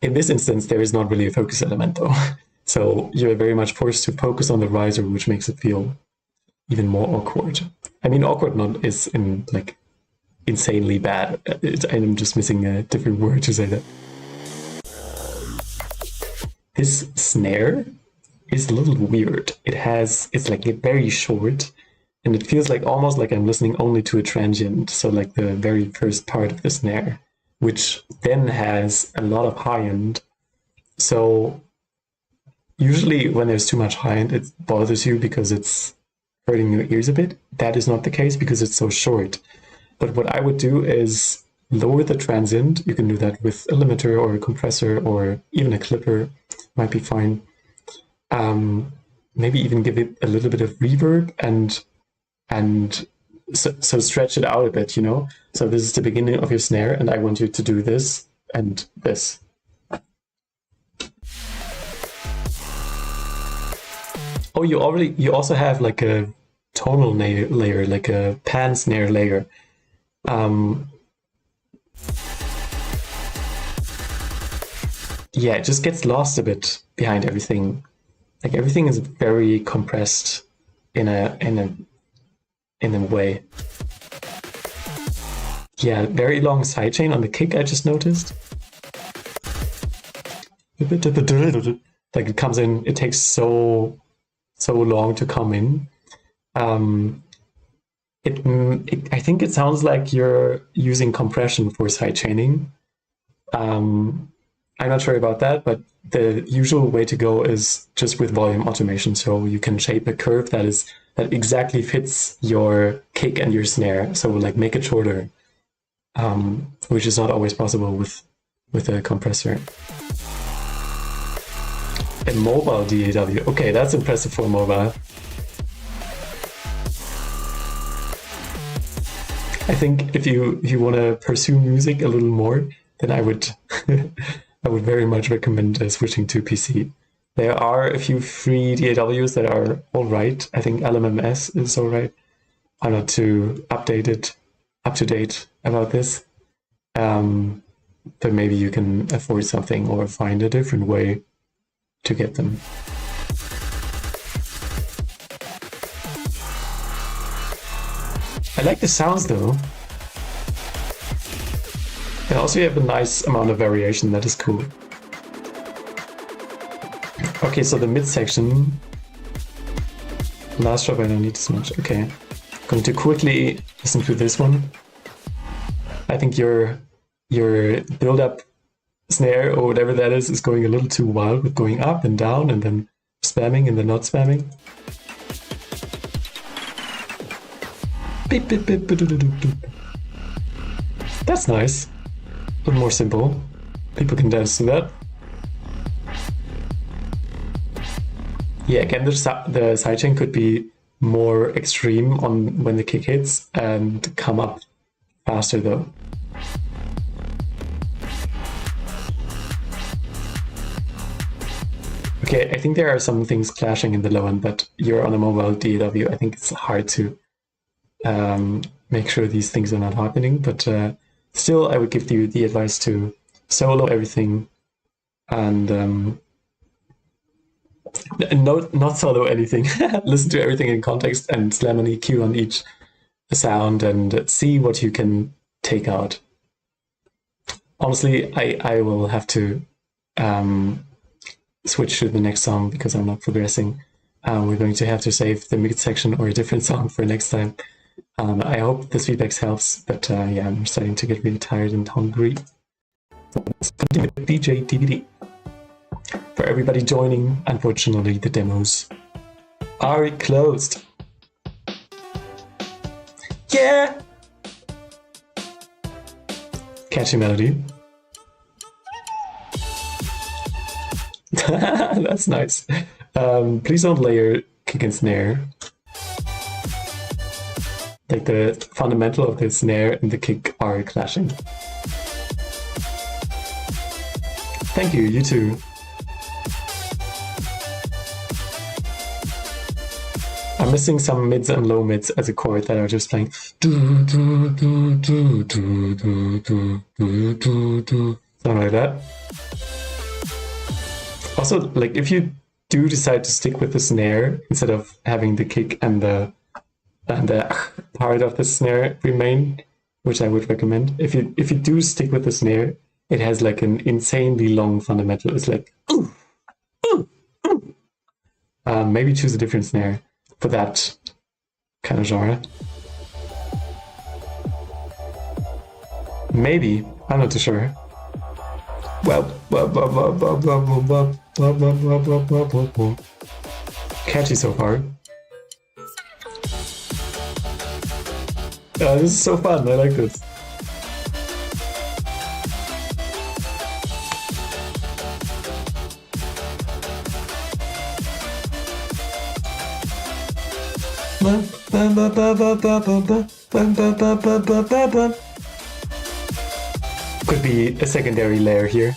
In this instance, there is not really a focus element though. So you're very much forced to focus on the riser, which makes it feel even more awkward. I mean, awkward not is in like insanely bad. I'm just missing a different word to say that. This snare is a little weird. It's like very short, and it feels like almost like I'm listening only to a transient. So like the very first part of the snare, which then has a lot of high end. So usually when there's too much high end, it bothers you because it's hurting your ears a bit. That is not the case because it's so short. But what I would do is lower the transient. You can do that with a limiter or a compressor or even a clipper might be fine. Maybe even give it a little bit of reverb and so stretch it out a bit, you know? So this is the beginning of your snare and I want you to do this and this. Oh, you also have like a tonal layer, like a pan snare layer. Yeah, it just gets lost a bit behind everything. Like everything is very compressed in a way. Yeah, very long sidechain on the kick, I just noticed. Like it comes in, it takes so long to come in. I think it sounds like you're using compression for sidechaining. I'm not sure about that, but the usual way to go is just with volume automation. So you can shape a curve that exactly fits your kick and your snare. So like make it shorter, which is not always possible with a compressor. A mobile DAW. Okay, that's impressive for mobile. I think if you want to pursue music a little more, then I would I would very much recommend switching to PC. There are a few free DAWs that are all right. I think LMMS is all right. I'm not too up to date about this, but maybe you can afford something or find a different way to get them. I like the sounds though. And also you have a nice amount of variation, that is cool. Okay, so the mid section. Last drop I don't need as much. Okay. Going to quickly listen to this one. I think your build-up snare or whatever that is going a little too wild with going up and down and then spamming and then not spamming. Beep, beep, beep, beep, beep, beep, beep. That's nice. A little more simple. People can dance to that. Yeah, again, the sidechain could be more extreme on when the kick hits and come up faster though. Okay, I think there are some things clashing in the low end, but you're on a mobile DAW. I think it's hard to make sure these things are not happening, but still I would give you the advice to solo everything and not solo anything. Listen to everything in context and slam an EQ on each sound and see what you can take out. Honestly, I will have to switch to the next song because I'm not progressing. We're going to have to save the mix section or a different song for next time. I hope this feedback helps, but yeah, I'm starting to get really tired and hungry. Let's continue with DJ DVD. For everybody joining, unfortunately, the demos are closed. Yeah! Catchy melody. That's nice. Please don't layer kick and snare. Like the fundamental of the snare and the kick are clashing. Thank you, you too. I'm missing some mids and low mids as a chord that are just playing. Something like that. Also, like if you do decide to stick with the snare instead of having the kick and the part of the snare remain, which I would recommend. If you do stick with the snare, it has like an insanely long fundamental. It's like maybe choose a different snare for that kind of genre. Maybe, I'm not too sure. Catchy so far. This is so fun, I like this. Could be a secondary layer here.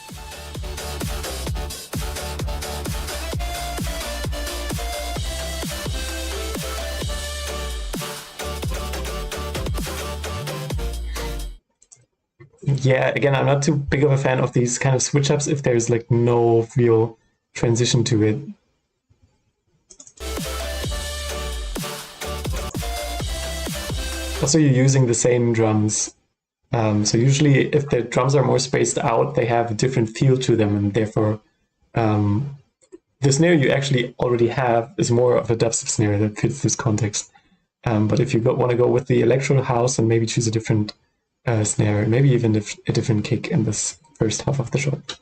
Yeah, again, I'm not too big of a fan of these kind of switch ups if there's like no real transition to it. Also, you're using the same drums. So usually if the drums are more spaced out, they have a different feel to them, and therefore the snare you actually already have is more of a dubstep snare that fits this context. But if you want to go with the electro house and maybe choose a different snare, maybe even a different kick in this first half of the shot.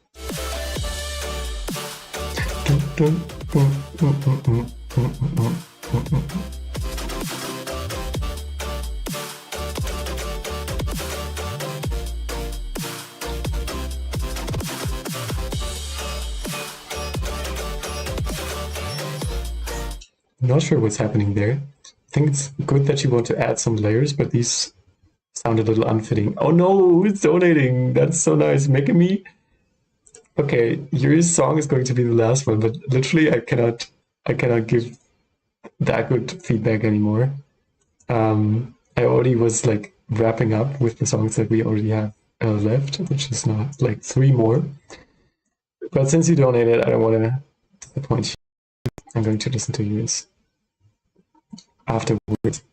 Not sure what's happening there. I think it's good that you want to add some layers, but these sound a little unfitting. Oh no, it's donating. That's so nice. Making me... Okay, your song is going to be the last one, but literally I cannot give that good feedback anymore. I already was like wrapping up with the songs that we already have left, which is not like 3 more. But since you donated, I don't want to disappoint you. I'm going to listen to yours afterwards.